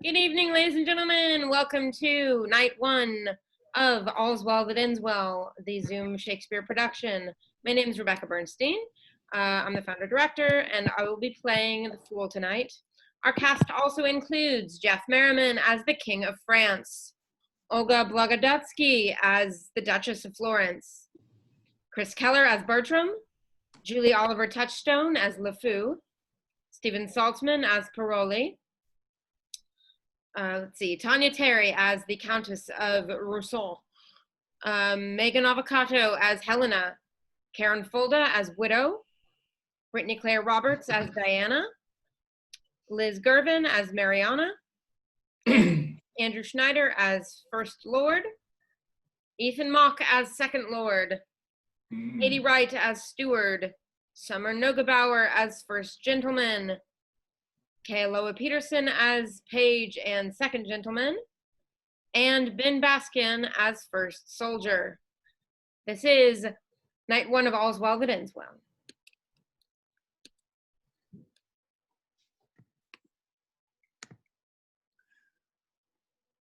Good evening, ladies and gentlemen. Welcome to night one of All's Well That Ends Well, the Zoom Shakespeare production. My name is Rebecca Bernstein. I'm the founder-director, and I will be playing the Fool tonight. Our cast also includes Jeff Merriman as the King of France, Olga Blagodatsky as the Duchess of Florence, Chris Keller as Bertram, Julie Oliver Touchstone as LeFou, Stephen Saltzman as Paroli, Tanya Terry as the Countess of Rousseau, Megan Avocato as Helena, Karen Fulda as Widow, Brittany Claire Roberts as Diana, Liz Gervin as Mariana, Andrew Schneider as First Lord, Ethan Mock as Second Lord, Katie Wright as Steward, Summer Nogebauer as First Gentleman, Kealoha Peterson as Page and Second Gentleman, and Ben Baskin as First Soldier. This is night one of All's Well That Ends Well.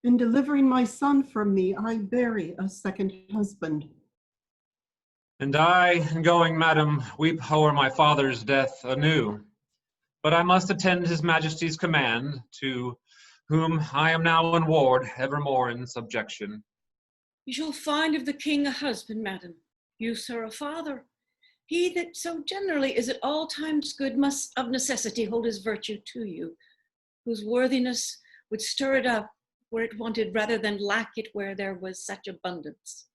In delivering my son from me, I bury a second husband. And I, going, madam, weep o'er my father's death anew. But I must attend his majesty's command, to whom I am now in ward, evermore in subjection. You shall find of the king a husband, madam. You, sir, a father. He that so generally is at all times good must of necessity hold his virtue to you, whose worthiness would stir it up where it wanted rather than lack it where there was such abundance.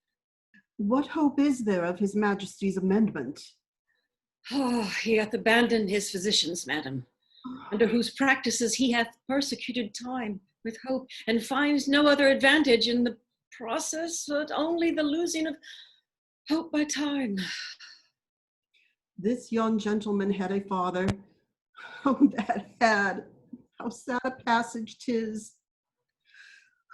What hope is there of his majesty's amendment? Oh, he hath abandoned his physicians, madam, under whose practices he hath persecuted time with hope, and finds no other advantage in the process but only the losing of hope by time. This young gentleman had a father. Oh, that had, how sad a passage 'tis,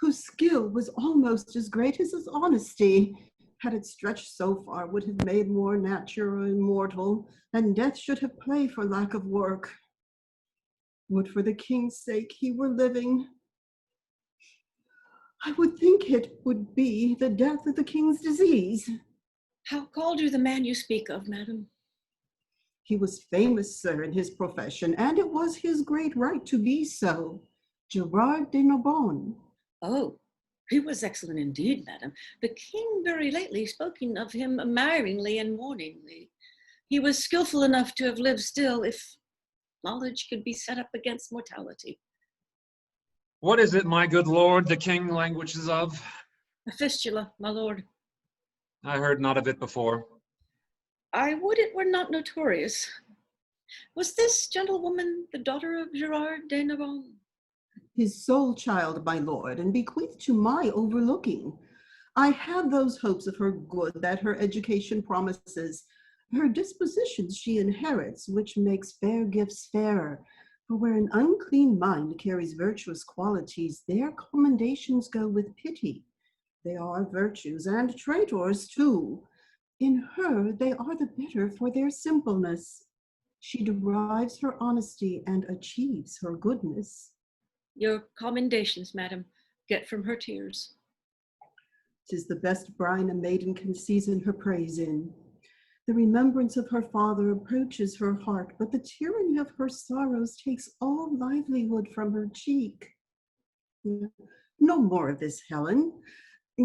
whose skill was almost as great as his honesty. Had it stretched so far, would have made more nature immortal, and death should have play for lack of work. Would for the king's sake he were living. I would think it would be the death of the king's disease. How called you the man you speak of, madam? He was famous, sir, in his profession, and it was his great right to be so. Gerard de Narbonne. Oh, he was excellent indeed, madam. The king very lately spoken of him admiringly and mourningly. He was skillful enough to have lived still, if knowledge could be set up against mortality. What is it, my good lord, the king languishes of? A fistula, my lord. I heard not of it before. I would it were not notorious. Was this gentlewoman the daughter of Gerard de Narbonne? His sole child, my lord, and bequeathed to my overlooking. I had those hopes of her good that her education promises, her dispositions she inherits, which makes fair gifts fairer. For where an unclean mind carries virtuous qualities, their commendations go with pity. They are virtues and traitors too. In her they are the better for their simpleness. She derives her honesty and achieves her goodness. Your commendations, madam, get from her tears. 'Tis the best brine a maiden can season her praise in. The remembrance of her father approaches her heart, but the tyranny of her sorrows takes all livelihood from her cheek. No more of this, Helen.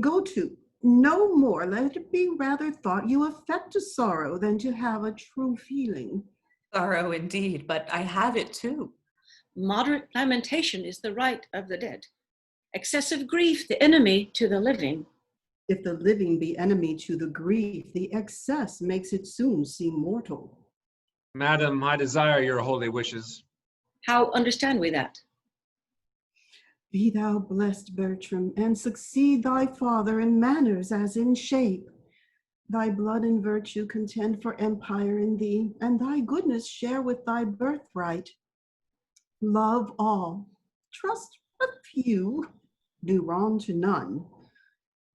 Go to, no more. Let it be rather thought you affect a sorrow than to have a true feeling. Sorrow indeed, but I have it too. Moderate lamentation is the right of the dead. Excessive grief, the enemy to the living. If the living be enemy to the grief, the excess makes it soon seem mortal. Madam, I desire your holy wishes. How understand we that? Be thou blessed, Bertram, and succeed thy father in manners as in shape. Thy blood and virtue contend for empire in thee, and thy goodness share with thy birthright. Love all, trust a few, do wrong to none.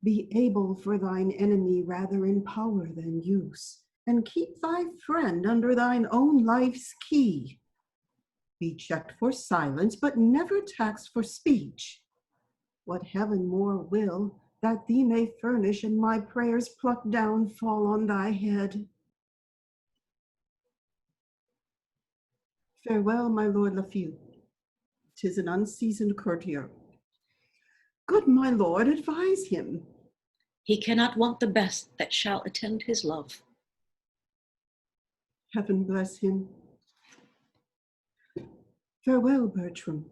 Be able for thine enemy rather in power than use, and keep thy friend under thine own life's key. be checked for silence, but never taxed for speech. What heaven more will, that thee may furnish, and my prayers plucked down fall on thy head. Farewell, my lord Lafeu. 'Tis an unseasoned courtier. Good my lord, advise him. He cannot want the best that shall attend his love. Heaven bless him. Farewell, Bertram.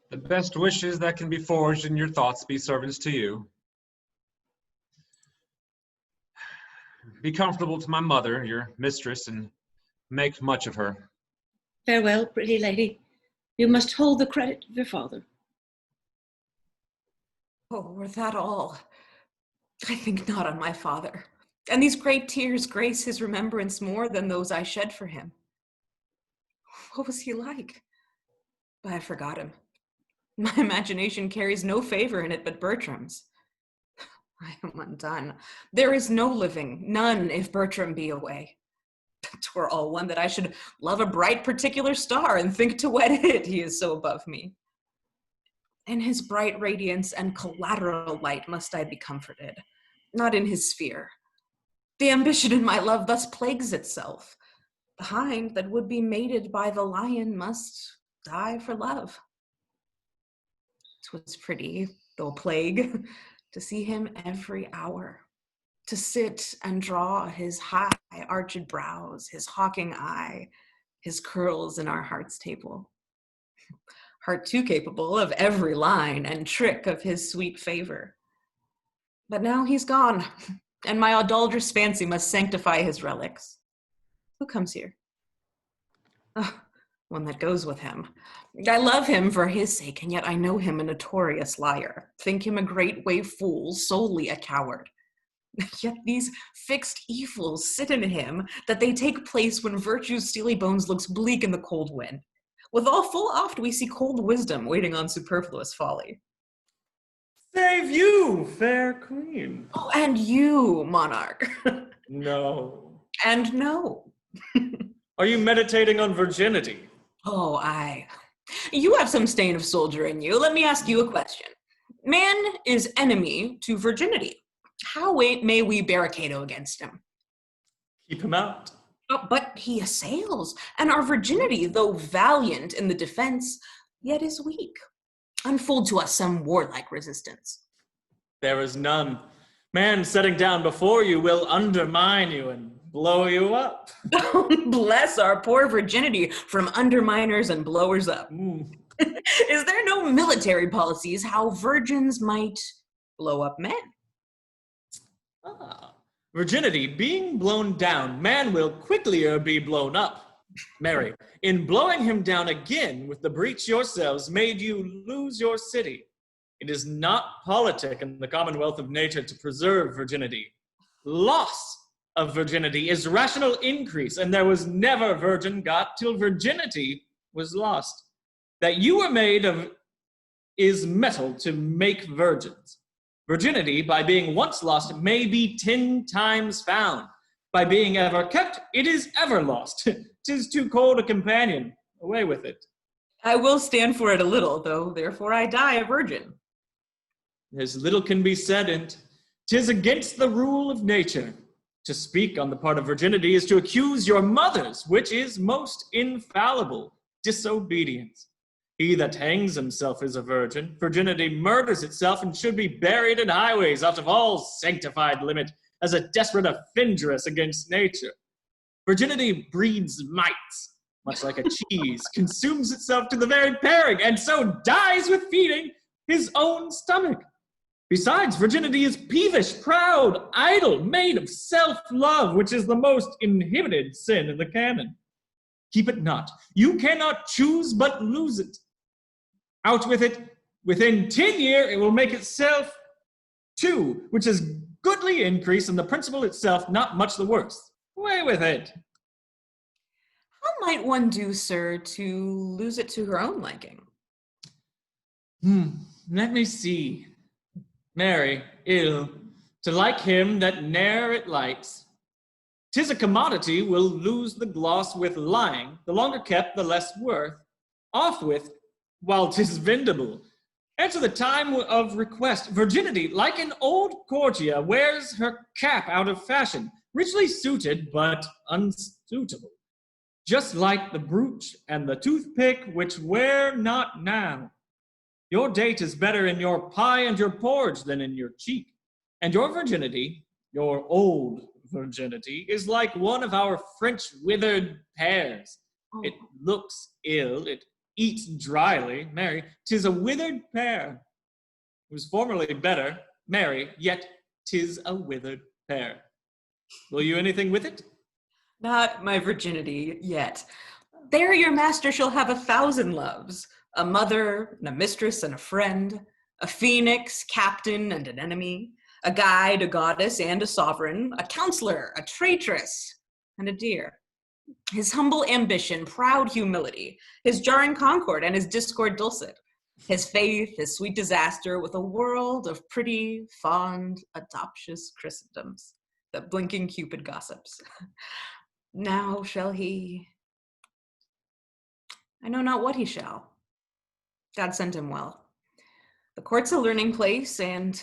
The best wishes that can be forged in your thoughts be servants to you. Be comfortable to my mother, your mistress, and make much of her. Farewell, pretty lady. You must hold the credit of your father. Oh, were that all? I think not on my father. And these great tears grace his remembrance more than those I shed for him. What was he like? I forgot him. My imagination carries no favor in it but Bertram's. I am undone. There is no living, none if Bertram be away. 'Twere all one that I should love a bright particular star and think to wed it, he is so above me. In his bright radiance and collateral light must I be comforted, not in his sphere. The ambition in my love thus plagues itself. The hind that would be mated by the lion must die for love. 'Twas pretty, though a plague, to see him every hour, to sit and draw his high arched brows, his hawking eye, his curls in our heart's table. Heart too capable of every line and trick of his sweet favor. But now he's gone, and my adulterous fancy must sanctify his relics. Who comes here? Oh, one that goes with him. I love him for his sake, and yet I know him a notorious liar, think him a great way fool, solely a coward. Yet these fixed evils sit in him, that they take place when virtue's steely bones looks bleak in the cold wind. Withal full oft we see cold wisdom waiting on superfluous folly. Save you, fair queen. Oh, and you, monarch. No. And no. Are you meditating on virginity? Oh, aye. You have some stain of soldier in you. Let me ask you a question. Man is enemy to virginity. How may we barricade against him? Keep him out. Oh, but he assails, and our virginity, though valiant in the defense, yet is weak. Unfold to us some warlike resistance. There is none. Man setting down before you will undermine you and blow you up. Bless our poor virginity from underminers and blowers up. Is there no military policies how virgins might blow up men? Virginity being blown down, man will quicklier be blown up. Mary, in blowing him down again with the breach yourselves made you lose your city. It is not politic in the commonwealth of nature to preserve virginity. Loss of virginity is rational increase, and there was never virgin got till virginity was lost. That you were made of is metal to make virgins. Virginity, by being once lost, may be 10 times found. By being ever kept, it is ever lost. 'Tis too cold a companion. Away with it. I will stand for it a little, though, therefore I die a virgin. As little can be said, and 'tis against the rule of nature. To speak on the part of virginity is to accuse your mothers, which is most infallible, disobedience. He that hangs himself is a virgin. Virginity murders itself and should be buried in highways out of all sanctified limit as a desperate offendress against nature. Virginity breeds mites, much like a cheese, consumes itself to the very paring, and so dies with feeding his own stomach. Besides, virginity is peevish, proud, idle, made of self-love, which is the most inhibited sin in the canon. Keep it not. You cannot choose but lose it. Out with it. Within 10 years, it will make itself 2, which is goodly increase, and the principle itself not much the worse. Away with it. How might one do, sir, to lose it to her own liking? Let me see. Mary, ill, to like him that ne'er it likes. 'Tis a commodity will lose the gloss with lying, the longer kept, the less worth, off with, while 'tis vendable. Answer the time of request. Virginity, like an old courtier, wears her cap out of fashion, richly suited, but unsuitable. Just like the brooch and the toothpick, which wear not now. Your date is better in your pie and your porridge than in your cheek. And your virginity, your old virginity, is like one of our French withered pears. It looks ill, it eats dryly, marry, 'tis a withered pear. It was formerly better, marry, yet 'tis a withered pear. Will you anything with it? Not my virginity yet. There your master shall have 1,000 loves, a mother, and a mistress, and a friend, a phoenix, captain, and an enemy, a guide, a goddess, and a sovereign, a counselor, a traitress, and a dear. His humble ambition, proud humility, his jarring concord, and his discord dulcet, his faith, his sweet disaster, with a world of pretty, fond, adoptious Christendoms, that blinking Cupid gossips. Now shall he... I know not what he shall. God sent him well. The court's a learning place, and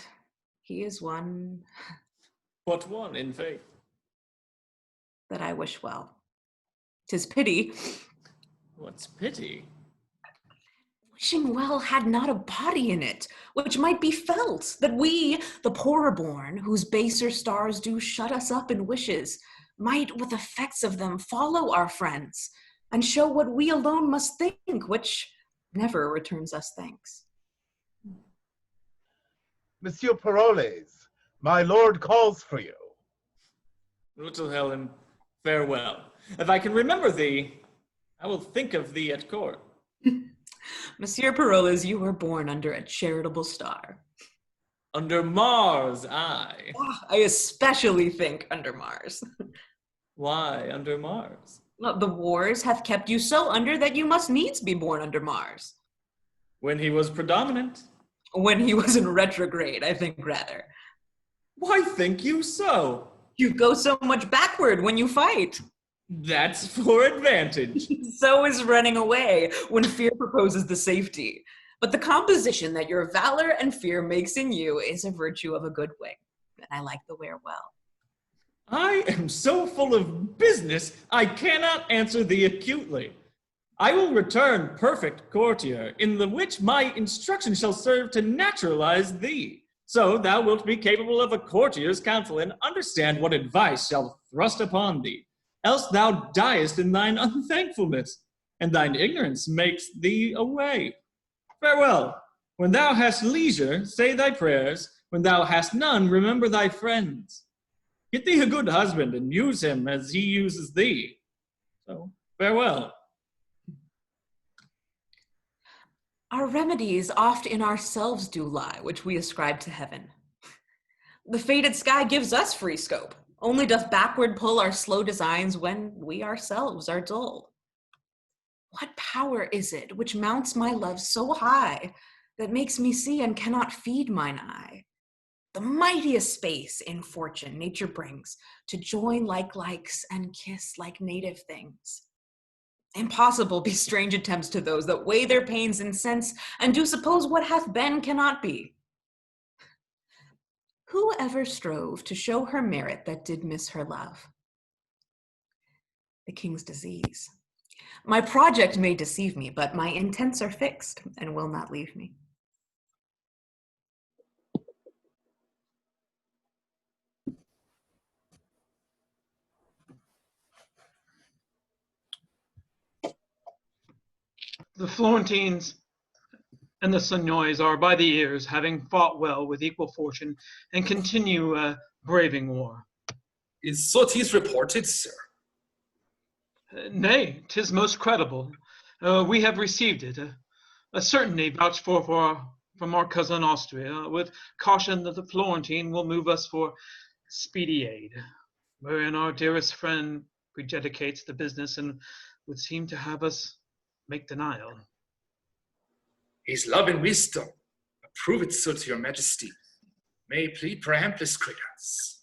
he is one What one, in faith? that I wish well. 'Tis pity. What's pity? Wishing well had not a body in it, which might be felt, that we, the poorer born, whose baser stars do shut us up in wishes, might with effects of them follow our friends, and show what we alone must think, which never returns us thanks. Monsieur Paroles, my lord calls for you. Little Helen, farewell. If I can remember thee, I will think of thee at court. Monsieur Paroles, you were born under a charitable star. Under Mars, I. I especially think under Mars. Why under Mars? The wars hath kept you so under that you must needs be born under Mars. When he was predominant. When he was in retrograde, I think rather. Why think you so? You go so much backward when you fight. That's for advantage. So is running away when fear proposes the safety. But the composition that your valor and fear makes in you is a virtue of a good wing, and I like the wear well. I am so full of business, I cannot answer thee acutely. I will return perfect courtier, in the which my instruction shall serve to naturalize thee. So thou wilt be capable of a courtier's counsel, and understand what advice shall thrust upon thee. Else thou diest in thine unthankfulness, and thine ignorance makes thee away. Farewell. When thou hast leisure, say thy prayers. When thou hast none, remember thy friends. Get thee a good husband, and use him as he uses thee. So, farewell. Our remedies oft in ourselves do lie, which we ascribe to heaven. The fated sky gives us free scope, only doth backward pull our slow designs when we ourselves are dull. What power is it which mounts my love so high that makes me see and cannot feed mine eye? The mightiest space in fortune nature brings to join like likes and kiss like native things. Impossible be strange attempts to those that weigh their pains in sense and do suppose what hath been cannot be. Who ever strove to show her merit that did miss her love? The king's disease. My project may deceive me, but my intents are fixed and will not leave me. The Florentines and the Sognois are by the ears, having fought well with equal fortune, and continue braving war. Is so 'tis reported, sir? Nay, 'tis most credible. We have received it, a certainty vouched for from our cousin Austria, with caution that the Florentine will move us for speedy aid, wherein our dearest friend predicates the business and would seem to have us make denial. His love and wisdom approve it so to your majesty. May plead perhamplis credence.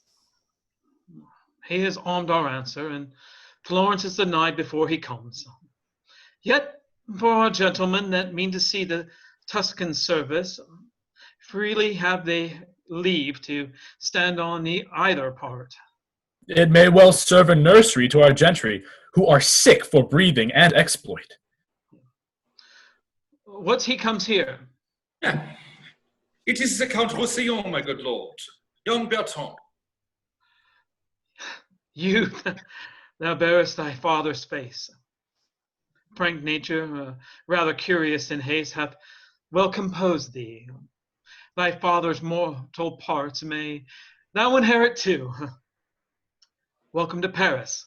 He has armed our answer, and Florence is denied before he comes. Yet, for our gentlemen that mean to see the Tuscan service, freely have they leave to stand on either part. It may well serve a nursery to our gentry, who are sick for breathing and exploit. What's he comes here? Ah, it is the Count Roussillon, my good lord, young Bertrand. You, thou bearest thy father's face. Frank nature, rather curious in haste, hath well composed thee. Thy father's mortal parts may thou inherit too. Welcome to Paris.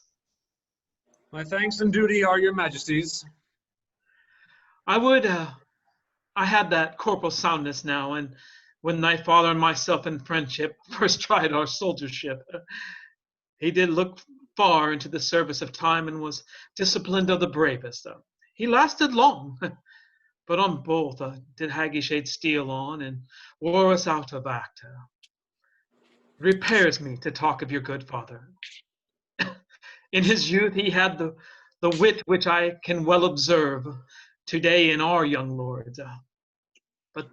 My thanks and duty are your majesty's. I had that corporal soundness now, and when thy father and myself in friendship first tried our soldiership, he did look far into the service of time and was disciplined of the bravest. He lasted long, but on both did Hagishade steal on and wore us out of act. Repairs me to talk of your good father. In his youth he had the wit which I can well observe today in our young lords. But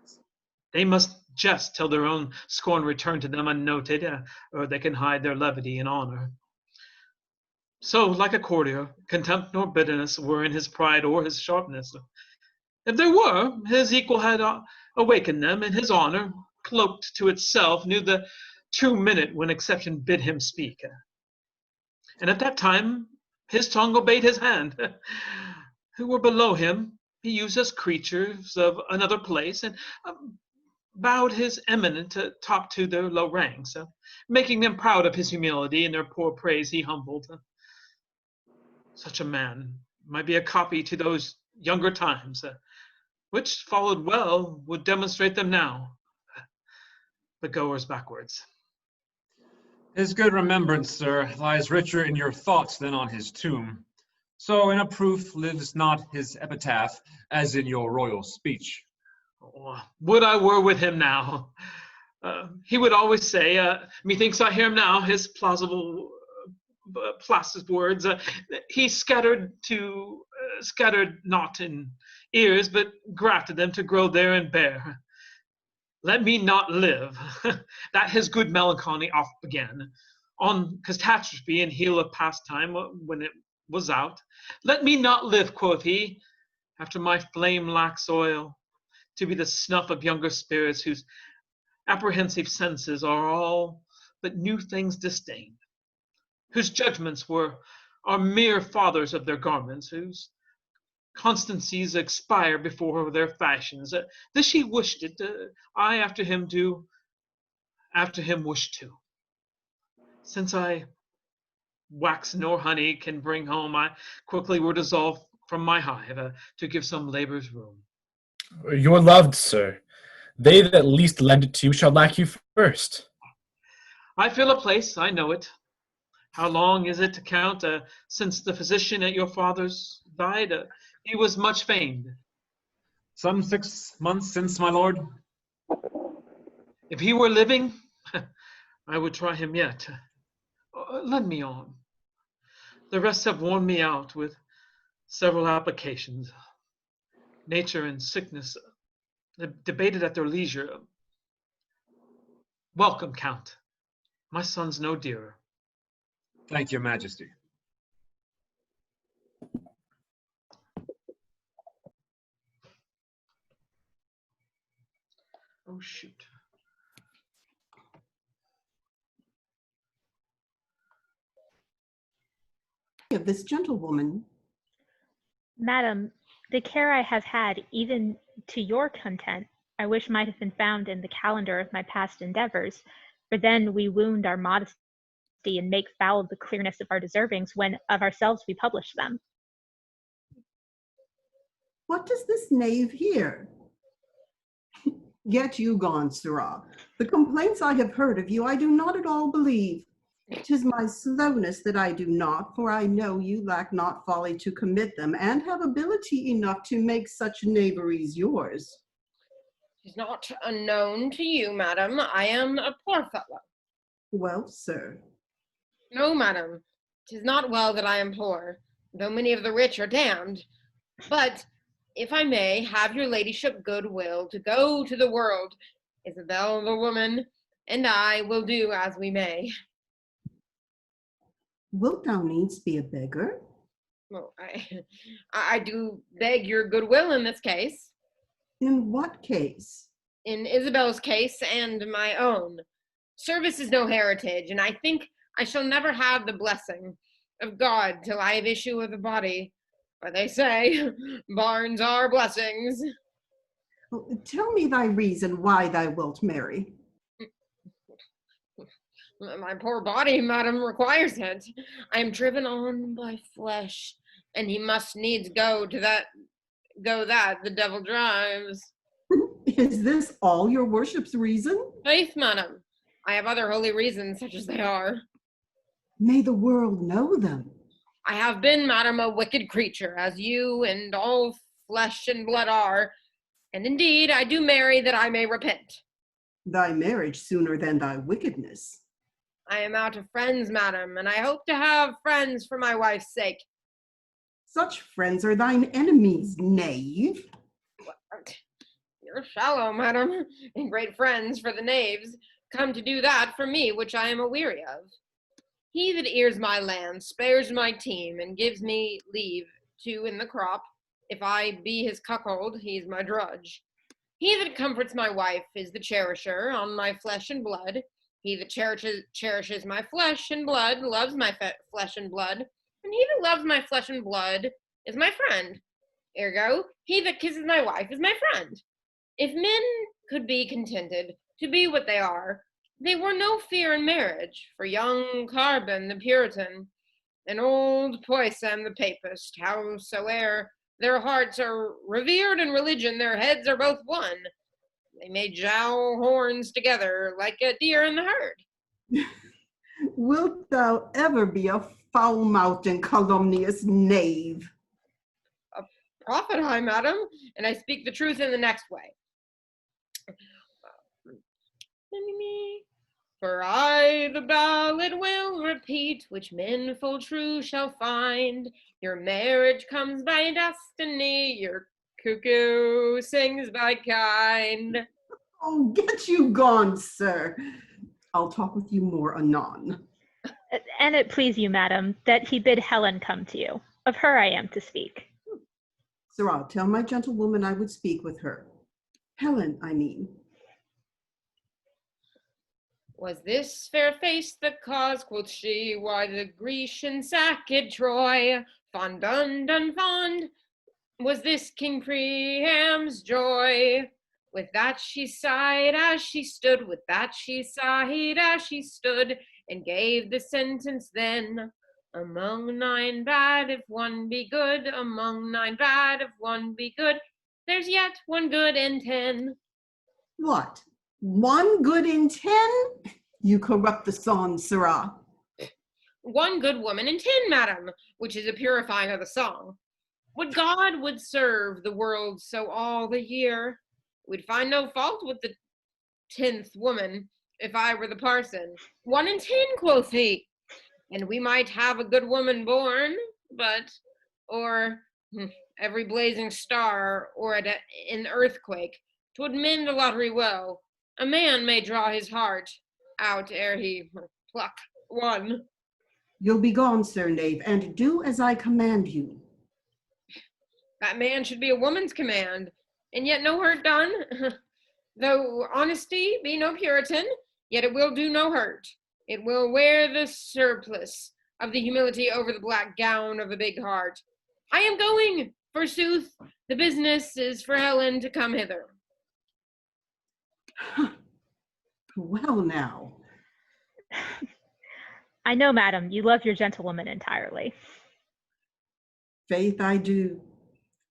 they must jest till their own scorn return to them unnoted, or they can hide their levity in honor. So, like a courtier, contempt nor bitterness were in his pride or his sharpness. If there were, his equal had awakened them, and his honor, cloaked to itself, knew the true minute when exception bid him speak. And at that time, his tongue obeyed his hand. Who were below him, he used as creatures of another place, and bowed his eminent top to their low ranks, making them proud of his humility, and their poor praise he humbled. Such a man might be a copy to those younger times, which, followed well, would demonstrate them now, the goers backwards. His good remembrance, sir, lies richer in your thoughts than on his tomb. So in a proof lives not his epitaph, as in your royal speech. Oh, would I were with him now. He would always say, methinks I hear him now, his plausible, placid words, he scattered not in ears, but grafted them to grow there and bear. Let me not live, that his good melancholy oft began, on catastrophe and heel of pastime when it was out. Let me not live, quoth he, after my flame lacks oil, to be the snuff of younger spirits whose apprehensive senses are all but new things disdained, whose judgments are mere fathers of their garments, whose constancies expire before their fashions. This he wished it, I after him wish too. Since I wax nor honey can bring home, I quickly were dissolved from my hive to give some labor's room. You're loved, sir. They that least lend it to you shall lack you first. I fill a place, I know it. How long is it to count since the physician at your father's died? He was much famed. Some 6 months since, my lord. If he were living, I would try him yet. Lend me on. The rest have worn me out with several applications. Nature and sickness debated at their leisure. Welcome, Count. My son's no dearer. Thank your majesty. Oh, shoot. Of this gentlewoman. Madam, the care I have had, even to your content, I wish might have been found in the calendar of my past endeavors, for then we wound our modesty and make foul the clearness of our deservings when of ourselves we publish them. What does this knave here? Get you gone, sirrah. The complaints I have heard of you I do not at all believe. 'Tis my slowness that I do not, for I know you lack not folly to commit them, and have ability enough to make such knaveries yours. She's not unknown to you, madam. I am a poor fellow. Well, sir, No, madam, 'tis not well that I am poor, though many of the rich are damned. But if I may have your ladyship goodwill to go to the world, Isabel the woman, and I will do as we may. Wilt thou needs be a beggar? Well, I do beg your goodwill in this case, In what case? in Isabel's case and my own. Service is no heritage, and I think I shall never have the blessing of God till I have issue of the body. For they say, barns are blessings. Oh, tell me thy reason why thou wilt marry. My poor body, madam, requires it. I am driven on by flesh, and he must needs go that the devil drives. Is this all your worship's reason? Faith, madam, I have other holy reasons, such as they are. May the world know them. I have been, madam, a wicked creature, as you and all flesh and blood are, and indeed I do marry that I may repent. Thy marriage sooner than thy wickedness. I am out of friends, madam, and I hope to have friends for my wife's sake. Such friends are thine enemies, knave. You're shallow, madam, and great friends for the knaves come to do that for me which I am aweary of. He that ears my land spares my team, and gives me leave to in the crop. If I be his cuckold, he's my drudge. He that comforts my wife is the cherisher on my flesh and blood. He that cherishes my flesh and blood loves my flesh and blood, and he that loves my flesh and blood is my friend. Ergo, he that kisses my wife is my friend. If men could be contented to be what they are, they were no fear in marriage, for young Carbon the Puritan, and old Poysam the Papist, howsoe'er their hearts are revered in religion, their heads are both one. They may jowl horns together like a deer in the herd. Wilt thou ever be a foul-mouthed and calumnious knave? A prophet I, madam, and I speak the truth in the next way. For I the ballad will repeat, which men full true shall find. Your marriage comes by destiny, your cuckoo sings by kind. Oh, get you gone, sir. I'll talk with you more anon. And it please you, madam, that he bid Helen come to you. Of her I am to speak. Sirrah, tell my gentlewoman I would speak with her. Helen, I mean. Was this fair face the cause, quoth she, why the Grecian sacked Troy? Fond, dun, dun, fond, was this King Priam's joy? With that she sighed as she stood, with that she sighed as she stood, and gave the sentence then. Among 9 bad, if one be good, among 9 bad, if one be good, there's yet 1 good in 10. What? 1 good in 10? You corrupt the song, sirrah. 1 good woman in 10, madam, which is a purifying of the song. Would God would serve the world so all the year, we'd find no fault with the 10th woman, if I were the parson. 1 in 10, quoth he, and we might have a good woman born, but, or every blazing star, or at an earthquake, 'twould mend the lottery well. A man may draw his heart out ere he pluck one. You'll be gone, sir knave, and do as I command you. That man should be a woman's command, and yet no hurt done. Though honesty be no Puritan, yet it will do no hurt. It will wear the surplice of the humility over the black gown of a big heart. I am going, forsooth, the business is for Helen to come hither. Well now. I know, madam, you love your gentlewoman entirely. Faith I do.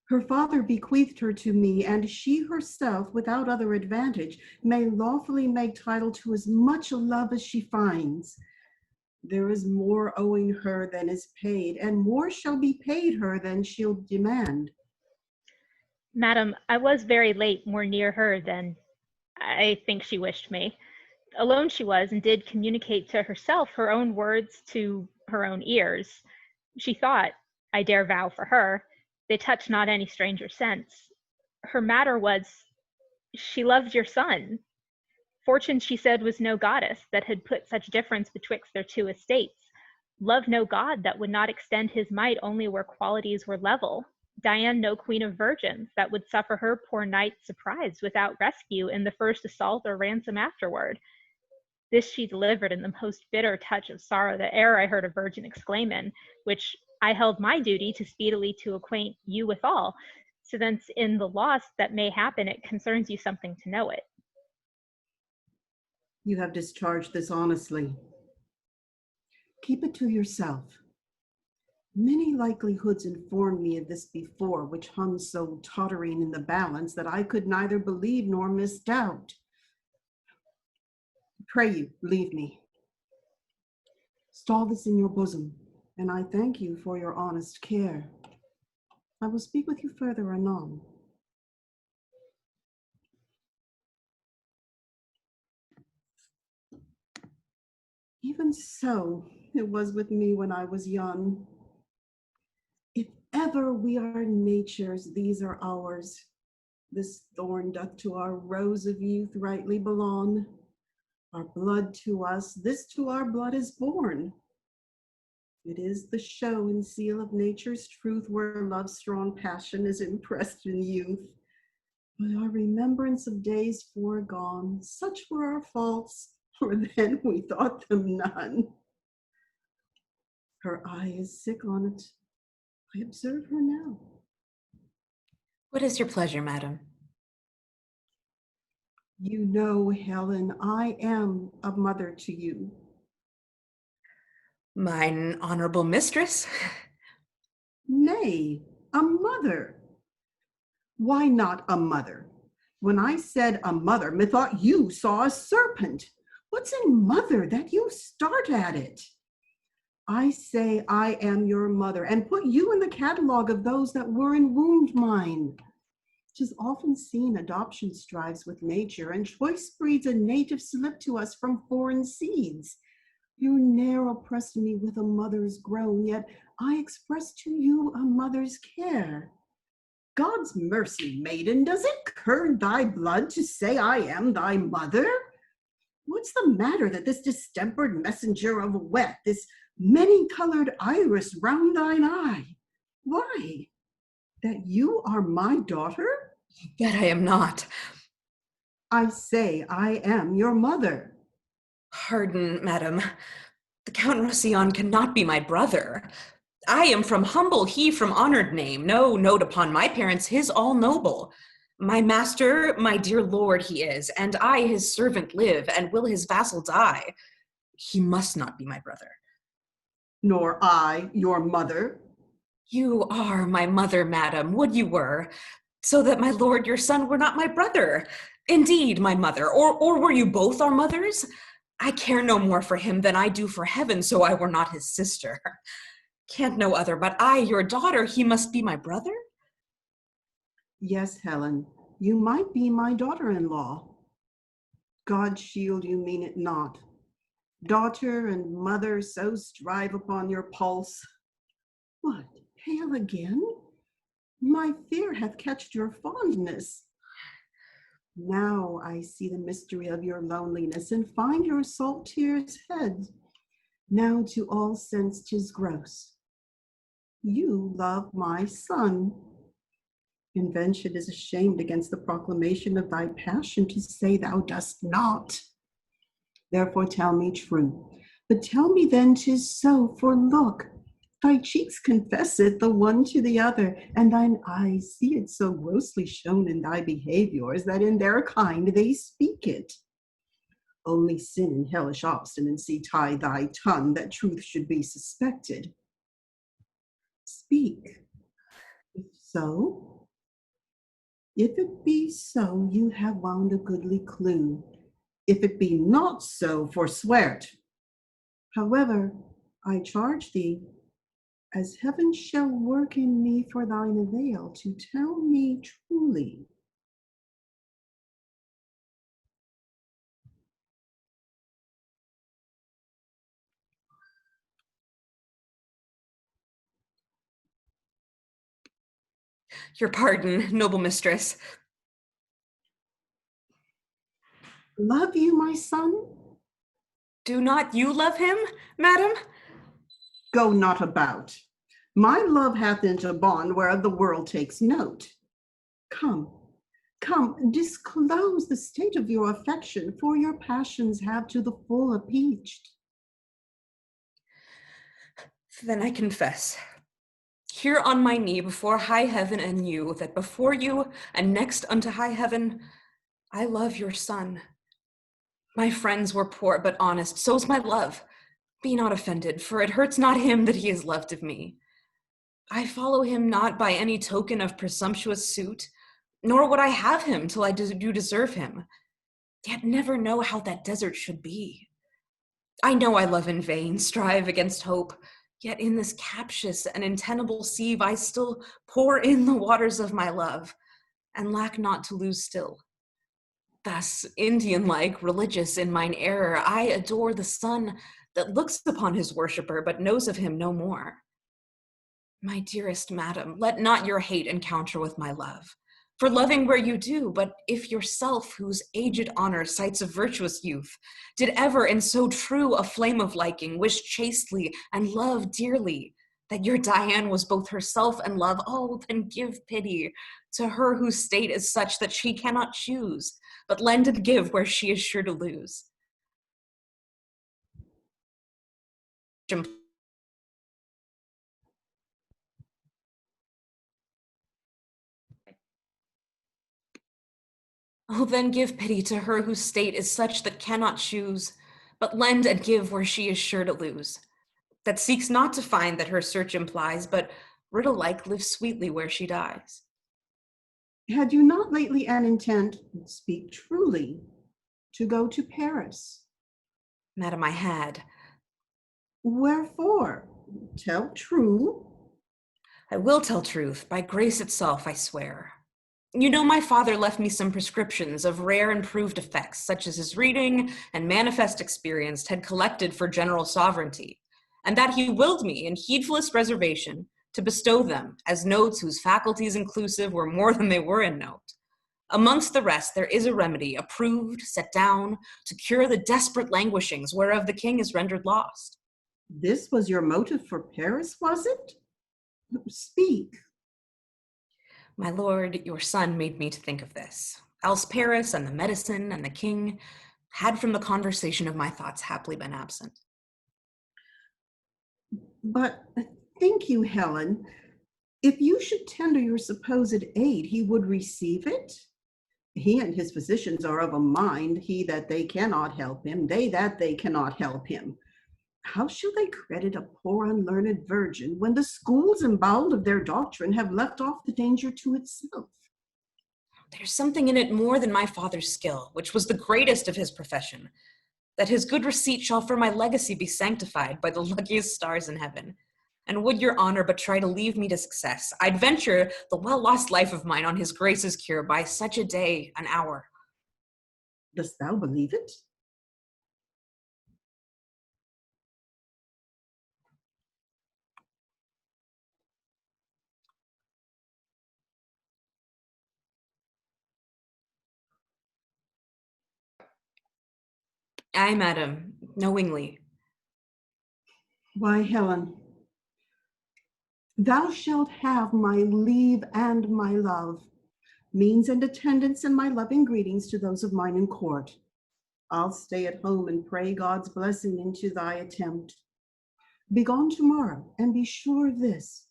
Her father bequeathed her to me, and she herself, without other advantage, may lawfully make title to as much love as she finds. There is more owing her than is paid, and more shall be paid her than she'll demand. Madam, I was very late more near her than I think she wished me. alone she was, and did communicate to herself her own words to her own ears. She thought, I dare vow for her, they touched not any stranger sense. Her matter was, she loved your son. Fortune, she said, was no goddess that had put such difference betwixt their two estates. Love no god that would not extend his might only where qualities were level. Diane no queen of virgins that would suffer her poor knight surprised without rescue in the first assault or ransom afterward. This she delivered in the most bitter touch of sorrow that e'er I heard a virgin exclaim in, which I held my duty to speedily to acquaint you withal, so thence in the loss that may happen it concerns you something to know it. You have discharged this honestly. Keep it to yourself. Many likelihoods informed me of this before, which hung so tottering in the balance that I could neither believe nor misdoubt. Pray you, leave me. Stall this in your bosom, and I thank you for your honest care. I will speak with you further anon. Even so, it was with me when I was young. If ever we are nature's, these are ours. This thorn doth to our rose of youth rightly belong. Our blood to us, this to our blood is born. It is the show and seal of nature's truth where love's strong passion is impressed in youth. But our remembrance of days foregone, such were our faults, for then we thought them none. Her eye is sick on it. I observe her now. What is your pleasure, madam? You know, Helen, I am a mother to you. Mine honorable mistress. Nay, a mother. Why not a mother? When I said a mother, methought you saw a serpent. What's in mother that you start at it? I say I am your mother, and put you in the catalog of those that were in wound mine. 'Tis often seen adoption strives with nature, and choice breeds a native slip to us from foreign seeds. You ne'er oppressed me with a mother's groan, yet I express to you a mother's care. God's mercy, maiden, does it curd thy blood to say I am thy mother? What's the matter that this distempered messenger of wet, this many-colored iris round thine eye? Why? That you are my daughter? That I am not. I say I am your mother. Pardon, madam. The Count Roussillon cannot be my brother. I am from humble, he from honored name. No note upon my parents, his all noble. My master, my dear lord he is, and I his servant live, and will his vassal die. He must not be my brother. Nor I your mother. You are my mother, madam, would you were, so that my lord your son were not my brother. Indeed, my mother, or were you both our mothers? I care no more for him than I do for heaven, so I were not his sister. Can't no other, but I, your daughter, he must be my brother? Yes, Helen, you might be my daughter-in-law. God shield you mean it not. Daughter and mother so strive upon your pulse. What, pale again? My fear hath catched your fondness. Now I see the mystery of your loneliness, and find your salt tears head. Now to all sense 'tis gross. You love my son. Invention is ashamed against the proclamation of thy passion to say thou dost not. Therefore tell me true, but tell me then 'tis so, for look, thy cheeks confess it the one to the other, and thine eyes see it so grossly shown in thy behaviors that in their kind they speak it. Only sin and hellish obstinacy tie thy tongue that truth should be suspected. Speak. If so, if it be so, you have wound a goodly clue. If it be not so, forswear't. However, I charge thee, as heaven shall work in me for thine avail, to tell me truly. Your pardon, noble mistress. Love you, my son? Do not you love him, madam? Go not about. My love hath into bond whereof the world takes note. Come, come, disclose the state of your affection, for your passions have to the full appeached. Then I confess, here on my knee before high heaven and you, that before you and next unto high heaven, I love your son. My friends were poor but honest, so's my love. Be not offended, for it hurts not him that he is loved of me. I follow him not by any token of presumptuous suit, nor would I have him till I do deserve him, yet never know how that desert should be. I know I love in vain, strive against hope, yet in this captious and untenable sieve I still pour in the waters of my love, and lack not to lose still. Thus, Indian-like, religious in mine error, I adore the sun that looks upon his worshipper, but knows of him no more. My dearest madam, let not your hate encounter with my love. For loving where you do, but if yourself, whose aged honor cites a virtuous youth, did ever in so true a flame of liking wish chastely and love dearly, that your Diane was both herself and love, oh, then give pity to her whose state is such that she cannot choose, but lend and give where she is sure to lose. Oh, then give pity to her whose state is such that cannot choose, but lend and give where she is sure to lose, that seeks not to find that her search implies, but riddle like lives sweetly where she dies. Had you not lately an intent, speak truly, to go to Paris? Madam, I had. Wherefore? Tell true. I will tell truth, by grace itself, I swear. You know, my father left me some prescriptions of rare and proved effects, such as his reading and manifest experience had collected for general sovereignty, and that he willed me, in heedfullest reservation, to bestow them as notes whose faculties inclusive were more than they were in note. Amongst the rest, there is a remedy, approved, set down, to cure the desperate languishings whereof the king is rendered lost. This was your motive for Paris, was it? Speak. My lord, your son made me to think of this. Else Paris and the medicine and the king had from the conversation of my thoughts happily been absent. But think you, Helen, if you should tender your supposed aid, he would receive it? He and his physicians are of a mind, he that they cannot help him, they that they cannot help him. How shall they credit a poor unlearned virgin when the schools emboweled of their doctrine have left off the danger to itself? There's something in it more than my father's skill, which was the greatest of his profession, that his good receipt shall for my legacy be sanctified by the luckiest stars in heaven. And would your honor but try to leave me to success, I'd venture the well-lost life of mine on his grace's cure by such a day, an hour. Dost thou believe it? Aye, madam, knowingly. Why, Helen, thou shalt have my leave and my love, means and attendance, and my loving greetings to those of mine in court. I'll stay at home and pray God's blessing into thy attempt. Be gone tomorrow, and be sure of this,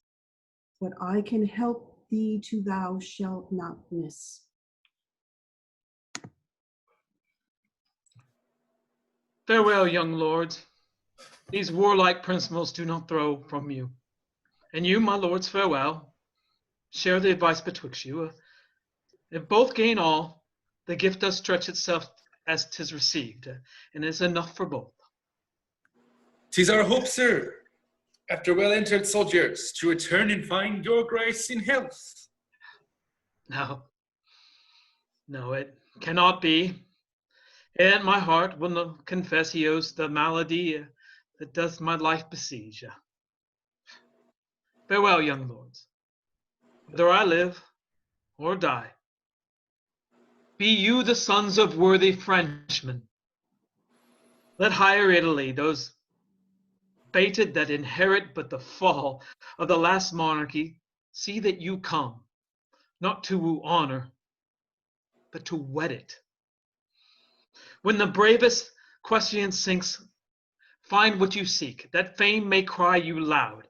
what I can help thee to thou shalt not miss. Farewell, young lords. These warlike principles do not throw from you. And you, my lords, farewell. Share the advice betwixt you. If both gain all, the gift does stretch itself as 'tis received, and is enough for both. 'Tis our hope, sir, after well-entered soldiers, to return and find your grace in health. No, it cannot be. And my heart will not confess he owes the malady that doth my life besiege. Farewell, young lords. Whether I live or die. Be you the sons of worthy Frenchmen. Let higher Italy, those bated that inherit but the fall of the last monarchy, see that you come, not to woo honor, but to wed it. When the bravest question sinks, find what you seek, that fame may cry you loud.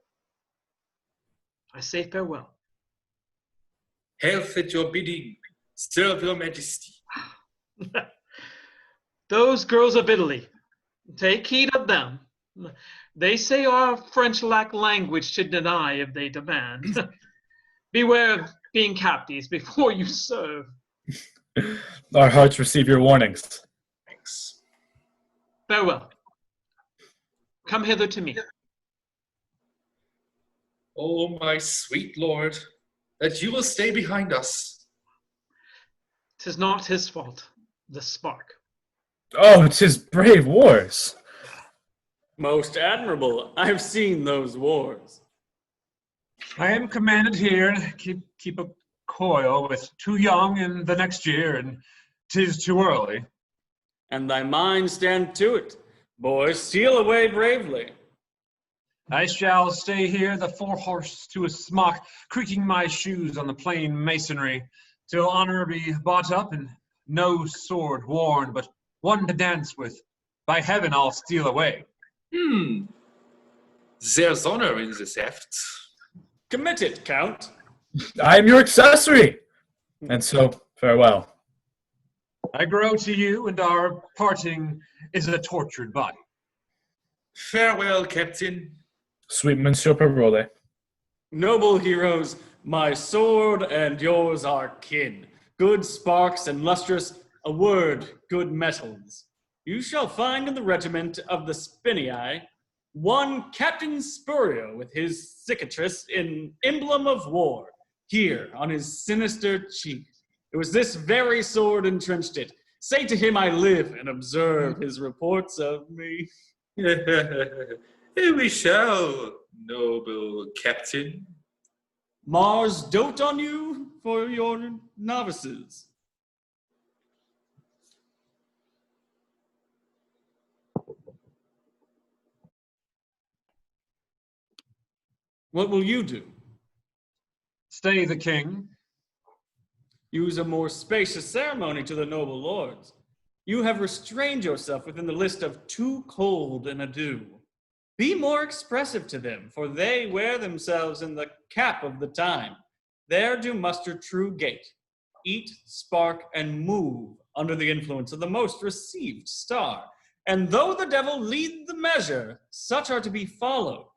I say farewell. Health at your bidding. Serve your majesty. Those girls of Italy, take heed of them. They say our French lack language to deny if they demand. Beware of being captives before you serve. Our hearts receive your warnings. Thanks. Farewell. Come hither to me. Oh, my sweet lord, that you will stay behind us. 'Tis not his fault, the spark. Oh, 'tis brave wars. Most admirable. I've seen those wars. I am commanded here to keep a coil with too young in the next year, and 'tis too early. And thy mind stand to it. Boys, steal away bravely. I shall stay here, the forehorse to a smock, creaking my shoes on the plain masonry, till honor be bought up and no sword worn, but one to dance with. By heaven, I'll steal away. There's honor in the theft. Commit it, Count. I am your accessory. And so, farewell. I grow to you, and our parting is a tortured body. Farewell, Captain. Sweet Monsieur Parole. Noble heroes, my sword and yours are kin. Good sparks and lustrous, a word, good metals. You shall find in the regiment of the Spinii one Captain Spurio with his cicatrice in emblem of war, here on his sinister cheek. It was this very sword entrenched it. Say to him I live and observe his reports of me. We shall, noble captain. Mars dote on you for your novices. What will you do? Stay the king. Use a more spacious ceremony to the noble lords. You have restrained yourself within the list of too cold and ado. Be more expressive to them, for they wear themselves in the cap of the time. There do muster true gait, eat, spark, and move under the influence of the most received star. And though the devil lead the measure, such are to be followed.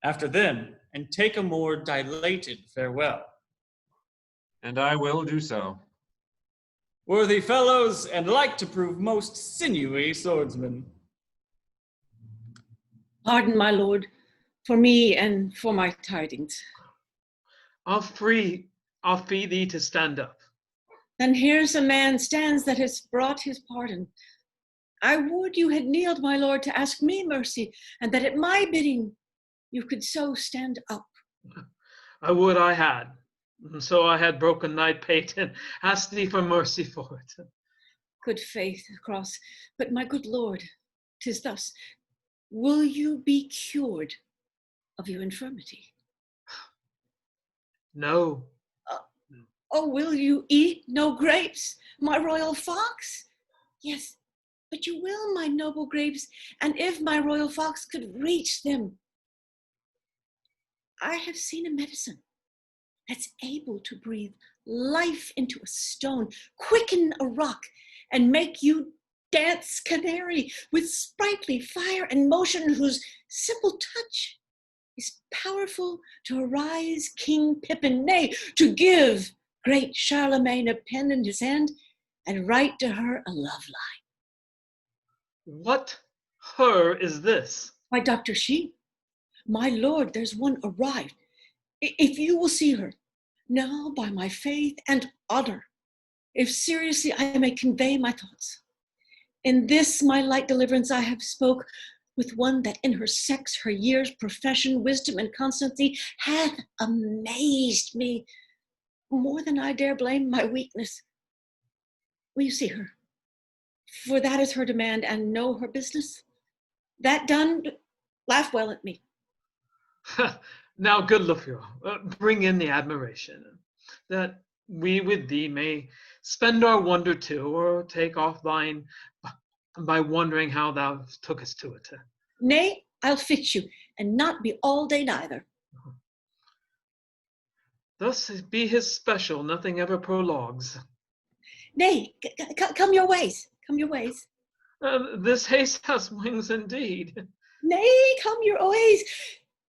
After them, and take a more dilated farewell. And I will do so. Worthy fellows, and like to prove most sinewy swordsmen. Pardon, my lord, for me and for my tidings. I'll fee thee to stand up. Then here's a man stands that has brought his pardon. I would you had kneeled, my lord, to ask me mercy, and that at my bidding you could so stand up. I would I had. And so I had broken thy pate and asked thee for mercy for it. Good faith, cross. But my good lord, 'tis thus. Will you be cured of your infirmity? No. Oh, will you eat no grapes, my royal fox? Yes, but you will, my noble grapes, and if my royal fox could reach them. I have seen a medicine that's able to breathe life into a stone, quicken a rock, and make you dance canary with sprightly fire and motion, whose simple touch is powerful to arise King Pippin, nay, to give great Charlemagne a pen in his hand and write to her a love line. What her is this? Why, Dr. She, my lord, there's one arrived. If you will see her, now by my faith and honor, if seriously I may convey my thoughts. In this my light deliverance I have spoke with one that in her sex, her years, profession, wisdom, and constancy hath amazed me. more than I dare blame my weakness. Will you see her? For that is her demand, and know her business. That done, laugh well at me. Now, good Lafleur, bring in the admiration, that we with thee may spend our wonder too, or take off thine by wondering how thou tookest to it. Nay, I'll fit you, and not be all day neither. Thus be his special, nothing ever prologues. Nay, come your ways, come your ways. This haste has wings indeed. Nay, come your ways.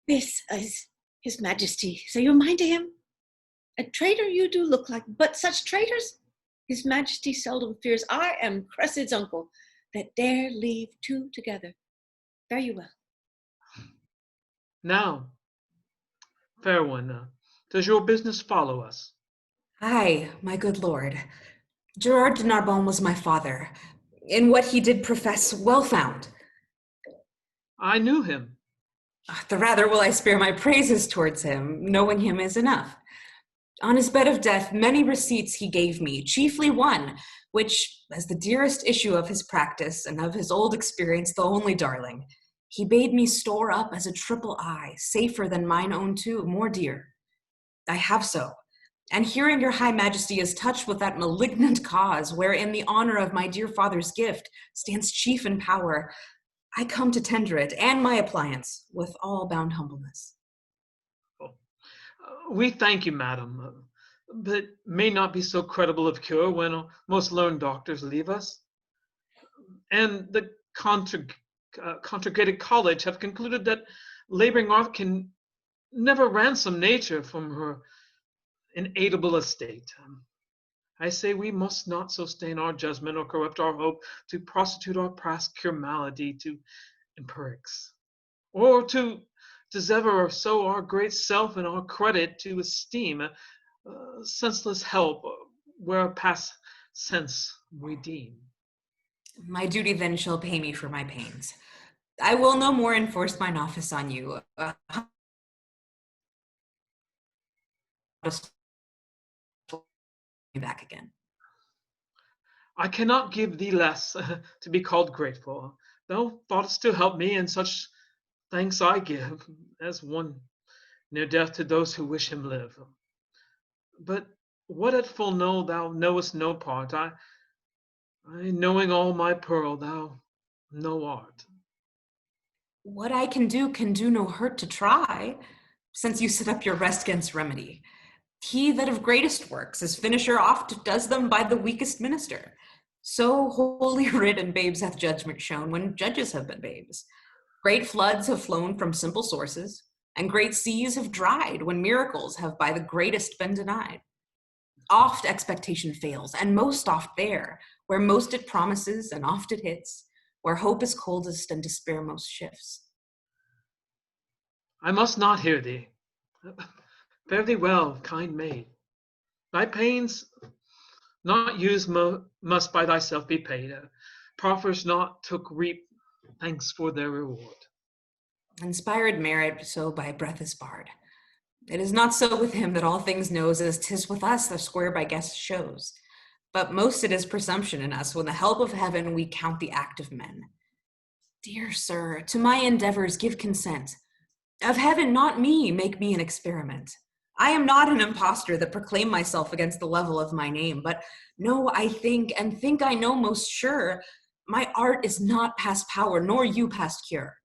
This is his majesty. Say your mind to him. A traitor you do look like, but such traitors his majesty seldom fears. I am Cressid's uncle, that dare leave two together. Fare you well. Now, fair one, does your business follow us? Aye, my good lord. Gerard de Narbonne was my father. In what he did profess, well found. I knew him. The rather will I spare my praises towards him, knowing him is enough. On his bed of death, many receipts he gave me, chiefly one, which, as the dearest issue of his practice and of his old experience, the only darling, he bade me store up as a triple eye, safer than mine own too, more dear. I have so, and hearing your high majesty is touched with that malignant cause, wherein the honor of my dear father's gift stands chief in power, I come to tender it, and my appliance, with all bound humbleness. We thank you, madam, but may not be so credible of cure when most learned doctors leave us. And the Conjugated College have concluded that laboring art can never ransom nature from her inaidable estate. I say we must not so stain our judgment or corrupt our hope to prostitute our past cure malady to empirics, or to dissever so our great self and our credit to esteem senseless help where past sense we deem. My duty then shall pay me for my pains. I will no more enforce mine office on you. Back again. I cannot give thee less to be called grateful. Thou thoughtest to help me, and such thanks I give, as one near death to those who wish him live. But what at full know thou knowest no part, I knowing all my pearl, thou no art. What I can do no hurt to try, since you set up your rest against remedy. He that of greatest works, as finisher oft does them by the weakest minister. So holy writ and babes hath judgment shown when judges have been babes. Great floods have flown from simple sources, and great seas have dried when miracles have by the greatest been denied. Oft expectation fails, and most oft there, where most it promises and oft it hits, where hope is coldest and despair most shifts. I must not hear thee. Fare thee well, kind maid. Thy pains not used must by thyself be paid. Proffers not took reap thanks for their reward. Inspired merit so by breath is barred. It is not so with him that all things knows, as 'tis with us the square by guess shows. But most it is presumption in us, when the help of heaven we count the act of men. Dear sir, to my endeavors give consent. Of heaven, not me, make me an experiment. I am not an impostor that proclaim myself against the level of my name, but know I think, and think I know most sure, my art is not past power, nor you past cure.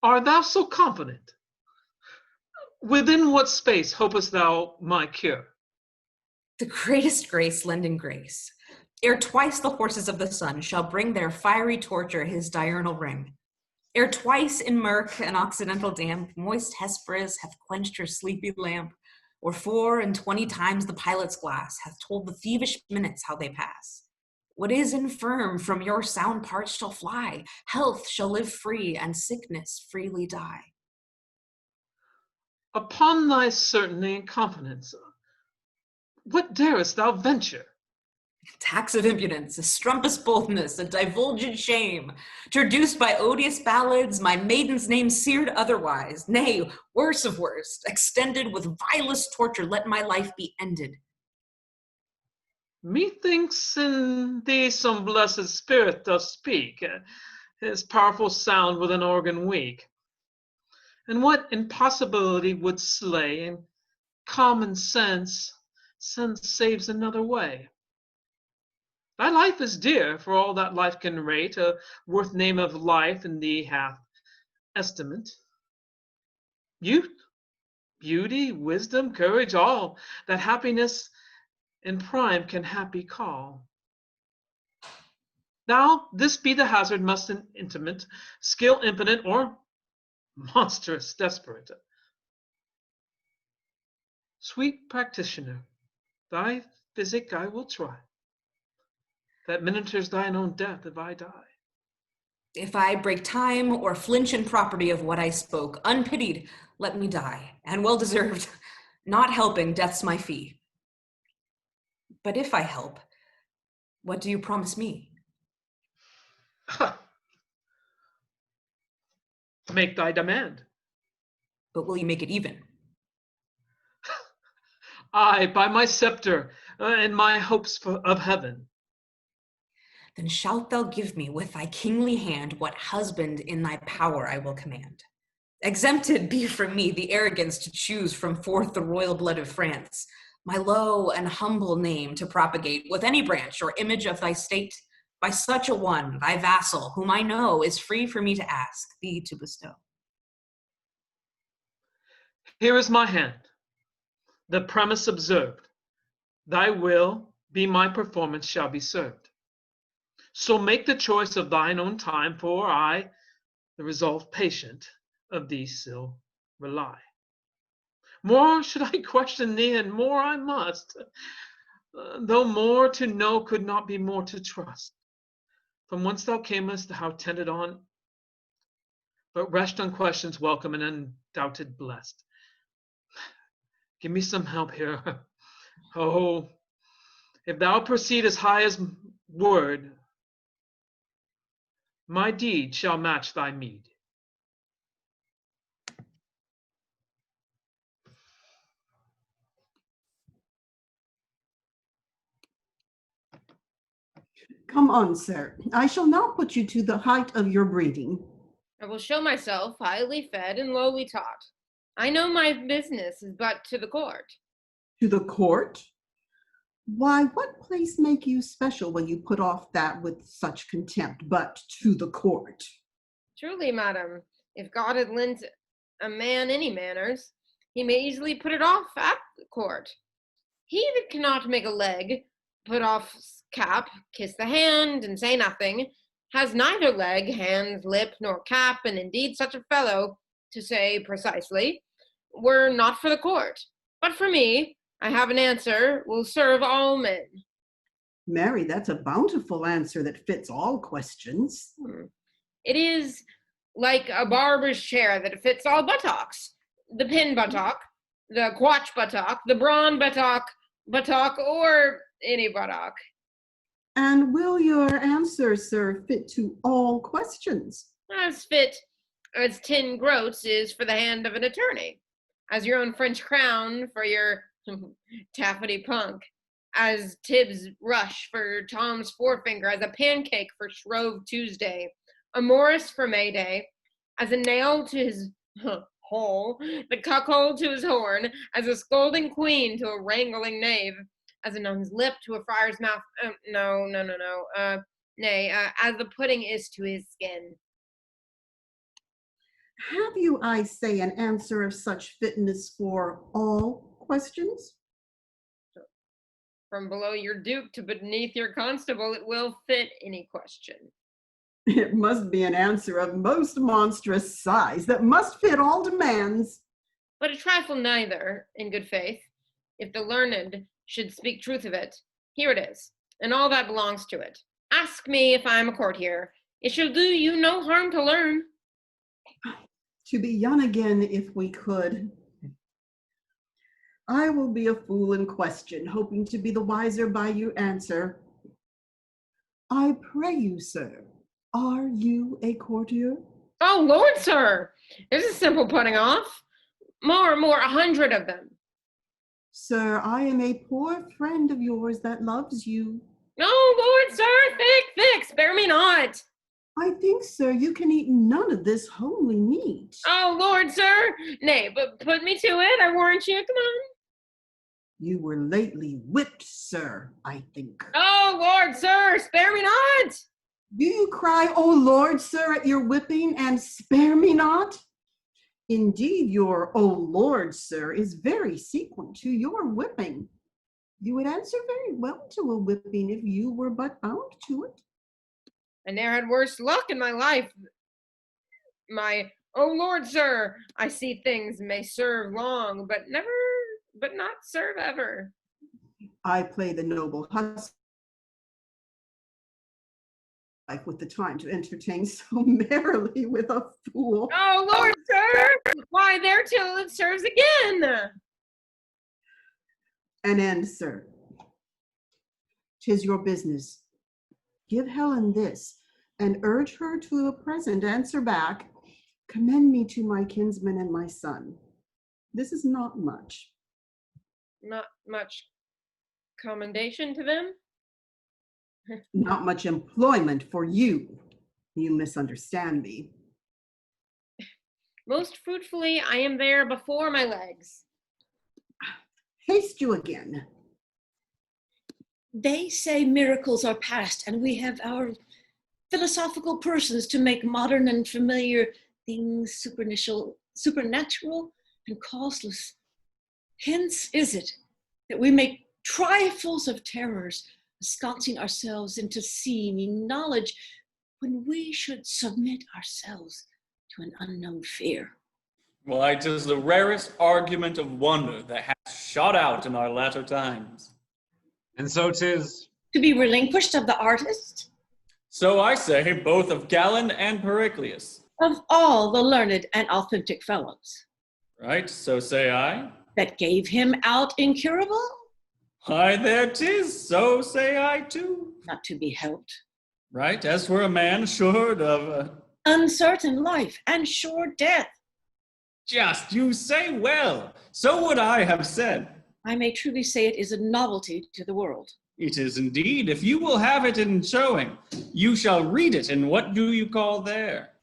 Art thou so confident? Within what space hopest thou my cure? The greatest grace lending grace. Ere twice the horses of the sun shall bring their fiery torture his diurnal ring. Ere twice in murk and occidental damp, moist Hesperus hath quenched her sleepy lamp, or 24 times the pilot's glass hath told the thievish minutes how they pass. What is infirm from your sound parts shall fly, health shall live free, and sickness freely die. Upon thy certainty and confidence, what darest thou venture? Tax of impudence, a strumpus boldness, a divulgent shame, traduced by odious ballads, my maiden's name seared otherwise, nay, worse of worst, extended with vilest torture, let my life be ended. Methinks in thee some blessed spirit doth speak, his powerful sound with an organ weak. And what impossibility would slay, and common sense saves another way. Thy life is dear, for all that life can rate, a worth name of life in thee hath estimate. Youth, beauty, wisdom, courage, all that happiness in prime can happy call. Now, this be the hazard must intimate, skill impotent, or monstrous desperate. Sweet practitioner, thy physic I will try, that ministers thine own death if I die. If I break time or flinch in property of what I spoke, unpitied, let me die, and well deserved. Not helping, death's my fee. But if I help, what do you promise me? Make thy demand. But will you make it even? Aye, by my scepter and my hopes of heaven. Then shalt thou give me with thy kingly hand what husband in thy power I will command. Exempted be from me the arrogance to choose from forth the royal blood of France, my low and humble name to propagate with any branch or image of thy state, by such a one, thy vassal, whom I know is free for me to ask thee to bestow. Here is my hand, the premise observed. Thy will be my performance shall be served. So make the choice of thine own time, for I, the resolved patient, of thee still rely. More should I question thee, and more I must, though more to know could not be more to trust. From whence thou camest, how tended on, but rest on questions welcome and undoubted blessed. Give me some help here. Oh, if thou proceed as high as word, my deed shall match thy meed. Come on, sir. I shall now put you to the height of your breeding. I will show myself highly fed and lowly taught. I know my business is but to the court. To the court? Why, what place make you special when you put off that with such contempt, but to the court? Truly, madam, if God had lent a man any manners, he may easily put it off at the court. He that cannot make a leg, put off cap, kiss the hand, and say nothing, has neither leg, hand, lip, nor cap, and indeed such a fellow, to say precisely, were not for the court. But for me, I have an answer, will serve all men. Mary, that's a bountiful answer that fits all questions. It is like a barber's chair that fits all buttocks. The pin buttock, the quatch buttock, the brawn buttock, or any buttock. And will your answer, sir, fit to all questions? As fit as 10 groats is for the hand of an attorney, as your own French crown for your taffety punk, as Tibbs' rush for Tom's forefinger, as a pancake for Shrove Tuesday, a Morris for May Day, as a nail to his hole, the cuckold to his horn, as a scolding queen to a wrangling knave, as a nun's lip to a friar's mouth, as the pudding is to his skin. Have you, I say, an answer of such fitness for all questions? From below your duke to beneath your constable, it will fit any question. It must be an answer of most monstrous size that must fit all demands. But a trifle neither, in good faith, if the learned should speak truth of it. Here it is, and all that belongs to it. Ask me if I am a courtier. It shall do you no harm to learn. To be young again, if we could. I will be a fool in question, hoping to be the wiser by your answer. I pray you, sir, are you a courtier? Oh, Lord, sir, this is simple putting off. More, 100 of them. Sir, I am a poor friend of yours that loves you. Oh, Lord, sir, thick, spare me not. I think, sir, you can eat none of this homely meat. Oh, Lord, sir, nay, but put me to it, I warrant you, come on. You were lately whipped, sir, I think. Oh, Lord, sir, spare me not. Do you cry, "Oh Lord, sir," at your whipping, and spare me not? Indeed, your "Oh Lord, sir" is very sequent to your whipping. You would answer very well to a whipping if you were but bound to it. I ne'er had worse luck in my life. My, oh Lord, sir, I see things may serve long, but not serve ever. I play the noble husband with the time to entertain so merrily with a fool. Oh Lord, sir, why there till it serves again. An end, sir. 'Tis your business. Give Helen this, and urge her to a present answer back. Commend me to my kinsman and my son. This is not much. Not much commendation to them. Not much employment for you. You misunderstand me. Most fruitfully, I am there before my legs. Haste you again. They say miracles are past, and we have our philosophical persons to make modern and familiar things supernatural and causeless. Hence is it that we make trifles of terrors, ensconcing ourselves into seeming knowledge when we should submit ourselves to an unknown fear. Why, 'tis the rarest argument of wonder that hath shot out in our latter times. And so 'tis. To be relinquished of the artist, So I say, both of Galen and Pericles. of all the learned and authentic fellows, Right, so say I. that gave him out incurable, Why, there 'tis, so say I too. not to be helped, Right, as for a man assured of uncertain life and sure death. Just, you say well. So would I have said. I may truly say it is a novelty to the world. It is indeed. If you will have it in showing, you shall read it in what do you call there?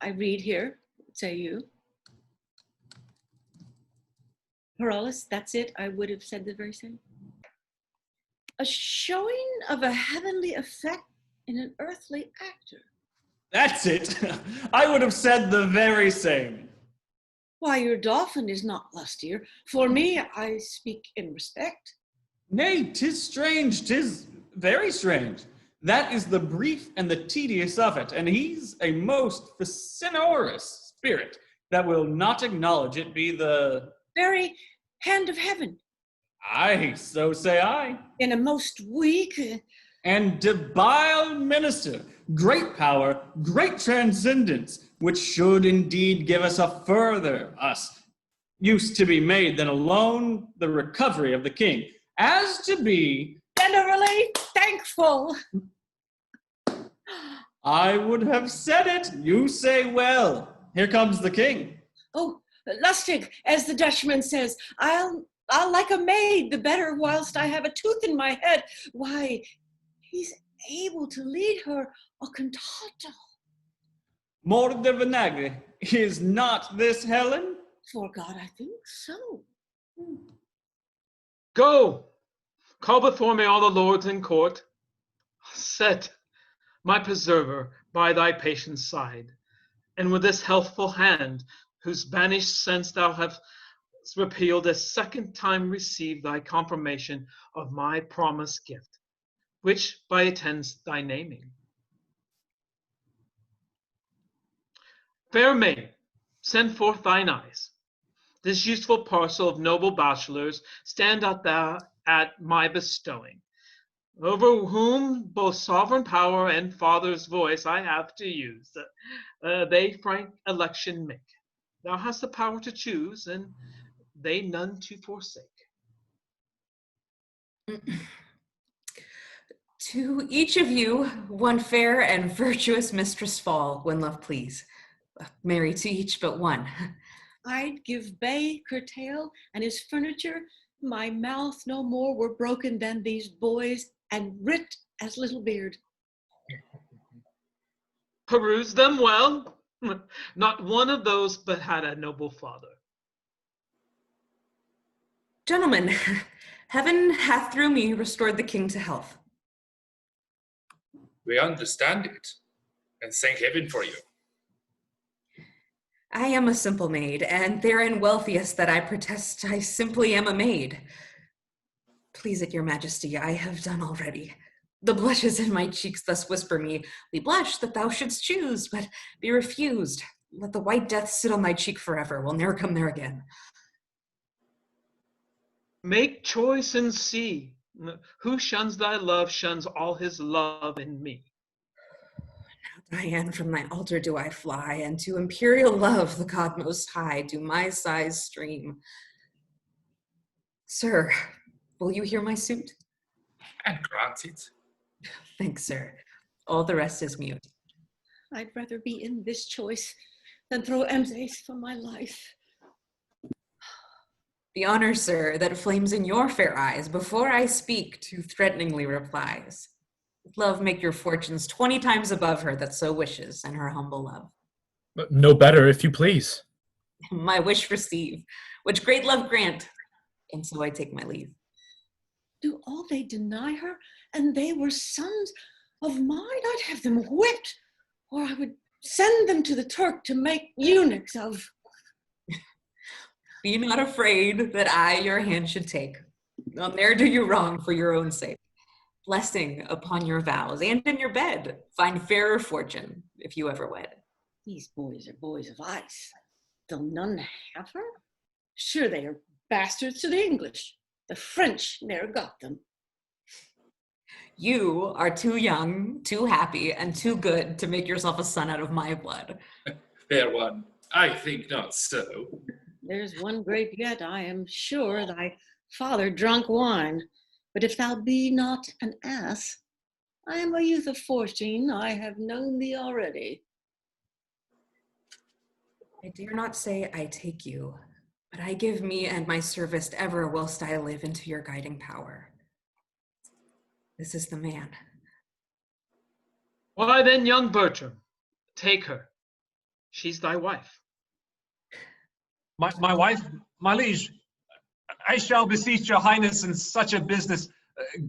I read here, say you. Perolus, that's it. I would have said the very same. A showing of a heavenly effect in an earthly actor. That's it. I would have said the very same. Why, your dolphin is not lustier. For me, I speak in respect. Nay, 'tis strange, 'tis very strange. That is the brief and the tedious of it, and he's a most sonorous spirit that will not acknowledge it be the Very hand of heaven. Aye, so say I. In a most weak And debile minister, great power, great transcendence, which should indeed give us a further use to be made than alone the recovery of the king, as to be generally thankful. I would have said it. You say well. Here comes the king. Oh, lustig, as the Dutchman says, I'll like a maid the better whilst I have a tooth in my head. Why, he's able to lead her a cantato. More de vinagre. Is not this Helen? For God, I think so. Go, call before me all the lords in court. Set my preserver by thy patient side, and with this healthful hand, whose banished sense thou hast repealed, a second time receive thy confirmation of my promised gift, which by attends thy naming. Fair maid, send forth thine eyes. This useful parcel of noble bachelors stand out thou at my bestowing, over whom both sovereign power and father's voice I have to use. they frank election make. Thou hast the power to choose, and they none to forsake. To each of you, one fair and virtuous mistress fall, when love please. Marry to each but one. I'd give Bay curtail and his furniture. My mouth no more were broken than these boys, and writ as little beard. Peruse them well. Not one of those but had a noble father. Gentlemen, heaven hath through me restored the king to health. We understand it, and thank heaven for you. I am a simple maid, and therein wealthiest that I protest I simply am a maid. Please it your majesty, I have done already. The blushes in my cheeks thus whisper me, we blush that thou shouldst choose, but be refused. Let the white death sit on thy cheek forever, we'll ne'er come there again. Make choice and see. Who shuns thy love shuns all his love in me. Diane, from thy altar do I fly, and to imperial love, the God most high, do my sighs stream. Sir, will you hear my suit? And grant it. Thanks, sir. All the rest is mute. I'd rather be in this choice than throw Emsace from my life. The honor, sir, that flames in your fair eyes before I speak too threateningly replies. Love make your fortunes 20 times above her that so wishes, and her humble love. No better, if you please. My wish receive, which great love grant, and so I take my leave. Do all they deny her? And they were sons of mine? I'd have them whipped, or I would send them to the Turk to make eunuchs of. Be not afraid that I your hand should take. I'll ne'er do you wrong for your own sake. Blessing upon your vows, and in your bed, find fairer fortune if you ever wed. These boys are boys of ice. They'll none have her? Sure, they are bastards to the English. The French ne'er got them. You are too young, too happy, and too good to make yourself a son out of my blood. Fair one, I think not so. There's one grape yet, I am sure thy father drunk wine. But if thou be not an ass, I am a youth of 14, I have known thee already. I dare not say I take you, but I give me and my service ever whilst I live into your guiding power. This is the man. Why then, young Bertram, take her. She's thy wife. My wife, my liege, I shall beseech your highness in such a business,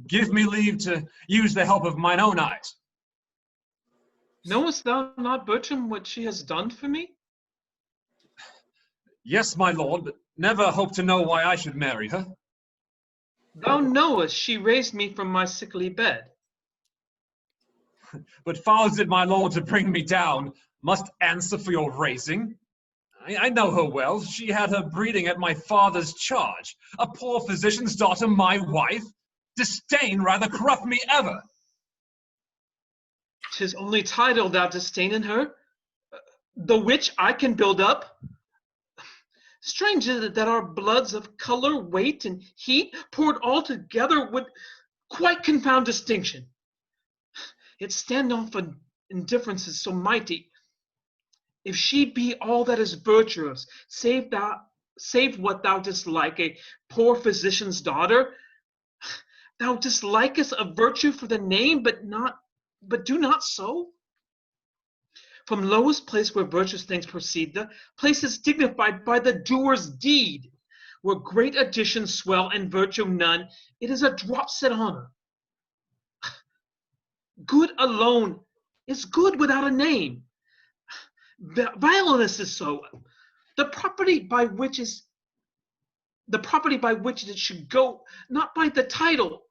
give me leave to use the help of mine own eyes. Knowest thou not, Bertram, what she has done for me? Yes, my lord, but never hope to know why I should marry her. Thou knowest she raised me from my sickly bed. But fathers did my lord to bring me down must answer for your raising. I know her well. She had her breeding at my father's charge. A poor physician's daughter, my wife. Disdain rather corrupt me ever. 'Tis only title thou disdain in her, the which I can build up. Strange is it that our bloods of color, weight, and heat, poured all together, would quite confound distinction. Yet stand on for indifferences so mighty. If she be all that is virtuous, save what thou dislike, a poor physician's daughter, thou dislikest a virtue for the name, but do not so. From lowest place where virtuous things proceed, the place is dignified by the doer's deed. Where great additions swell and virtue none, it is a drop-set honor. Good alone is good without a name. Vileness is so. The property by which it should go, not by the title.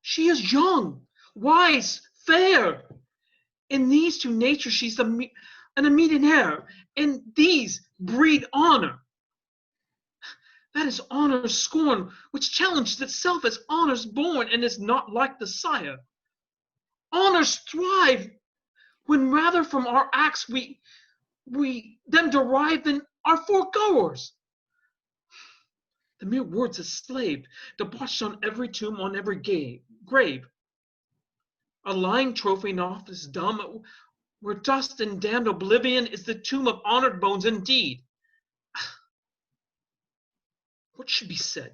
She is young, wise, fair. In these two natures she's an immediate heir, and these breed honor. That is honor's scorn, which challenges itself as honor's born, and is not like the sire. Honors thrive when rather from our acts we them derive than our foregoers. The mere words a slave, debauched on every tomb, on every grave. A lying trophy in office dumb, where dust and damned oblivion is the tomb of honored bones indeed. What should be said?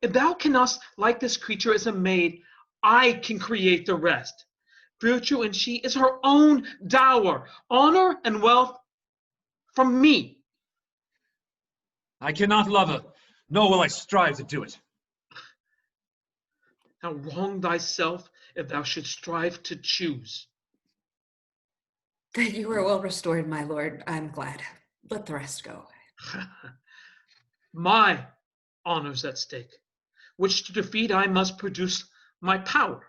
If thou canst like this creature as a maid, I can create the rest. Virtue and she is her own dower, honor and wealth from me. I cannot love her, nor will I strive to do it. Now wrong thyself if thou shouldst strive to choose. That you are well restored, my lord. I'm glad. Let the rest go. My honor's at stake, which to defeat I must produce my power.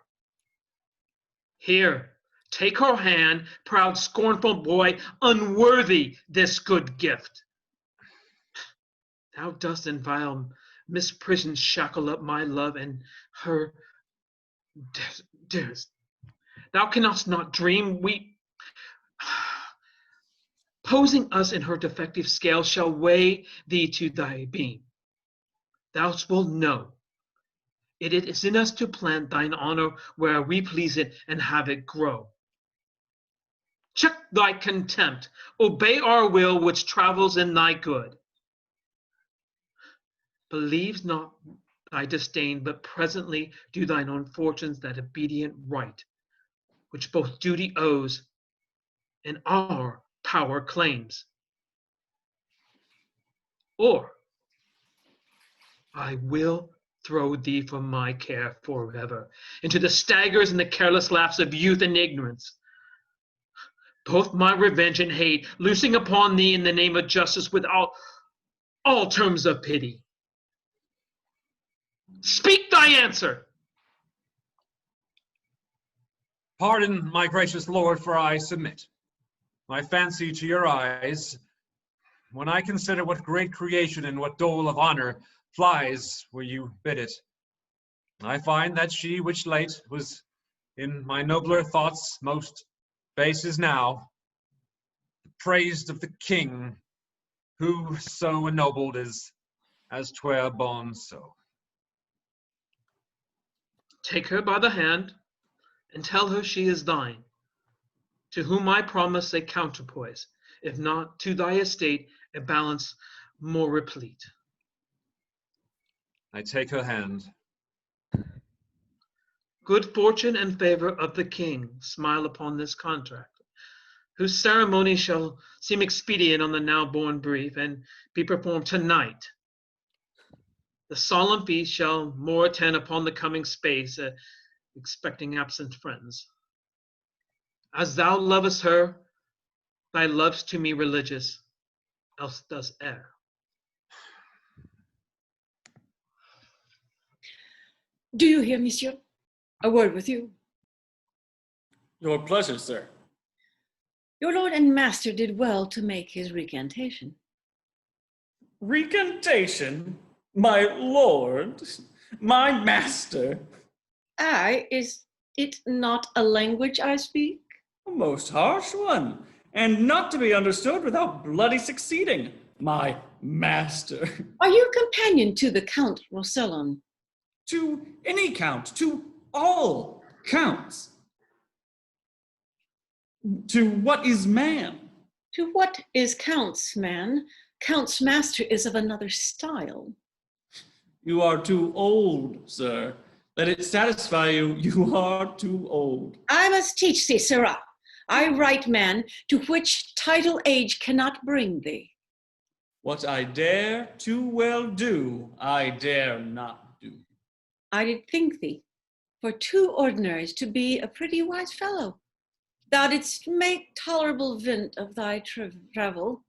Here, take her hand, proud, scornful boy, unworthy this good gift. Thou dost in vile misprision shackle up my love and her dearest. Thou canst not dream we, posing us in her defective scale, shall weigh thee to thy beam. Thou wilt know it is in us to plant thine honor where we please it and have it grow. Check thy contempt, obey our will which travels in thy good. Believes not thy disdain, but presently do thine own fortunes that obedient right, which both duty owes and our power claims. Or I will throw thee from my care forever into the staggers and the careless laughs of youth and ignorance. Both my revenge and hate, loosing upon thee in the name of justice without all terms of pity. Speak thy answer. Pardon, my gracious lord, for I submit. My fancy to your eyes, when I consider what great creation and what dole of honor flies where you bid it, I find that she which late was in my nobler thoughts most base is now, praised of the king, who so ennobled is as 'twere born so. Take her by the hand and tell her she is thine, to whom I promise a counterpoise, if not to thy estate a balance more replete. I take her hand. Good fortune and favor of the king smile upon this contract, whose ceremony shall seem expedient on the now born brief, and be performed tonight. The solemn feast shall more attend upon the coming space, expecting absent friends. As thou lovest her, thy love's to me religious, else does err. Do you hear, monsieur? A word with you. Your pleasure, sir. Your lord and master did well to make his recantation. Recantation? My lord? My master? Aye, is it not a language I speak? A most harsh one, and not to be understood without bloody succeeding. My master. Are you companion to the Count Rosellon? To any count, to all counts. To what is man? To what is Count's man? Count's master is of another style. You are too old, sir. Let it satisfy you, you are too old. I must teach thee, sirrah. I write, man, to which title age cannot bring thee. What I dare too well do, I dare not do. I did think thee, for two ordinaries, to be a pretty wise fellow. Thou didst make tolerable vent of thy travel.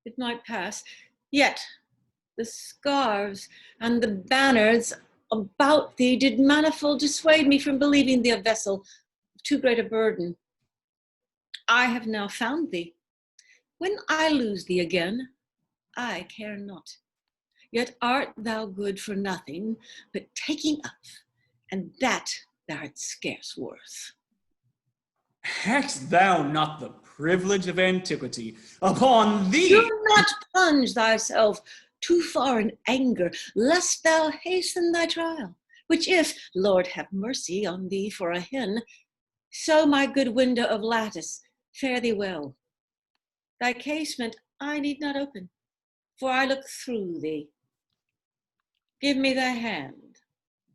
It might pass, yet the scarves and the banners about thee did manifold dissuade me from believing thee a vessel of too great a burden. I have now found thee. When I lose thee again, I care not. Yet art thou good for nothing but taking up, and that thou'rt scarce worth. Hadst thou not the privilege of antiquity upon thee? Do not plunge thyself too far in anger, lest thou hasten thy trial, which if, Lord have mercy on thee for a hen, so my good window of lattice, fare thee well. Thy casement I need not open, for I look through thee. Give me thy hand.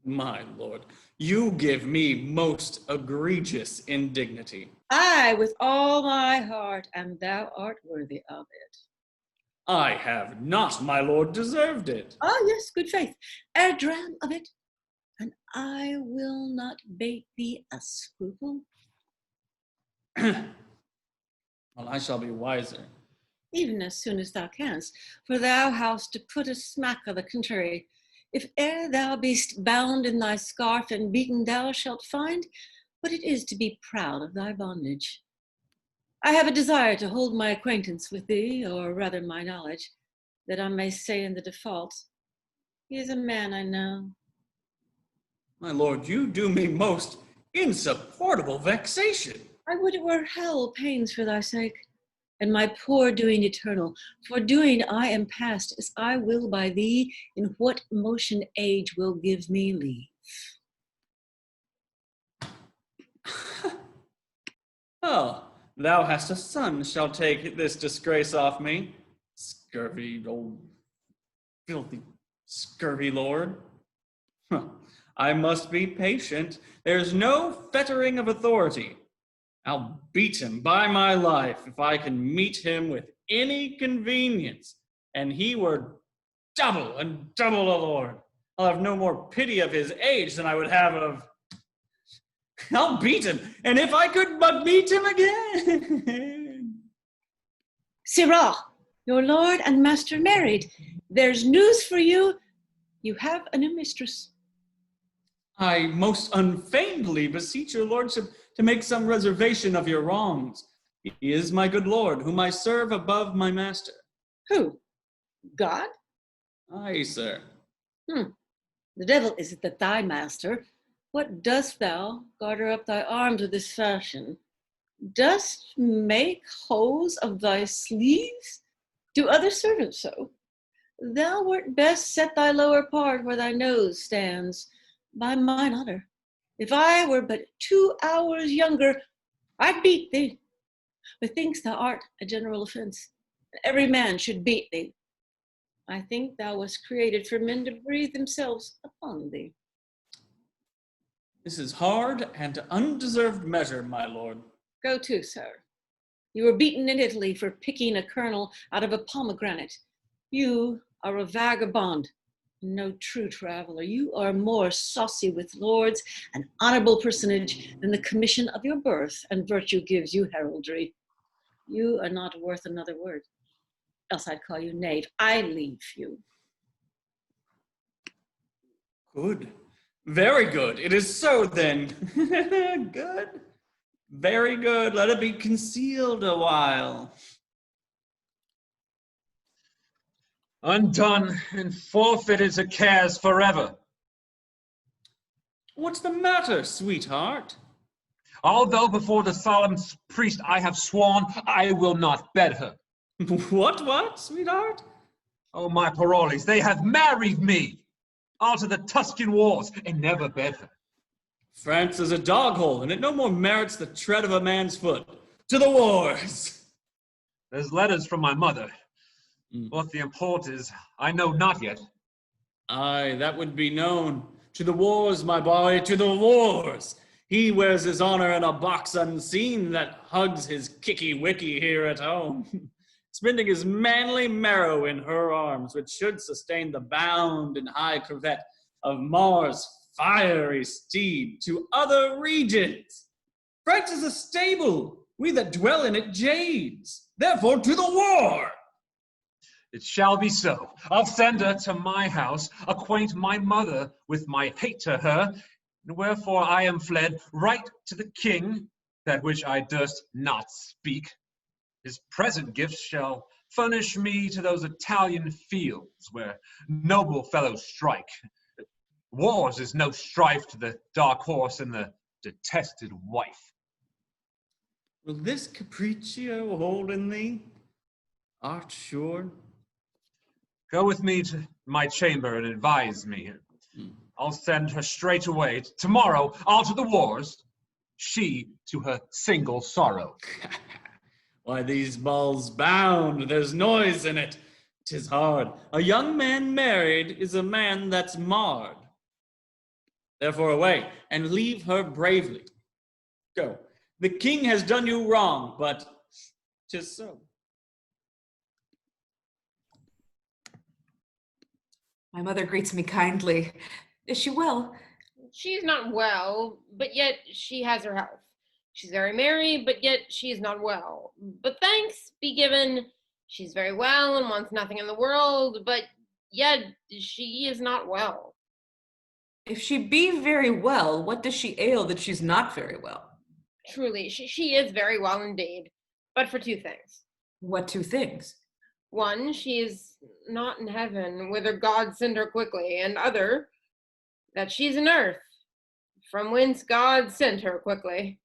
My lord, you give me most egregious indignity. I, with all my heart, and thou art worthy of it. I have not, my lord, deserved it. Ah, yes, good faith. A dram of it, and I will not bate thee a scruple. Well, I shall be wiser. Even as soon as thou canst, for thou hast to put a smack of the contrary. If ere thou be'st bound in thy scarf and beaten, thou shalt find what it is to be proud of thy bondage. I have a desire to hold my acquaintance with thee, or rather my knowledge, that I may say in the default, he is a man I know. My lord, you do me most insupportable vexation. I would it were hell pains for thy sake, and my poor doing eternal. For doing I am past, as I will by thee, in what motion age will give me leave. Oh, thou hast a son shall take this disgrace off me. Scurvy old, filthy, scurvy lord. Huh. I must be patient. There's no fettering of authority. I'll beat him by my life if I can meet him with any convenience, and he were double and double a lord. I'll have no more pity of his age than I would have of... I'll beat him, and if I could but meet him again. Sirrah, your lord and master married. There's news for you. You have a new mistress. I most unfeignedly beseech your lordship to make some reservation of your wrongs. He is my good lord, whom I serve above my master. Who? God? Aye, sir. The devil is it thy master. What dost thou garter up thy arms with this fashion? Dost make hose of thy sleeves? Do other servants so? Thou wert best set thy lower part where thy nose stands, by mine honor. If I were but 2 hours younger, I'd beat thee. Methinks thou art a general offense. Every man should beat thee. I think thou wast created for men to breathe themselves upon thee. This is hard and undeserved measure, my lord. Go to, sir. You were beaten in Italy for picking a kernel out of a pomegranate. You are a vagabond, no true traveler. You are more saucy with lords, an honorable personage, than the commission of your birth and virtue gives you heraldry. You are not worth another word, else I'd call you knave. I leave you. Good. Very good. It is so then. Good. Very good. Let it be concealed a while. Undone and forfeited to cares forever. What's the matter, sweetheart? Although before the solemn priest I have sworn, I will not bed her. What, sweetheart? Oh, my paroles, they have married me. All to the Tuscan wars, and never bed her. France is a dog hole, and it no more merits the tread of a man's foot. To the wars! There's letters from my mother. What the import is, I know not yet. Aye, that would be known. To the wars, my boy, to the wars! He wears his honor in a box unseen that hugs his kicky-wicky here at home, spending his manly marrow in her arms, which should sustain the bound and high curvet of Mars' fiery steed to other regions. France is a stable, we that dwell in it jades, therefore to the war! It shall be so. I'll send her to my house, acquaint my mother with my hate to her, and wherefore I am fled right to the king, that which I durst not speak. His present gifts shall furnish me to those Italian fields where noble fellows strike. Wars is no strife to the dark horse and the detested wife. Will this capriccio hold in thee? Art sure? Go with me to my chamber and advise me. I'll send her straight away. Tomorrow, I'll to the wars. She to her single sorrow. Why, these balls bound, there's noise in it. 'Tis hard. A young man married is a man that's marred. Therefore away, and leave her bravely. Go. The king has done you wrong, but 'tis so. My mother greets me kindly. Is she well? She's not well, but yet she has her health. She's very merry, but yet she is not well. But thanks be given, she's very well and wants nothing in the world, but yet she is not well. If she be very well, what does she ail that she's not very well? Truly, she is very well indeed, but for two things. What two things? One, she is not in heaven, whither God sent her quickly, and other, that she's in earth, from whence God sent her quickly.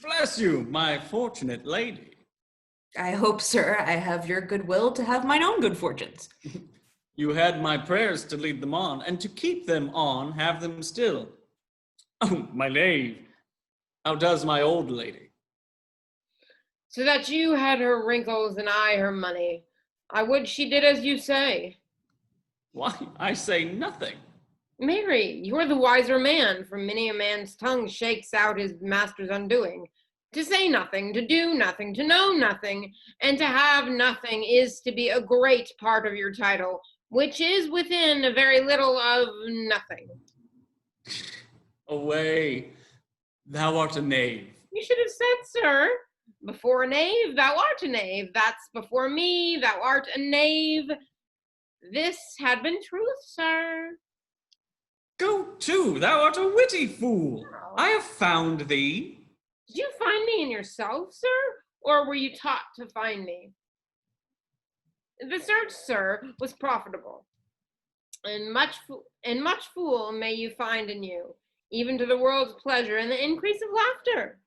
Bless you, my fortunate lady. I hope, sir, I have your goodwill to have mine own good fortunes. You had my prayers to lead them on, and to keep them on, have them still. Oh, my knave, how does my old lady? So that you had her wrinkles and I her money. I would she did as you say. Why, I say nothing. Mary, you're the wiser man, for many a man's tongue shakes out his master's undoing. To say nothing, to do nothing, to know nothing, and to have nothing is to be a great part of your title, which is within a very little of nothing. Away, thou art a knave. You should have said, sir, before a knave, thou art a knave. That's before me, thou art a knave. This had been truth, sir. Go to, thou art a witty fool. I have found thee. Did you find me in yourself, sir, or were you taught to find me? The search, sir, was profitable, and much fool may you find in you, even to the world's pleasure and the increase of laughter.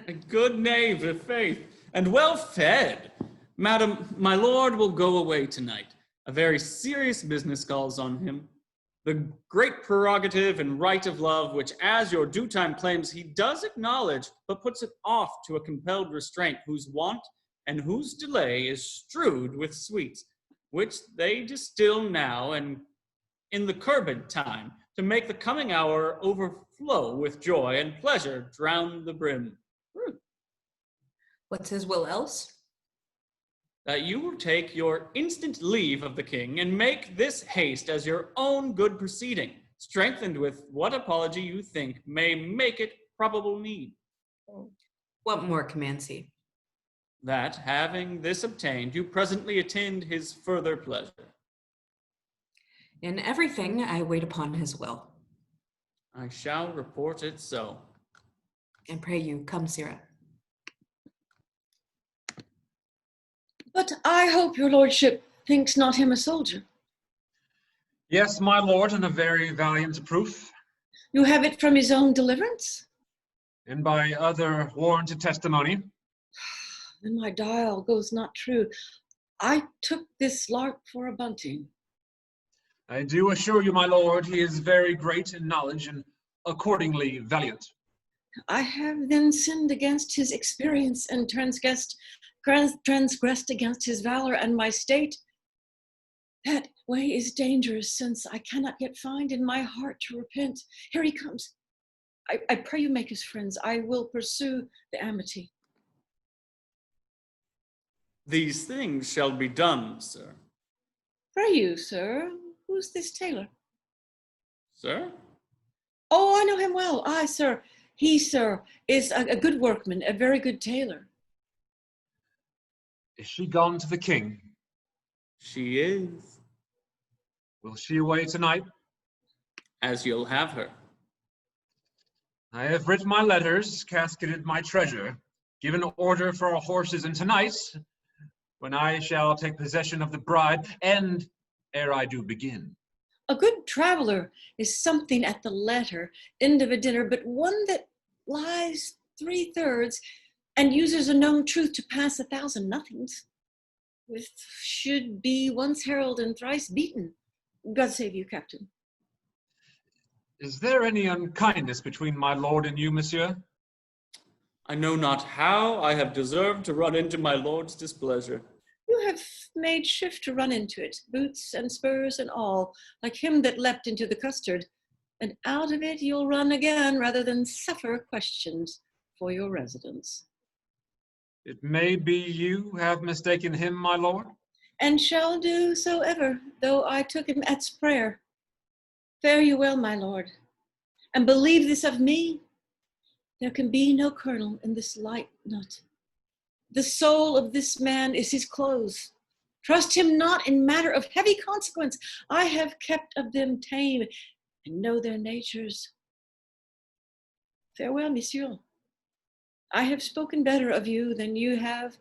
A good knave, with faith, and well fed. Madam, my lord will go away tonight. A very serious business calls on him. The great prerogative and right of love, which as your due time claims, he does acknowledge, but puts it off to a compelled restraint, whose want and whose delay is strewed with sweets, which they distill now and in the curbed time, to make the coming hour overflow with joy and pleasure drown the brim. What's his will else? That you will take your instant leave of the king and make this haste as your own good proceeding, strengthened with what apology you think may make it probable need. What more commands he? That, having this obtained, you presently attend his further pleasure. In everything I wait upon his will. I shall report it so. And pray you, come, Sirrah. But I hope your lordship thinks not him a soldier. Yes, my lord, and a very valiant proof. You have it from his own deliverance? And by other warranted testimony. Then my dial goes not true. I took this lark for a bunting. I do assure you, my lord, he is very great in knowledge and accordingly valiant. I have then sinned against his experience and transgressed against his valor and my state. That way is dangerous, since I cannot yet find in my heart to repent. Here he comes. I pray you make us friends. I will pursue the amity. These things shall be done, sir. Pray you, sir, who's this tailor? Sir? Oh, I know him well. Aye, sir. He, sir, is a good workman, a very good tailor. Is she gone to the king? She is. Will she away tonight? As you'll have her. I have writ my letters, casketed my treasure, given order for our horses, and tonight, when I shall take possession of the bride, and ere I do begin. A good traveler is something at the latter end of a dinner, but one that lies 3/3 and uses a known truth to pass 1,000 nothings, with should be once herald and thrice beaten. God save you, Captain. Is there any unkindness between my lord and you, monsieur? I know not how I have deserved to run into my lord's displeasure. You have made shift to run into it, boots and spurs and all, like him that leapt into the custard, and out of it you'll run again rather than suffer questions for your residence. It may be you have mistaken him, my lord. And shall do so ever, though I took him at's prayer. Fare you well, my lord, and believe this of me, there can be no kernel in this light nut. The soul of this man is his clothes. Trust him not in matter of heavy consequence. I have kept of them tame and know their natures. Farewell, monsieur. I have spoken better of you than you have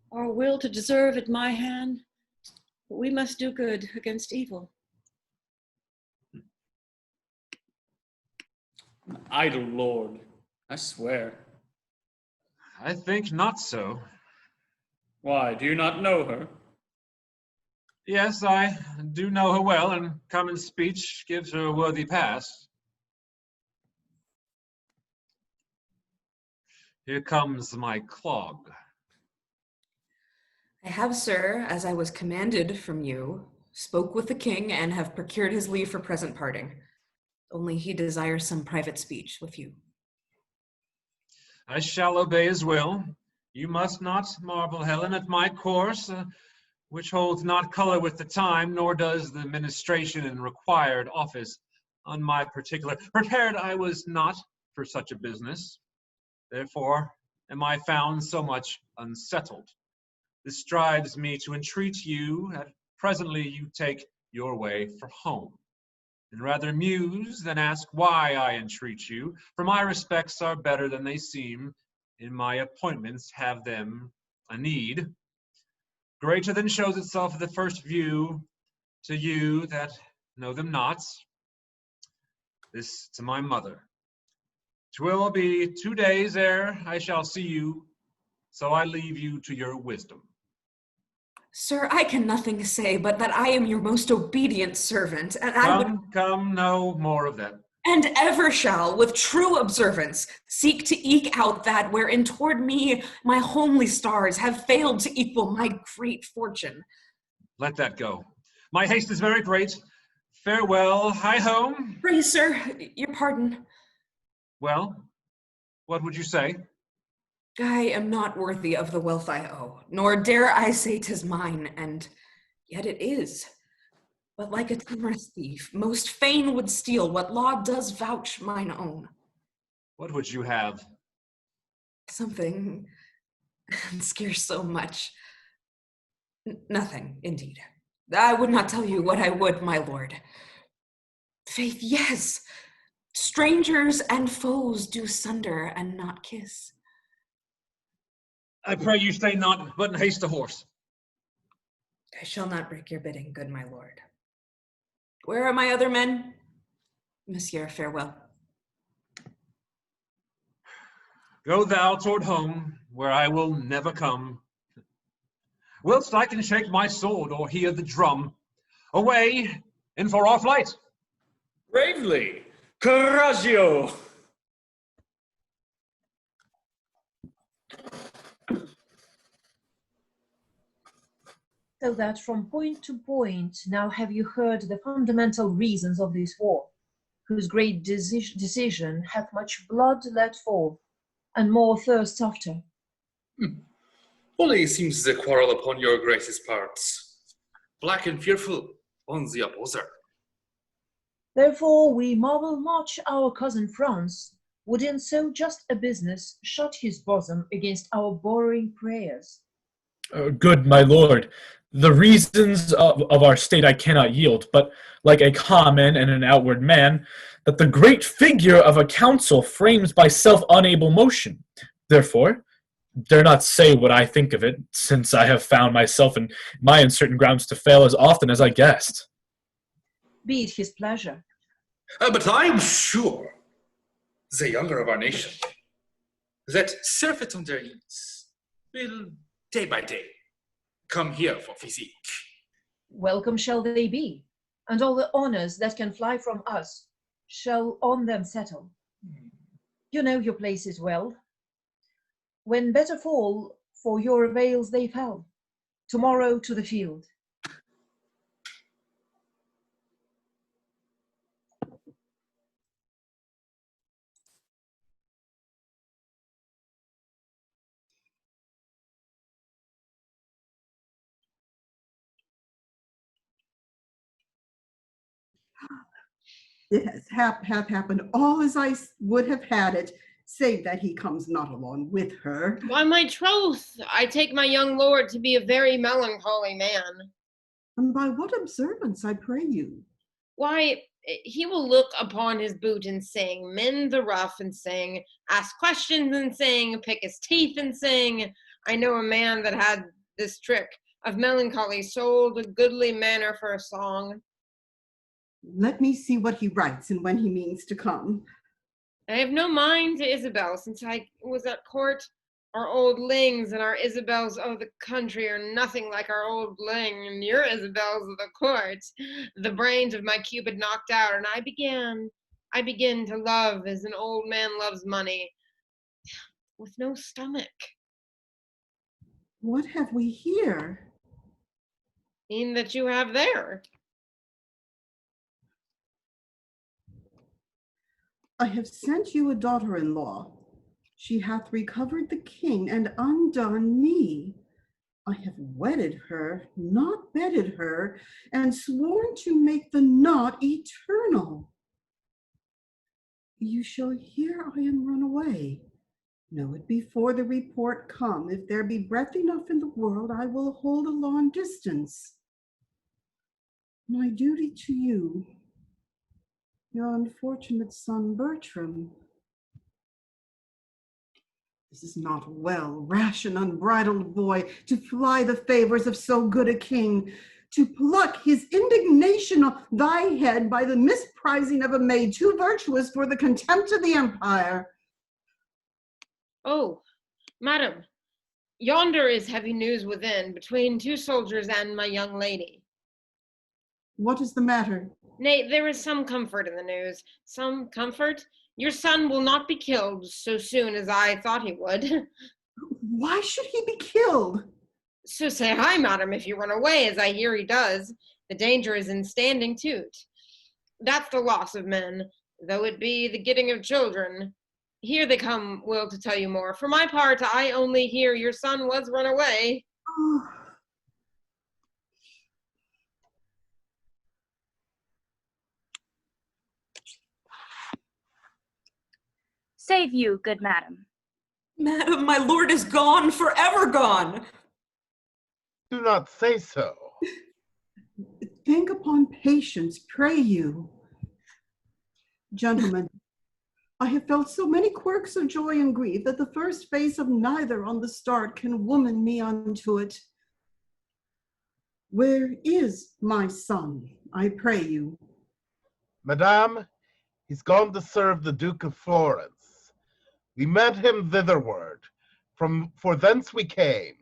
or will to deserve at my hand. But we must do good against evil. An idle lord, I swear. I think not so. Why, do you not know her? Yes, I do know her well, and common speech gives her a worthy pass. Here comes my clog. I have, sir, as I was commanded from you, spoke with the king and have procured his leave for present parting. Only he desires some private speech with you. I shall obey his will. You must not marvel, Helen, at my course, which holds not color with the time, nor does the ministration and required office on my particular. Prepared I was not for such a business. Therefore am I found so much unsettled. This drives me to entreat you that presently you take your way for home, and rather muse than ask why I entreat you, for my respects are better than they seem, in my appointments have them a need, greater than shows itself at the first view to you that know them not. This to my mother. 'Twill be 2 days ere I shall see you, so I leave you to your wisdom. Sir, I can nothing say but that I am your most obedient servant, and I would Come, no more of that. and ever shall, with true observance, seek to eke out that wherein toward me my homely stars have failed to equal my great fortune. Let that go. My haste is very great. Farewell, hie home. Pray, sir, your pardon. Well, what would you say? I am not worthy of the wealth I owe, nor dare I say 'tis mine, and yet it is. But like a timorous thief, most fain would steal what law does vouch mine own. What would you have? Something, and scarce so much. Nothing, indeed. I would not tell you what I would, my lord. Faith, yes. Strangers and foes do sunder and not kiss. I pray you stay not, but in haste to horse. I shall not break your bidding, good my lord. Where are my other men? Monsieur, farewell. Go thou toward home, where I will never come, whilst I can shake my sword or hear the drum. Away, and for our flight. Bravely, coraggio! So that from point to point, now have you heard the fundamental reasons of this war, whose great decision hath much blood let fall, and more thirst after. Only it seems the quarrel upon your grace's parts, black and fearful on the opposer. Therefore we marvel much our cousin France would in so just a business shut his bosom against our borrowing prayers. Good my lord, the reasons of our state I cannot yield, but like a common and an outward man, that the great figure of a council frames by self-unable motion. Therefore, dare not say what I think of it, since I have found myself in my uncertain grounds to fail as often as I guessed. be it his pleasure. But I'm sure the younger of our nation, that surfeit on their ease, will day by day come here for physique. Welcome shall they be, and all the honors that can fly from us shall on them settle. You know your places well. When better fall, for your avails they fell. Tomorrow to the field. It hath happened all as I would have had it, save that he comes not along with her. By my troth, I take my young lord to be a very melancholy man. And by what observance, I pray you? Why, he will look upon his boot and sing, mend the rough and sing, ask questions and sing, pick his teeth and sing. I know a man that had this trick of melancholy, sold a goodly manor for a song. Let me see what he writes and when he means to come. I have no mind to Isabel since I was at court. Our old Lings and our Isabels of the country are nothing like our old Ling and your Isabels of the court. The brains of my Cupid knocked out, and I begin to love as an old man loves money, with no stomach. What have we here? E'en that you have there. I have sent you a daughter-in-law. She hath recovered the king and undone me. I have wedded her, not bedded her, and sworn to make the knot eternal. You shall hear I am run away. Know it before the report come. If there be breath enough in the world, I will hold a long distance. My duty to you, your unfortunate son Bertram. This is not well, rash and unbridled boy, to fly the favors of so good a king, to pluck his indignation off thy head by the misprizing of a maid too virtuous for the contempt of the empire. Oh, madam, yonder is heavy news within, between two soldiers and my young lady. What is the matter? Nay, there is some comfort in the news. Some comfort? Your son will not be killed so soon as I thought he would. Why should he be killed? So say I, madam, if you run away, as I hear he does. The danger is in standing to't. That's the loss of men, though it be the getting of children. Here they come, Will, to tell you more. For my part, I only hear your son was run away. Oh. Save you, good madam. Madam, my lord is gone, forever gone. Do not say so. Think upon patience, pray you. Gentlemen, I have felt so many quirks of joy and grief that the first face of neither on the start can woman me unto it. Where is my son, I pray you? Madame, he's gone to serve the Duke of Florence. We met him thitherward, for thence we came,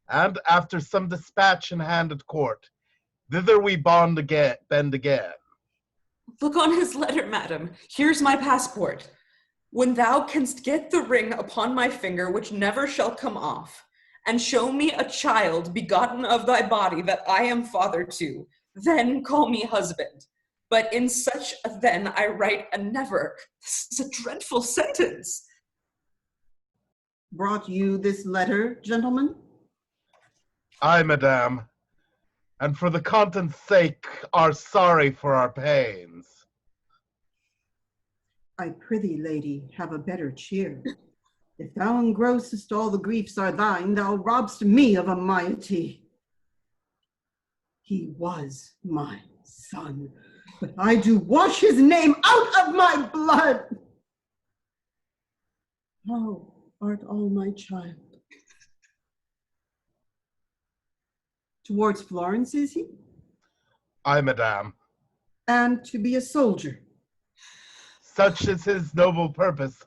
and after some dispatch in hand at court, thither we bend again. Look on his letter, madam. Here's my passport. When thou canst get the ring upon my finger, which never shall come off, and show me a child begotten of thy body that I am father to, then call me husband. But in such a then I write a never. This is a dreadful sentence. Brought you this letter, gentlemen? Aye, madame, and for the content's sake are sorry for our pains. I prithee, lady, have a better cheer. If thou engrossest all the griefs are thine, thou robb'st me of a moiety. He was my son, but I do wash his name out of my blood. How art all my child? Towards Florence, is he? Aye, madame. and to be a soldier. Such is his noble purpose,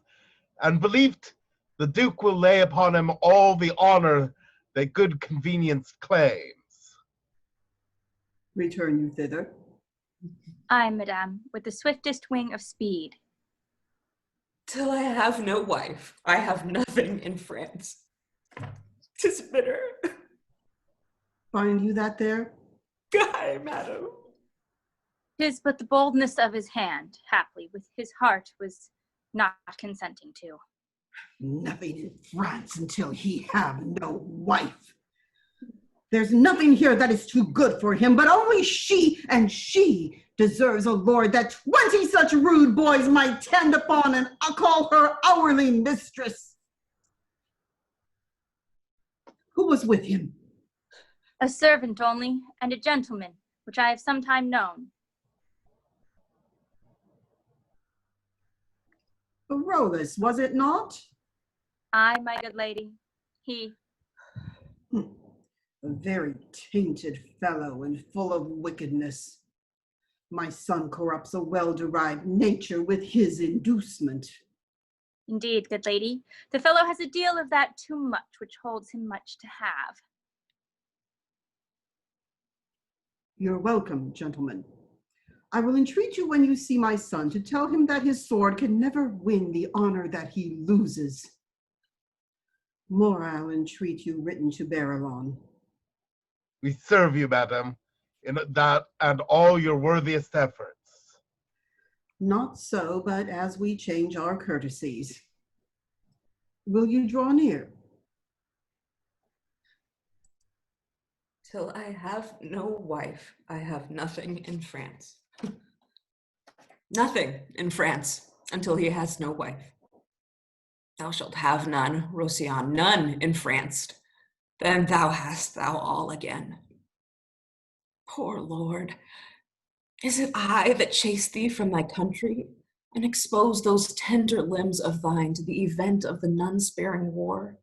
and believed the Duke will lay upon him all the honor that good convenience claims. Return you thither. Aye, madame, with the swiftest wing of speed. Till I have no wife, I have nothing in France. 'Tis bitter. Find you that there? Aye, madam. 'Tis but the boldness of his hand, haply, with his heart was not consenting to. Nothing in France until he have no wife. There's nothing here that is too good for him, but only she, and she deserves a lord that 20 such rude boys might tend upon, and I'll call her hourly mistress. Who was with him? A servant only, and a gentleman, which I have sometime known. Barolus, was it not? Aye, my good lady, he. A very tainted fellow and full of wickedness. My son corrupts a well-derived nature with his inducement. Indeed, good lady, the fellow has a deal of that too much, which holds him much to have. You're welcome, gentlemen. I will entreat you when you see my son to tell him that his sword can never win the honor that he loses. More I'll entreat you written to Barillon. We serve you, madam, in that and all your worthiest efforts. Not so, but as we change our courtesies. Will you draw near? Till I have no wife, I have nothing in France. Nothing in France until he has no wife. Thou shalt have none, Roscian, none in France. Then hast thou all again. Poor Lord, is it I that chased thee from thy country and exposed those tender limbs of thine to the event of the none-sparing war?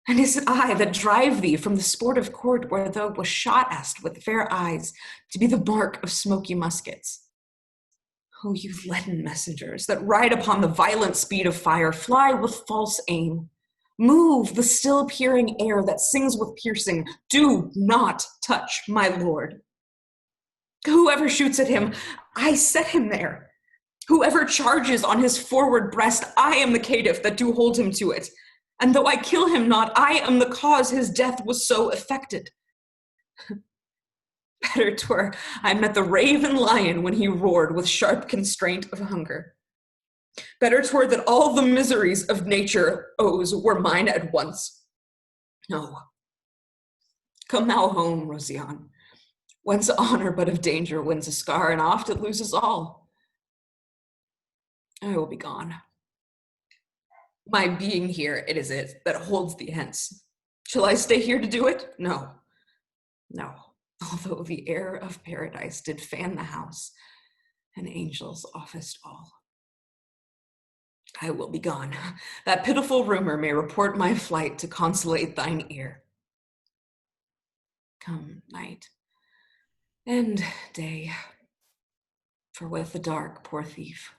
And is it I that drive thee from the sportive court where thou wast shot at with fair eyes to be the mark of smoky muskets? Oh, you leaden messengers that ride upon the violent speed of fire, fly with false aim. Move the still peering air that sings with piercing. Do not touch my lord. Whoever shoots at him, I set him there. Whoever charges on his forward breast, I am the caitiff that do hold him to it. And though I kill him not, I am the cause his death was so effected. Better 'twere I met the raven lion when he roared with sharp constraint of hunger. Better 'twere that all the miseries of nature owes were mine at once. No. Come thou home, Roscian, whence honor but of danger wins a scar, and oft it loses all. I will be gone. My being here, it is it that holds thee hence. Shall I stay here to do it? No. No. Although the air of paradise did fan the house, and angels officed all. I will be gone. That pitiful rumor may report my flight to consolate thine ear. Come, night, and day, for with the dark, poor thief,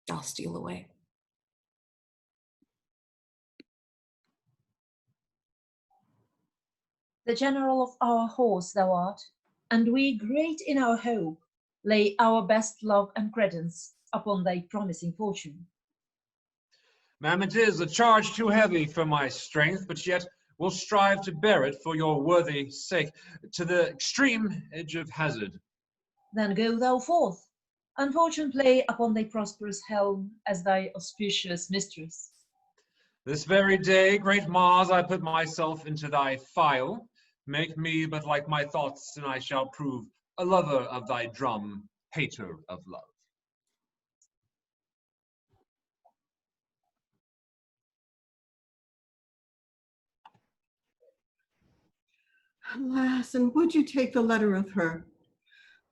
I'll steal away. The general of our horse thou art, and we, great in our hope, lay our best love and credence upon thy promising fortune. Ma'am, it is a charge too heavy for my strength, but yet will strive to bear it for your worthy sake, to the extreme edge of hazard. Then go thou forth, and fortune play upon thy prosperous helm as thy auspicious mistress. This very day, great Mars, I put myself into thy file. Make me but like my thoughts, and I shall prove a lover of thy drum, hater of love. Alas, and would you take the letter of her?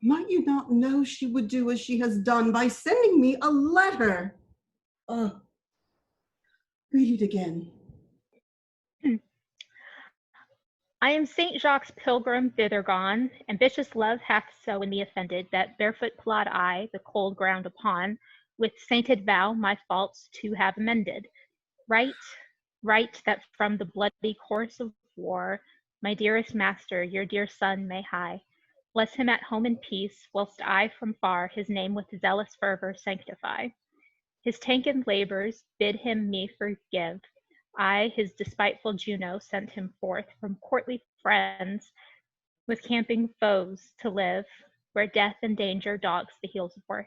Might you not know she would do as she has done by sending me a letter? Read it again. I am St. Jacques pilgrim thither gone. Ambitious love hath so in me offended, that barefoot plod I the cold ground upon, with sainted vow my faults to have amended. Right, right, that from the bloody course of war, my dearest master, your dear son, may high bless him at home in peace, whilst I from far his name with zealous fervour sanctify. His tanken labours bid him me forgive. I, his despiteful Juno, sent him forth from courtly friends with camping foes to live, where death and danger dogs the heels of worth.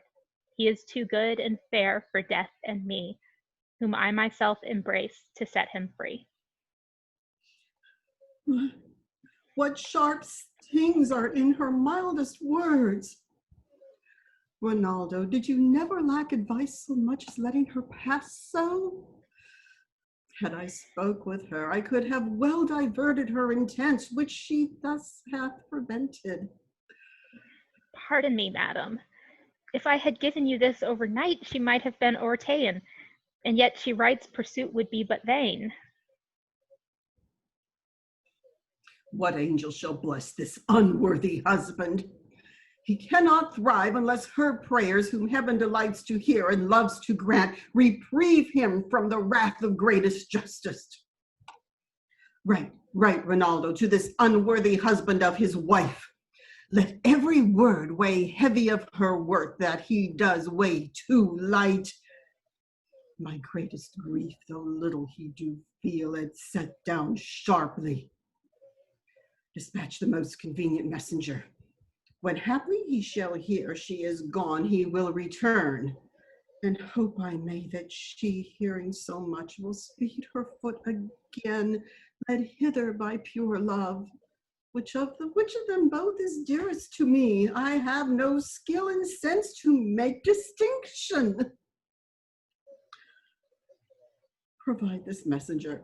He is too good and fair for death and me, whom I myself embrace to set him free. What sharp stings are in her mildest words. Ronaldo, did you never lack advice so much as letting her pass so? Had I spoke with her, I could have well diverted her intent, which she thus hath prevented. Pardon me, madam. If I had given you this overnight, she might have been o'erta'en, and yet she writes pursuit would be but vain. What angel shall bless this unworthy husband? He cannot thrive unless her prayers, whom heaven delights to hear and loves to grant, reprieve him from the wrath of greatest justice. Right, Ronaldo, to this unworthy husband of his wife. Let every word weigh heavy of her worth, that he does weigh too light. My greatest grief, though little he do feel it, set down sharply. Dispatch the most convenient messenger. When haply he shall hear she is gone, he will return. And hope I may that she, hearing so much, will speed her foot again, led hither by pure love. Which of them both is dearest to me? I have no skill and sense to make distinction. Provide this messenger.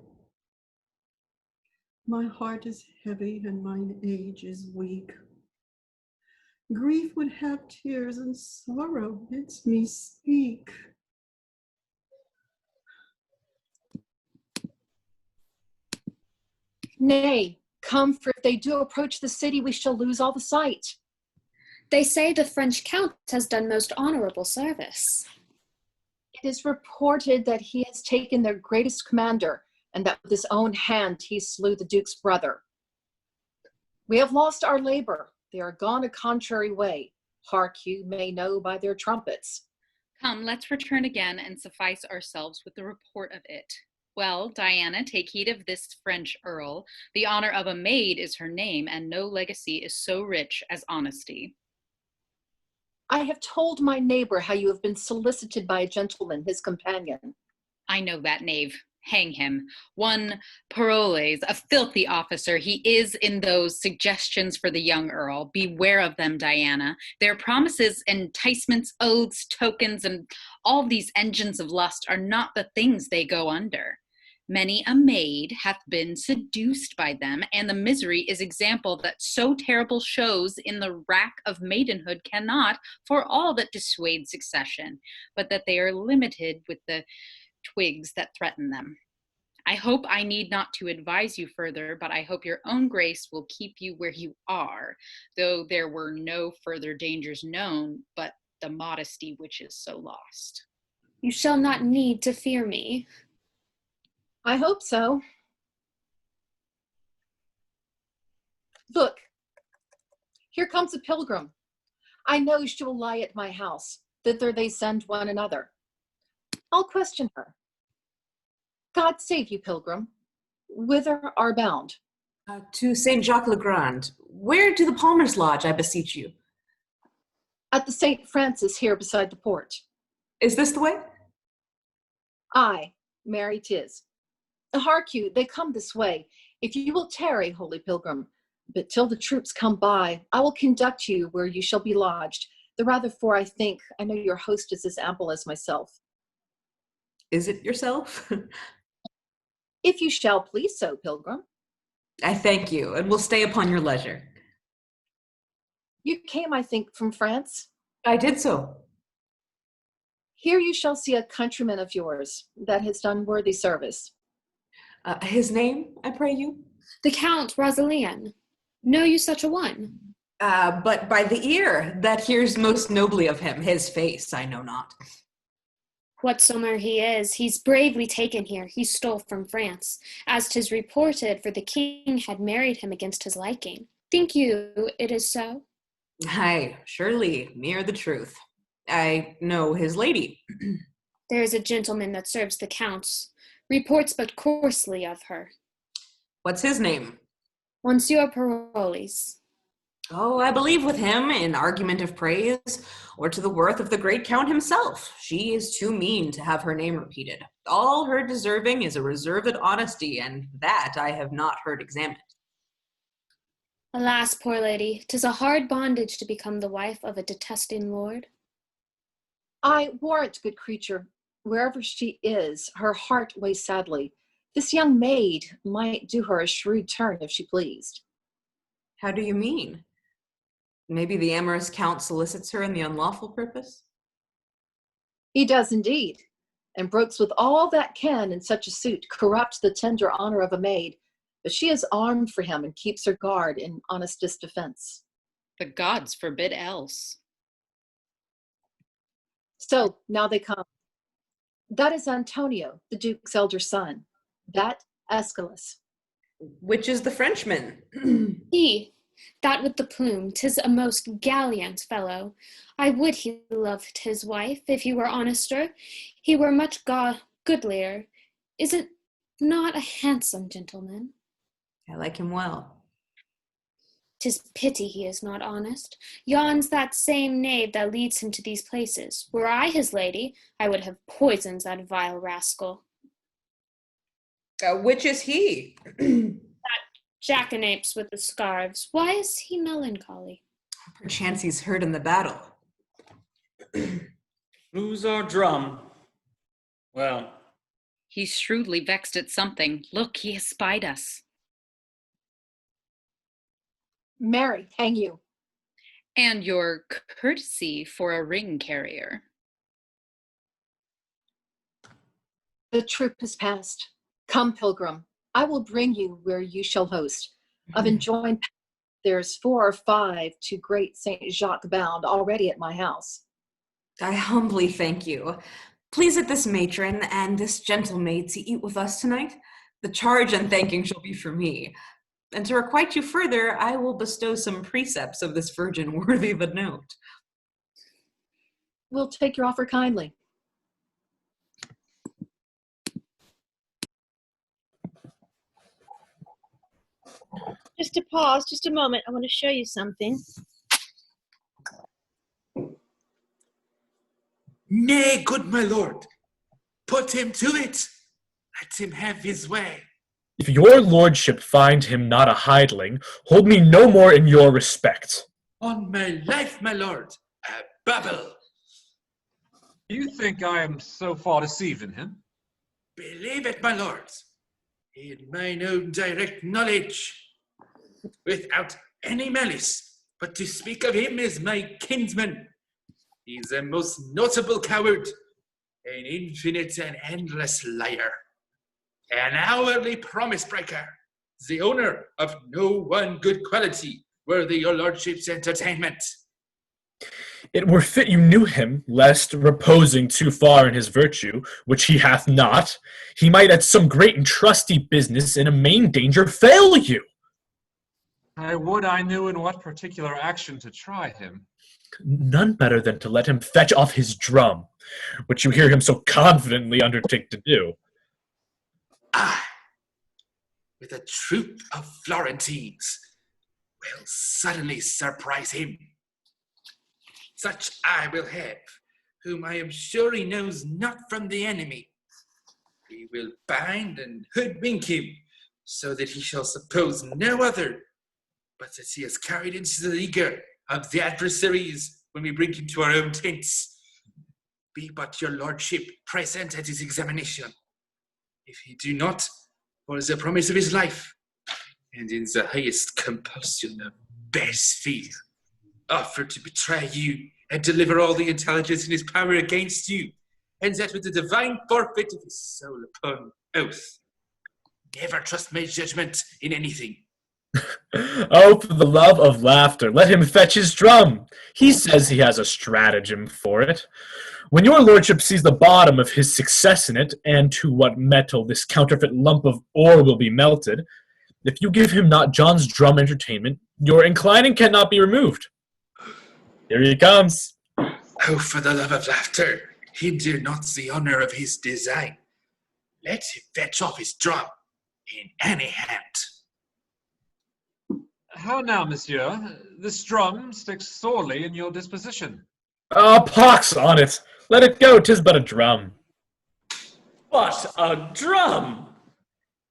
My heart is heavy and mine age is weak. Grief would have tears and sorrow bids me speak. Nay, come, for if they do approach the city, we shall lose all the sight. They say the French count has done most honorable service. It is reported that he has taken their greatest commander, and that with his own hand he slew the Duke's brother. We have lost our labor. They are gone a contrary way. Hark, you may know by their trumpets. Come, let's return again and suffice ourselves with the report of it. Well, Diana, take heed of this French earl. The honor of a maid is her name, and no legacy is so rich as honesty. I have told my neighbor how you have been solicited by a gentleman, his companion. I know that knave. Hang him. One Paroles, a filthy officer. He is in those suggestions for the young earl. Beware of them, Diana. Their promises, enticements, oaths, tokens, and all these engines of lust are not the things they go under. Many a maid hath been seduced by them, and the misery is example that so terrible shows in the rack of maidenhood cannot, for all that dissuade succession, but that they are limited with the twigs that threaten them. I hope I need not to advise you further, but I hope your own grace will keep you where you are, though there were no further dangers known, but the modesty which is so lost. You shall not need to fear me. I hope so. Look, here comes a pilgrim. I know she will lie at my house. Thither they send one another. I'll question her. God save you, pilgrim. Whither are bound? To St. Jacques le Grand. Where to the Palmer's Lodge, I beseech you? At the St. Francis here beside the port. Is this the way? Aye, marry 'tis. Hark you, they come this way. If you will tarry, holy pilgrim, but till the troops come by, I will conduct you where you shall be lodged. The rather for I think I know your host is as ample as myself. Is it yourself? If you shall please so, pilgrim. I thank you, and will stay upon your leisure. You came, I think, from France? I did so. Here you shall see a countryman of yours that has done worthy service. His name, I pray you? The Count Rosalian. Know you such a one? But by the ear that hears most nobly of him, his face I know not. Whatsoever he is, he's bravely taken here. He stole from France, as 'tis reported, for the king had married him against his liking. Think you it is so? Aye, surely, near the truth. I know his lady. There is a gentleman that serves the count's, reports but coarsely of her. What's his name? Monsieur Paroles. Oh, I believe with him in argument of praise, or to the worth of the great count himself. She is too mean to have her name repeated. All her deserving is a reserved honesty, and that I have not heard examined. Alas, poor lady, 'tis a hard bondage to become the wife of a detesting lord. I warrant, good creature, wherever she is, her heart weighs sadly. This young maid might do her a shrewd turn if she pleased. How do you mean? Maybe the amorous count solicits her in the unlawful purpose? He does indeed, and brooks with all that can in such a suit corrupt the tender honor of a maid, but she is armed for him and keeps her guard in honestest defense. The gods forbid else. So now they come. That is Antonio, the Duke's elder son. That Aeschylus. Which is the Frenchman? He, that with the plume, 'tis a most gallant fellow. I would he loved his wife, if he were honester. He were much goodlier. Is it not a handsome gentleman? I like him well. 'Tis pity he is not honest. Yon's that same knave that leads him to these places. Were I his lady, I would have poisoned that vile rascal. Which is he? That jackanapes with the scarves. Why is he melancholy? Perchance he's hurt in the battle. Who's our drum? Well, He's shrewdly vexed at something. Look, he has spied us. Mary, hang you. And your courtesy for a ring carrier. The troop has passed. Come, pilgrim, I will bring you where you shall host. Of enjoined, there's 4 or 5 to great Saint Jacques bound already at my house. I humbly thank you. Please let this matron and this gentle maid to eat with us tonight. The charge and thanking shall be for me. And to requite you further, I will bestow some precepts of this virgin worthy of a note. We'll take your offer kindly. Just to pause, just a moment. I want to show you something. Nay, good my lord, put him to it. Let him have his way. If your lordship find him not a hireling, hold me no more in your respect. On my life, my lord, a babble. You think I am so far deceiving him? Believe it, my lord, in mine own direct knowledge, without any malice, but to speak of him as my kinsman. He's a most notable coward, an infinite and endless liar, an hourly promise breaker, the owner of no one good quality worthy your lordship's entertainment. It were fit you knew him, lest, reposing too far in his virtue, which he hath not, he might at some great and trusty business in a main danger fail you. I would I knew in what particular action to try him. None better than to let him fetch off his drum, which you hear him so confidently undertake to do. I, with a troop of Florentines, will suddenly surprise him. Such I will have, whom I am sure he knows not from the enemy. We will bind and hoodwink him, so that he shall suppose no other, but that he is carried into the leaguer of the adversaries when we bring him to our own tents. Be but your lordship present at his examination. If he do not, for the promise of his life, and in the highest compulsion of base fear, offer to betray you and deliver all the intelligence in his power against you, and that with the divine forfeit of his soul upon oath. never trust my judgment in anything. Oh, for the love of laughter, let him fetch his drum. He says he has a stratagem for it. When your lordship sees the bottom of his success in it, and to what metal this counterfeit lump of ore will be melted, if you give him not John's drum entertainment, your inclining cannot be removed. Here he comes. Oh, for the love of laughter, hinder not the honor of his design. Let him fetch off his drum in any hand. How now, monsieur? This drum sticks sorely in your disposition. Ah, pox on it! Let it go, 'tis but a drum. But a drum!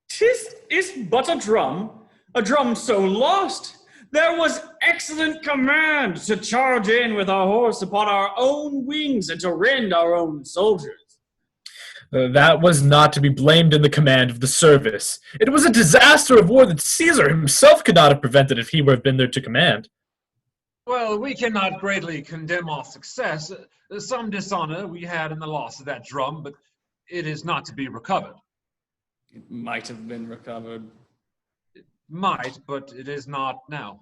'Tis is but a drum so lost. There was excellent command to charge in with our horse upon our own wings and to rend our own soldiers. That was not to be blamed in the command of the service. It was a disaster of war that Caesar himself could not have prevented if he were been there to command. Well, we cannot greatly condemn our success. Some dishonor we had in the loss of that drum, but it is not to be recovered. It might have been recovered. It might, but it is not now.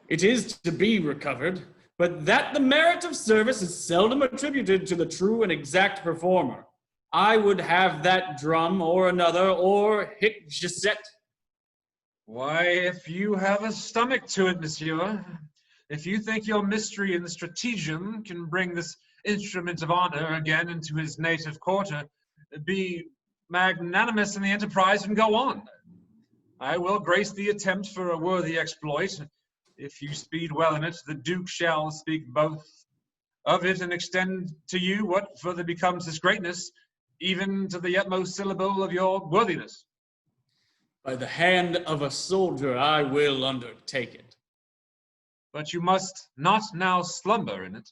It is to be recovered, but that the merit of service is seldom attributed to the true and exact performer. I would have that drum or another, or hic jacet. Why, if you have a stomach to it, monsieur, if you think your mystery and stratagem can bring this instrument of honor again into his native quarter, be magnanimous in the enterprise and go on. I will grace the attempt for a worthy exploit. If you speed well in it, the Duke shall speak both of it and extend to you what further becomes his greatness, even to the utmost syllable of your worthiness. By the hand of a soldier, I will undertake it. But you must not now slumber in it.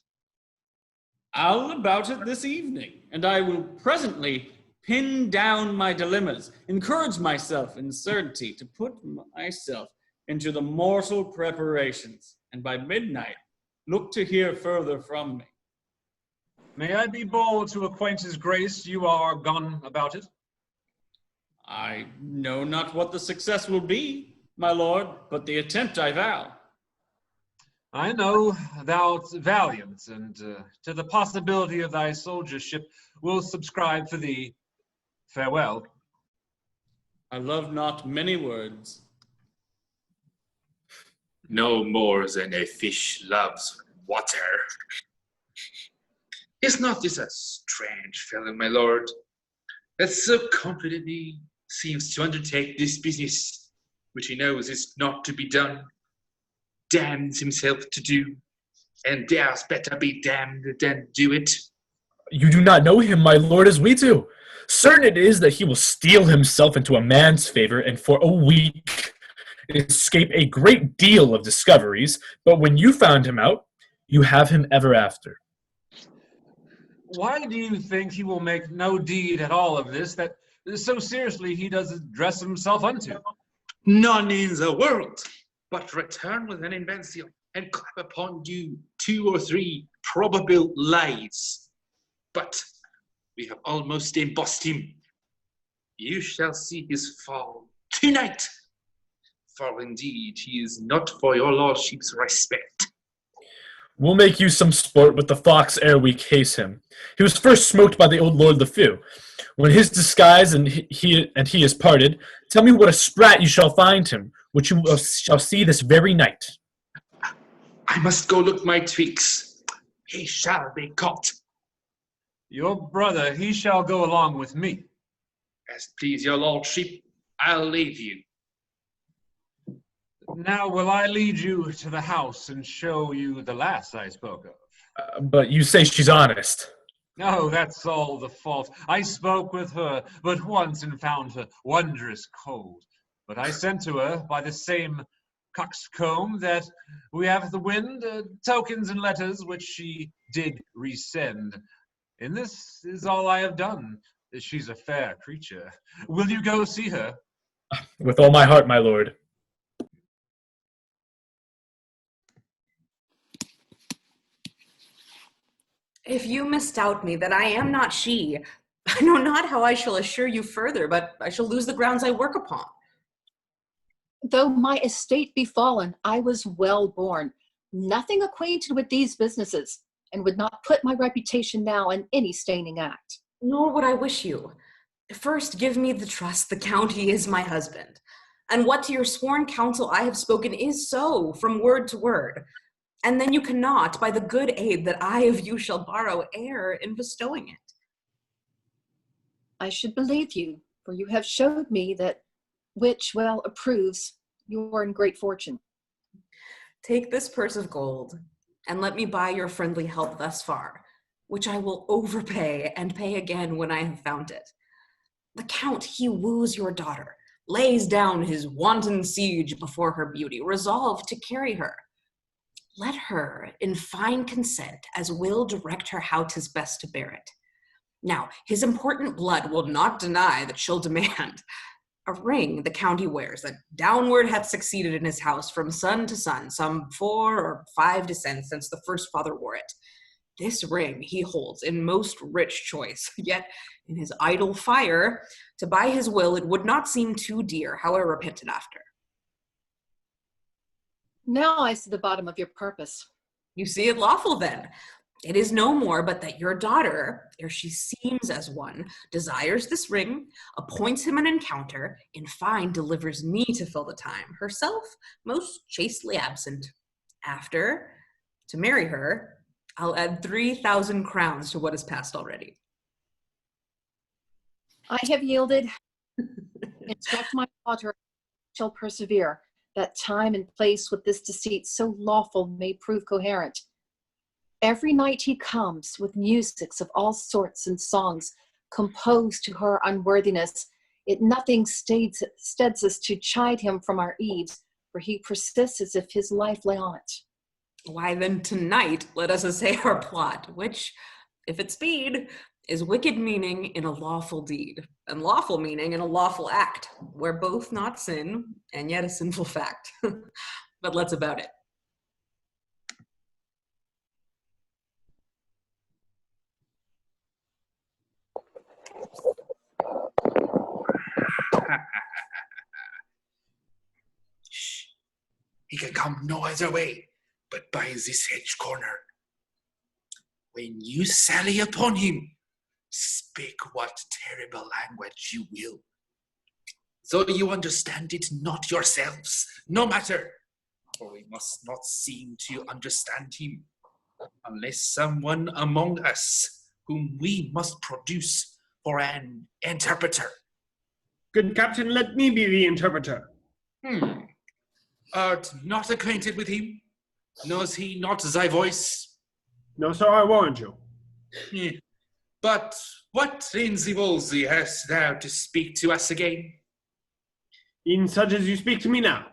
I'll about it this evening, and I will presently pin down my dilemmas, encourage myself in certainty to put myself into the mortal preparations, and by midnight look to hear further from me. May I be bold to acquaint his grace you are gone about it? I know not what the success will be, my lord, but the attempt I vow. I know thou'rt valiant, and to the possibility of thy soldiership will subscribe for thee. Farewell. I love not many words. No more than a fish loves water. Is not this a strange fellow, my lord, that so confidently seems to undertake this business, which he knows is not to be done, damns himself to do, and dares better be damned than do it? You do not know him, my lord, as we do. Certain it is that he will steel himself into a man's favor, and for a week escape a great deal of discoveries, but when you found him out, you have him ever after. Why do you think he will make no deed at all of this, that so seriously he does dress himself unto? None in the world, but return with an invention, and clap upon you 2 or 3 probable lies. But we have almost embossed him. You shall see his fall tonight, for indeed he is not for your lordship's respect. We'll make you some sport with the fox ere we case him. He was first smoked by the old Lord LeFou. When his disguise and he is parted, tell me what a sprat you shall find him, which you shall see this very night. I must go look my tweaks. He shall be caught. Your brother, he shall go along with me. As please your lordship, I'll leave you. Now will I lead you to the house and show you the lass I spoke of. But you say she's honest. No, that's all the fault. I spoke with her but once and found her wondrous cold. But I sent to her by the same coxcomb that we have the wind, tokens and letters which she did resend. And this is all I have done. She's a fair creature. Will you go see her? With all my heart, my lord. If you misdoubt me that I am not she, I know not how I shall assure you further, but I shall lose the grounds I work upon. Though my estate be fallen, I was well born, nothing acquainted with these businesses, and would not put my reputation now in any staining act. Nor would I wish you. First, give me the trust the count he is my husband. And what to your sworn counsel I have spoken is so, from word to word. And then you cannot, by the good aid that I of you shall borrow, err in bestowing it. I should believe you, for you have showed me that which well approves you are in great fortune. Take this purse of gold, and let me buy your friendly help thus far, which I will overpay and pay again when I have found it. The count, he woos your daughter, lays down his wanton siege before her beauty, resolved to carry her. Let her, in fine consent, as will direct her how 'tis best to bear it. Now, his important blood will not deny that she'll demand a ring the county wears that downward hath succeeded in his house from son to son, some 4 or 5 descents since the first father wore it. This ring he holds in most rich choice, yet in his idle fire, to buy his will it would not seem too dear, however repented after. Now I see the bottom of your purpose. You see it lawful then. It is no more but that your daughter, ere she seems as one, desires this ring, appoints him an encounter, in fine delivers me to fill the time, herself most chastely absent. After, to marry her, I'll add 3,000 crowns to what is passed already. I have yielded. Instruct my daughter shall persevere, that time and place with this deceit so lawful may prove coherent. Every night he comes with musics of all sorts and songs composed to her unworthiness. It nothing steads us to chide him from our eaves, for he persists as if his life lay on it. Why then tonight let us essay our plot, which, if it speed, is wicked meaning in a lawful deed, and lawful meaning in a lawful act, where both not sin, and yet a sinful fact. But let's about it. Shh. He can come no other way but by this hedge corner. When you sally upon him, speak what terrible language you will. Though you understand it not yourselves, no matter, for we must not seem to understand him, unless someone among us whom we must produce for an interpreter. Good captain, let me be the interpreter. Art not acquainted with him? Knows he not thy voice? No, sir, I warned you. But what in the Wolsey hast thou to speak to us again? In such as you speak to me now.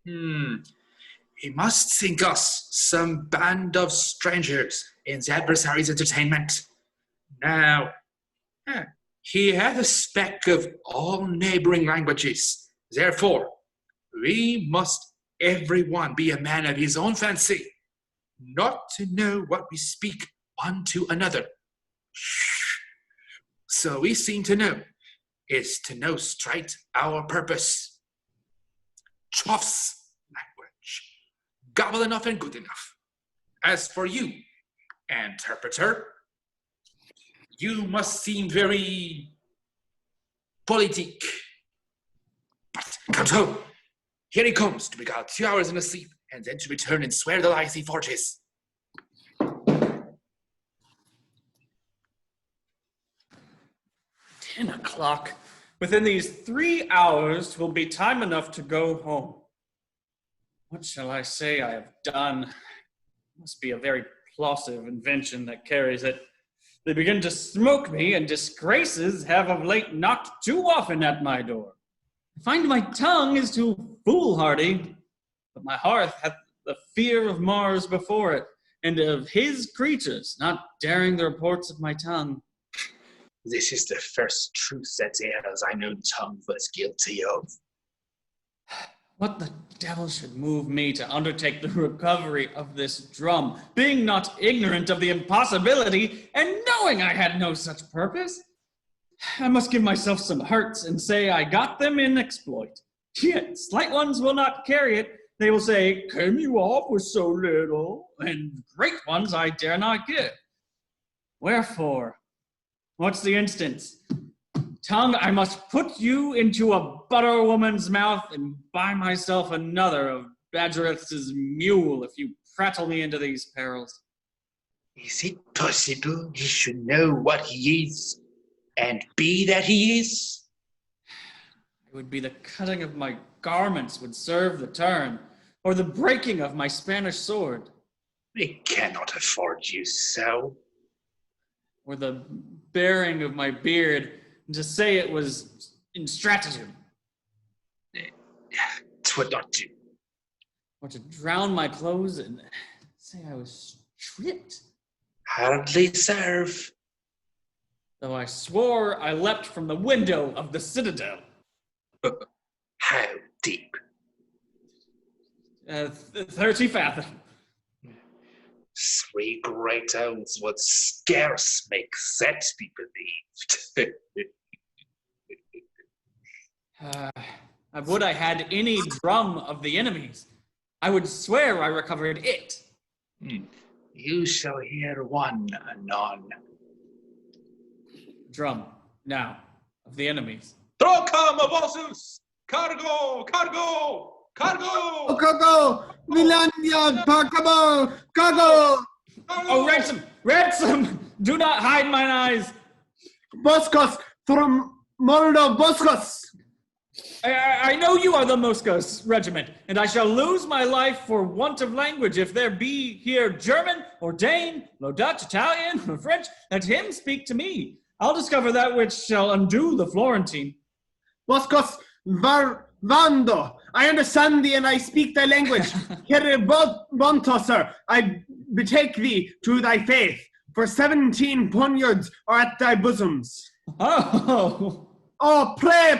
He must think us some band of strangers in the adversary's entertainment. Now, he hath a speck of all neighboring languages. Therefore, we must every one be a man of his own fancy, not to know what we speak one to another. So we seem to know is to know straight our purpose. Chuff's language, gobble enough and good enough. As for you, interpreter, you must seem very politique. But comes home. Here he comes to beguile 2 hours in a sleep, and then to return and swear the lies he forges. 10 o'clock. Within these 3 hours, 'twill be time enough to go home. What shall I say I have done? It must be a very plausive invention that carries it. They begin to smoke me, and disgraces have of late knocked too often at my door. I find my tongue is too foolhardy, but my hearth hath the fear of Mars before it, and of his creatures not daring the reports of my tongue. This is the first truth that e'er thine own tongue was guilty of. What the devil should move me to undertake the recovery of this drum, being not ignorant of the impossibility and knowing I had no such purpose? I must give myself some hurts and say I got them in exploit. Yet slight ones will not carry it. They will say, came you off with so little? And great ones I dare not give. Wherefore? What's the instance? Tongue, I must put you into a butter woman's mouth and buy myself another of Badgereth's mule if you prattle me into these perils. Is it possible he should know what he is and be that he is? It would be the cutting of my garments would serve the turn, or the breaking of my Spanish sword. They cannot afford you so. Or the baring of my beard, and to say it was in stratagem. 'Twould not do. Or to drown my clothes and say I was stripped. Hardly serve. Though I swore I leapt from the window of the citadel. How deep? 30 fathom. 3 great owls would scarce make that be believed. Would I had any drum of the enemies. I would swear I recovered it. You shall hear one anon. Drum, now, of the enemies. Trocam vossus! Cargo! Cargo! Cargo! Cargo! Milania! Cargo! Cargo! Oh, ransom! Ransom! Do not hide mine eyes! Boscos from Moldo Boscos! I know you are the Moscos regiment, and I shall lose my life for want of language if there be here German or Dane, Low Dutch, Italian, or French. Let him speak to me. I'll discover that which shall undo the Florentine. Boscos Vando! I understand thee and I speak thy language. Bonto, sir, I betake thee to thy faith, for 17 poniards are at thy bosoms. Oh! Oh, pre,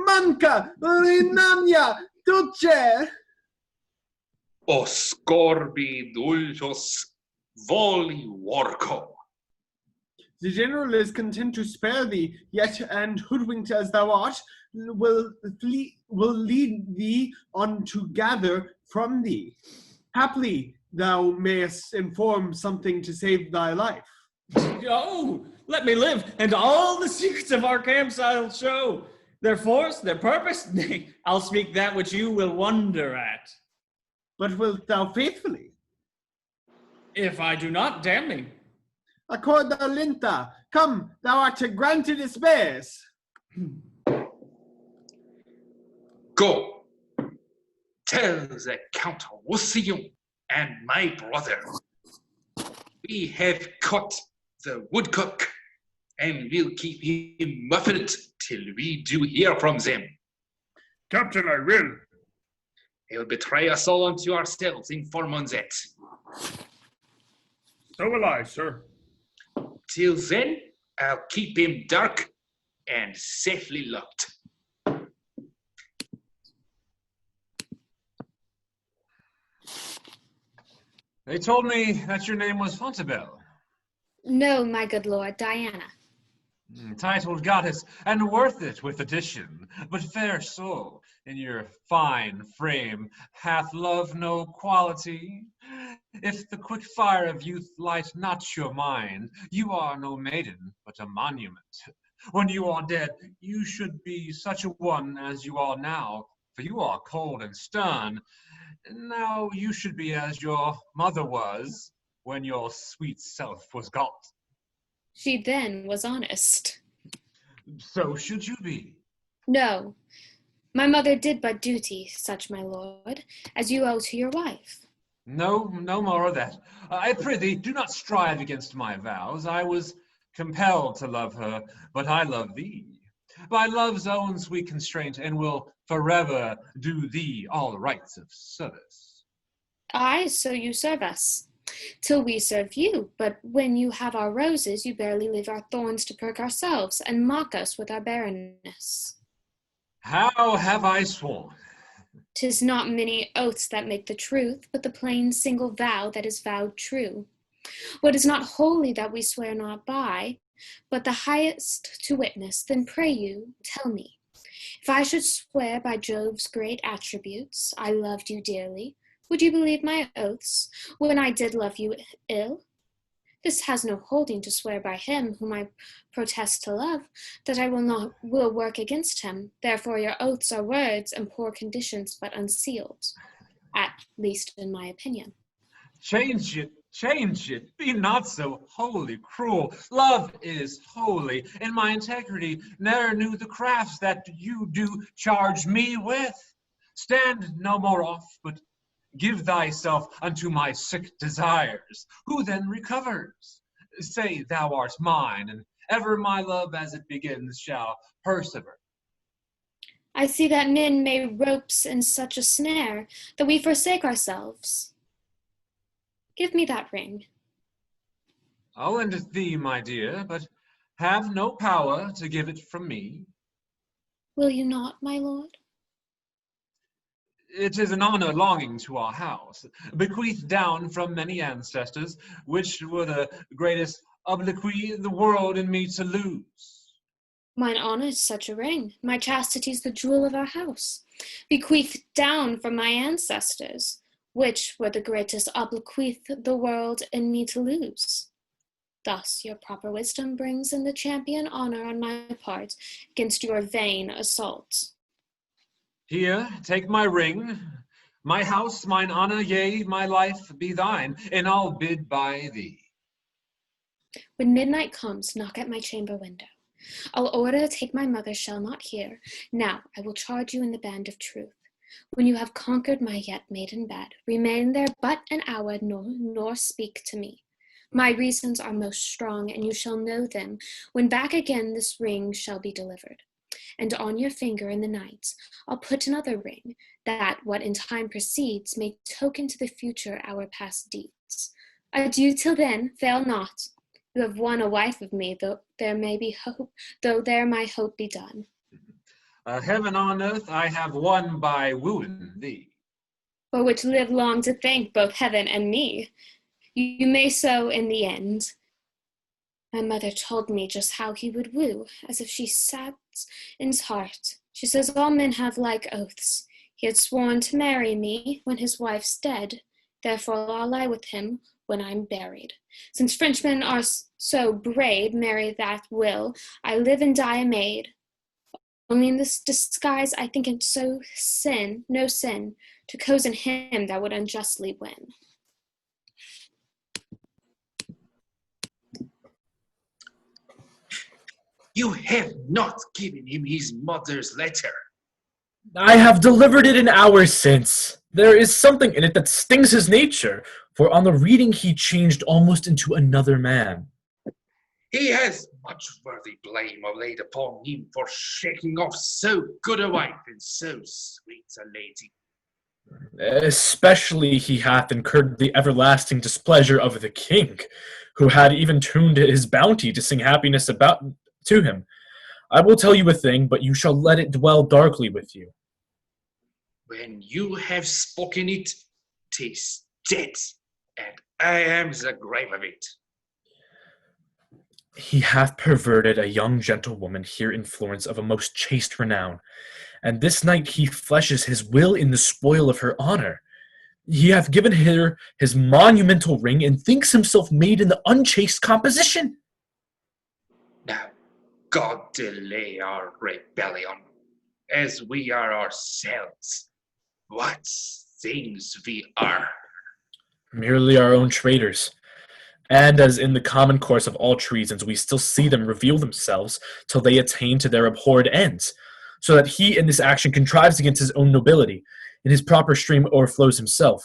manca, rinamia, duce. O scorbi dulcios voli worco. The general is content to spare thee, yet, and hoodwinked as thou art, will lead thee on to gather from thee. Haply thou mayest inform something to save thy life. Oh, let me live, and all the secrets of our camps I'll show. Their force, their purpose, nay, I'll speak that which you will wonder at. But wilt thou faithfully? If I do not, damn me. Accorda linta, come, thou art granted a space. Go, tell the Count Roussillon and my brother, we have caught the woodcock, and we'll keep him muffled till we do hear from them. Captain, I will. He'll betray us all unto ourselves, inform on that. So will I, sir. Till then, I'll keep him dark and safely locked. They told me that your name was Fontabelle. No, my good lord, Diana. Titled goddess, and worth it with addition, but fair soul, in your fine frame, hath love no quality? If the quick fire of youth light not your mind, you are no maiden, but a monument. When you are dead, you should be such a one as you are now, for you are cold and stern. Now you should be as your mother was, when your sweet self was gone. She then was honest. So should you be. No, my mother did but duty, such my lord, as you owe to your wife. No more of that. I prithee, do not strive against my vows. I was compelled to love her, but I love thee. By love's own sweet constraint, and will forever do thee all rights of service. Aye, so you serve us, till we serve you. But when you have our roses, you barely leave our thorns to perk ourselves, and mock us with our barrenness. How have I sworn? 'Tis not many oaths that make the truth, but the plain single vow that is vowed true. What is not holy that we swear not by, but the highest to witness, then pray you, tell me. If I should swear by Jove's great attributes, I loved you dearly, would you believe my oaths, when I did love you ill? This has no holding to swear by him whom I protest to love, that I will work against him. Therefore your oaths are words and poor conditions, but unsealed, at least in my opinion. Change it, be not so wholly cruel. Love is holy, and my integrity ne'er knew the crafts that you do charge me with. Stand no more off, but give thyself unto my sick desires. Who then recovers? Say thou art mine, and ever my love as it begins shall persevere. I see that men may ropes in such a snare, that we forsake ourselves. Give me that ring. I'll lend it thee, my dear, but have no power to give it from me. Will you not, my lord? It is an honor longing to our house, bequeathed down from many ancestors, which were the greatest obloquy the world in me to lose. Mine honor is such a ring. My chastity's the jewel of our house, bequeathed down from my ancestors, which were the greatest obloquy the world in me to lose. Thus your proper wisdom brings in the champion honor on my part against your vain assault. Here, take my ring, my house, mine honor, yea, my life be thine, and I'll bid by thee. When midnight comes, knock at my chamber window. I'll order take my mother shall not hear. Now I will charge you in the band of truth. When you have conquered my yet maiden bed, remain there but an hour, nor speak to me. My reasons are most strong, and you shall know them when back again this ring shall be delivered. And on your finger in the night I'll put another ring, that what in time proceeds may token to the future our past deeds. Adieu till then, fail not. You have won a wife of me, though there may be hope, though there my hope be done. Heaven on earth I have won by wooing thee. For which live long to thank both heaven and me. You may so in the end. My mother told me just how he would woo, as if she sat in's heart. She says all men have like oaths. He had sworn to marry me when his wife's dead. Therefore I'll lie with him when I'm buried. Since Frenchmen are so brave, marry that will, I live and die a maid. Only in this disguise I think it no sin, to cozen him that would unjustly win. You have not given him his mother's letter. I have delivered it an hour since. There is something in it that stings his nature, for on the reading he changed almost into another man. He has much worthy blame laid upon him for shaking off so good a wife and so sweet a lady. Especially he hath incurred the everlasting displeasure of the king, who had even tuned his bounty to sing happiness about to him. I will tell you a thing, but you shall let it dwell darkly with you. When you have spoken it, 'tis dead, and I am the grave of it. He hath perverted a young gentlewoman here in Florence of a most chaste renown, and this night he fleshes his will in the spoil of her honor. He hath given her his monumental ring, and thinks himself made in the unchaste composition. Now, God delay our rebellion, as we are ourselves. What things we are! Merely our own traitors. And as in the common course of all treasons, we still see them reveal themselves till they attain to their abhorred ends, so that he in this action contrives against his own nobility, and his proper stream o'erflows himself.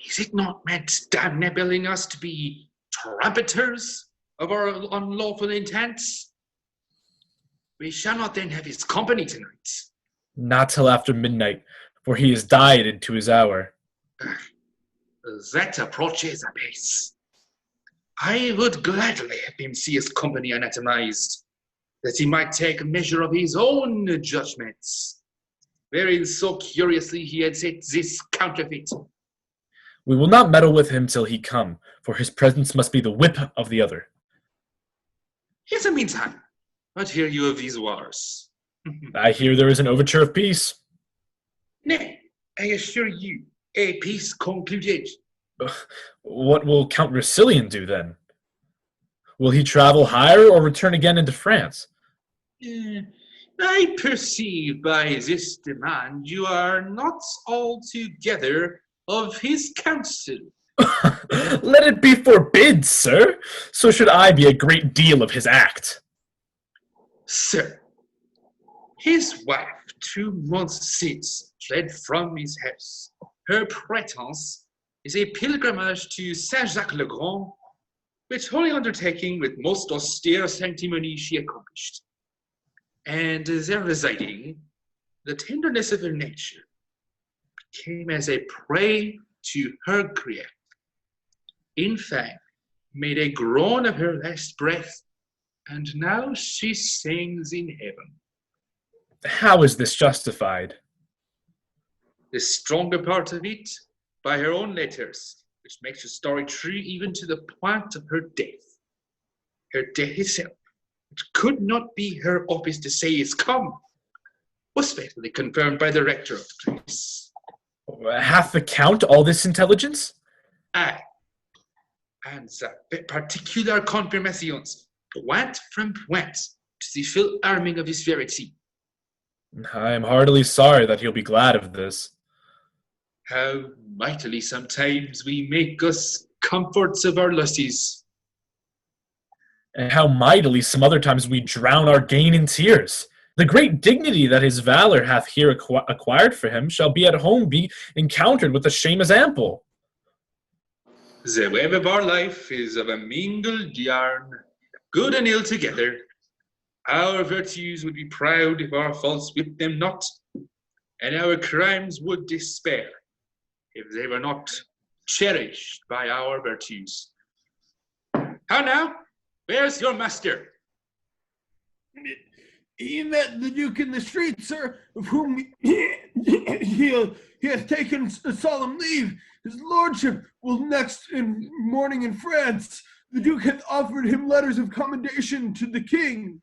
Is it not meant damnabling us to be trumpeters of our unlawful intents? We shall not then have his company tonight. Not till after midnight, for he has died into his hour. That approaches apace. I would gladly have him see his company anatomized, that he might take measure of his own judgments. wherein so curiously he had set this counterfeit. We will not meddle with him till he come, for his presence must be the whip of the other. In the meantime, what hear you of these wars? I hear there is an overture of peace. Nay, I assure you, a peace concluded. What will Count Russillian do then? Will he travel higher or return again into France? I perceive by this demand you are not altogether of his counsel. Let it be forbid, sir. So should I be a great deal of his act. Sir, his wife 2 months since fled from his house. Her prétence is a pilgrimage to Saint-Jacques-le-Grand, which holy undertaking with most austere sanctimony she accomplished. And there residing, the tenderness of her nature became as a prey to her grief. In fact, made a groan of her last breath, and now she sings in heaven. How is this justified? The stronger part of it, by her own letters, which makes the story true even to the point of her death. Her death itself, which could not be her office to say is come, was faithfully confirmed by the rector of the place. Hath the Count all this intelligence? Aye, and the particular confirmations, point from point, to the full arming of his verity. I am heartily sorry that he'll be glad of this. How mightily sometimes we make us comforts of our lusties. And how mightily some other times we drown our gain in tears. The great dignity that his valor hath here acquired for him shall be at home be encountered with a shame as ample. The web of our life is of a mingled yarn, good and ill together. Our virtues would be proud if our faults whipped them not, and our crimes would despair if they were not cherished by our virtues. How now? Where's your master? He met the Duke in the street, sir, of whom he hath taken a solemn leave. His lordship will next in morning in France. The Duke hath offered him letters of commendation to the king.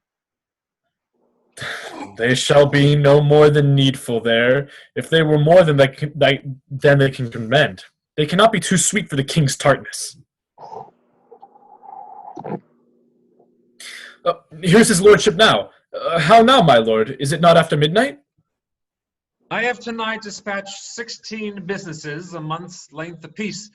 They shall be no more than needful there. If they were more than then they can commend. They cannot be too sweet for the king's tartness. Here's his lordship now. How now, my lord? Is it not after midnight? I have tonight dispatched 16 businesses a month's length apiece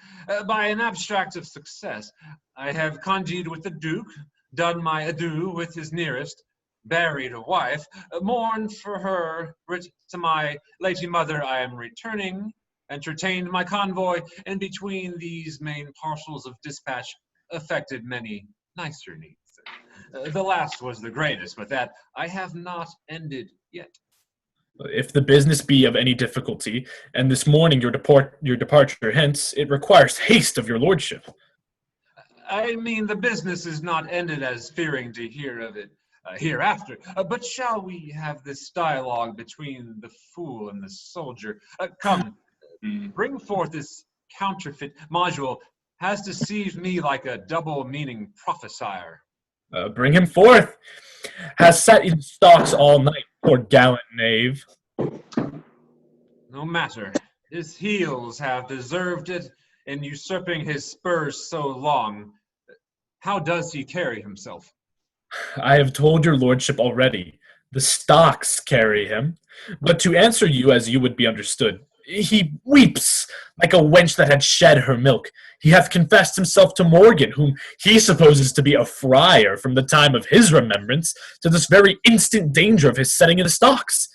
by an abstract of success. I have congeed with the Duke, done my adieu with his nearest, buried a wife, mourned for her, writ to my lady mother I am returning, entertained my convoy, and between these main parcels of dispatch effected many nicer needs. The last was the greatest, but that I have not ended yet. If the business be of any difficulty, and this morning your departure hence, it requires haste of your lordship. I mean, the business is not ended as fearing to hear of it hereafter. But shall we have this dialogue between the fool and the soldier? Come, bring forth this counterfeit module has deceived me like a double-meaning prophesier. Bring him forth. Has sat in stocks all night, poor gallant knave. No matter. His heels have deserved it in usurping his spurs so long. How does he carry himself? I have told your lordship already. The stocks carry him. But to answer you as you would be understood, he weeps like a wench that had shed her milk. He hath confessed himself to Morgan, whom he supposes to be a friar from the time of his remembrance to this very instant danger of his setting in the stocks.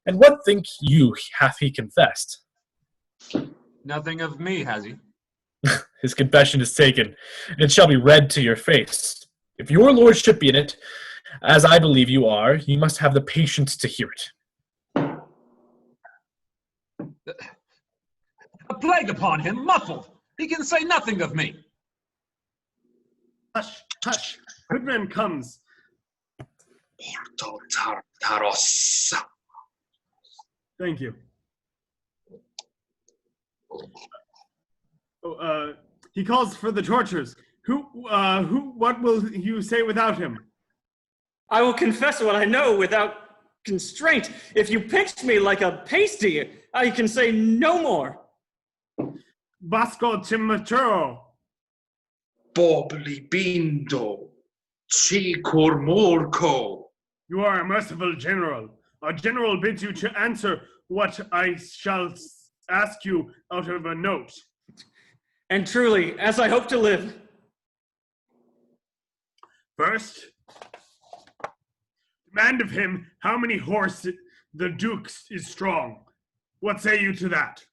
And what think you hath he confessed? Nothing of me, has he? His confession is taken, and it shall be read to your face. If your lordship be in it, as I believe you are, you must have the patience to hear it. A plague upon him, muffled! He can say nothing of me! Hush, hush, Goodman comes. Porto Tartaros. Thank you. He calls for the tortures. What will you say without him? I will confess what I know without constraint. If you pinch me like a pasty, I can say no more. Basco Timaturo. Bobli bindo. Chikor morko. You are a merciful general. Our general bids you to answer what I shall ask you out of a note. And truly, as I hope to live. First, demand of him how many horse the Duke is strong. What say you to that?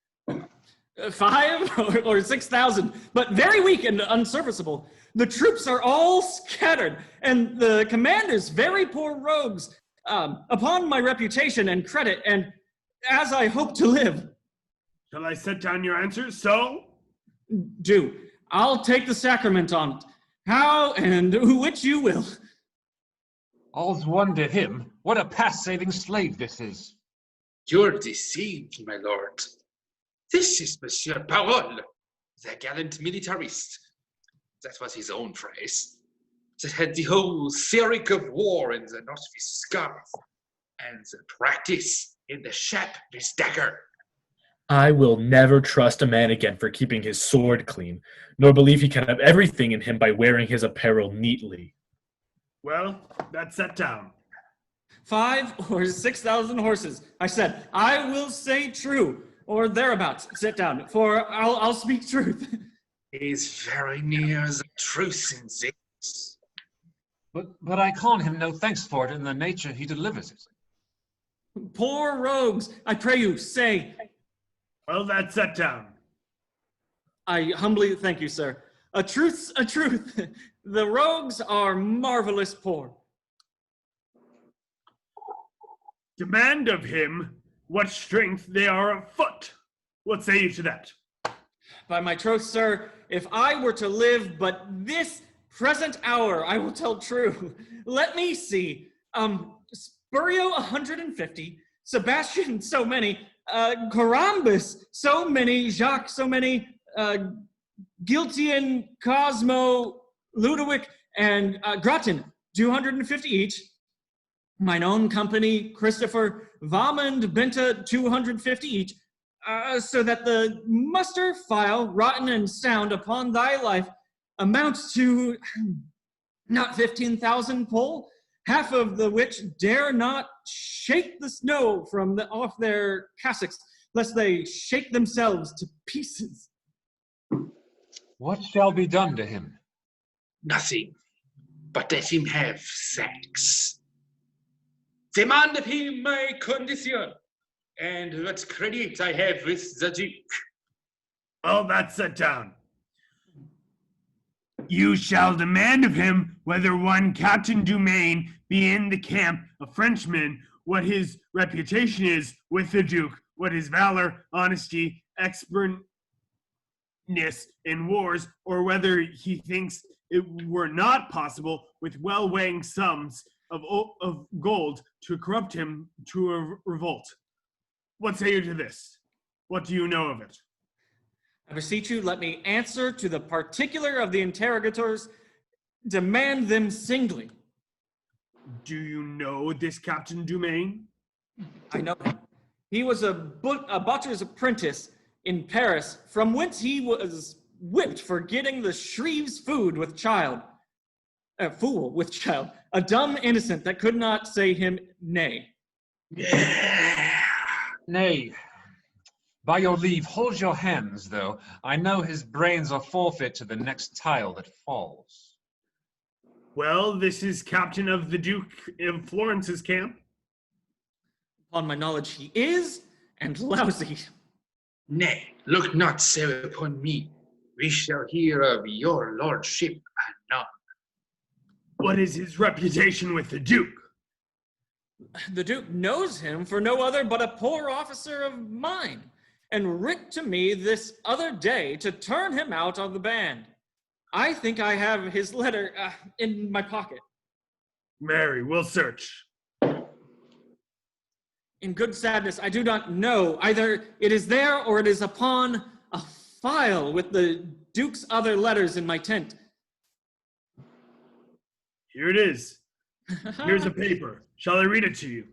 5 or 6,000, but very weak and unserviceable. The troops are all scattered, and the commanders very poor rogues. Upon my reputation and credit, and as I hope to live. Shall I set down your answer? So? Do. I'll take the sacrament on it. How and which you will. All's one to him. What a past-saving slave this is. You're deceived, my lord. This is Monsieur Parole, the gallant militarist. That was his own phrase. That had the whole theory of war in the knot of his scarf, and the practice in the shape of his dagger. I will never trust a man again for keeping his sword clean, nor believe he can have everything in him by wearing his apparel neatly. Well, that's set down. 5 or 6,000 horses. I said, I will say true, or thereabouts. Sit down, for I'll speak truth. He's very near the truth in this. But I con him no thanks for it in the nature he delivers it. Poor rogues, I pray you, say. Well, that's set down. I humbly thank you, sir. A truth's a truth. The rogues are marvelous poor. Demand of him what strength they are of foot. What say you to that? By my troth, sir, if I were to live but this present hour, I will tell true. Let me see. Spurio 150, Sebastian so many, Corambus so many, Jacques so many, Giltian, Cosmo, Ludovic, and Gratin 250 each. Mine own company, Christopher, Vamond, Benta 250 each. So that the muster file, rotten and sound upon thy life, amounts to not 15,000 pole, half of the which dare not shake the snow from off their cassocks, lest they shake themselves to pieces. What shall be done to him? Nothing, but let him have sex. Demand of him my condition, and what credit I have with the Duke. Well, that's set down. You shall demand of him whether one Captain Dumaine be in the camp a Frenchman, what his reputation is with the Duke, what his valor, honesty, expertness in wars, or whether he thinks it were not possible with well-weighing sums of gold to corrupt him to a revolt. What say you to this? What do you know of it? I beseech you, let me answer to the particular of the interrogators. Demand them singly. Do you know this Captain Dumaine? I know him. He was a butcher's apprentice in Paris, from whence he was whipped for getting the Shreve's food with child. A fool with child. A dumb innocent that could not say him nay. Nay. By your leave, hold your hands, though. I know his brains are forfeit to the next tile that falls. Well, this is Captain of the Duke of Florence's camp. Upon my knowledge, he is, and lousy. Nay, look not so upon me. We shall hear of your lordship anon. What is his reputation with the Duke? The Duke knows him for no other but a poor officer of mine, and writ to me this other day to turn him out of the band. I think I have his letter in my pocket. Mary, we'll search. In good sadness, I do not know. Either it is there or it is upon a file with the Duke's other letters in my tent. Here it is. Here's a paper. Shall I read it to you?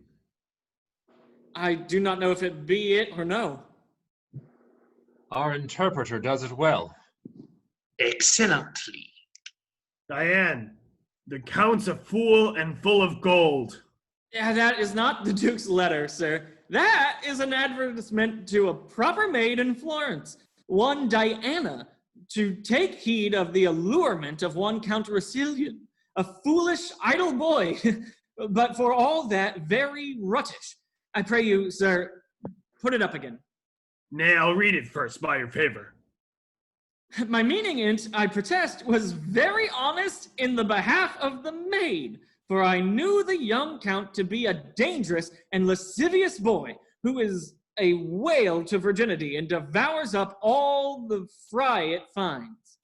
I do not know if it be it or no. Our interpreter does it well. Excellently. Diane, the Count's a fool and full of gold. Yeah, that is not the Duke's letter, sir. That is an advertisement to a proper maid in Florence, one Diana, to take heed of the allurement of one Count Russillian, a foolish, idle boy, but for all that, very ruttish. I pray you, sir, put it up again. Nay, I'll read it first, by your favor. My meaning in't, I protest, was very honest in the behalf of the maid, for I knew the young Count to be a dangerous and lascivious boy, who is a whale to virginity, and devours up all the fry it finds.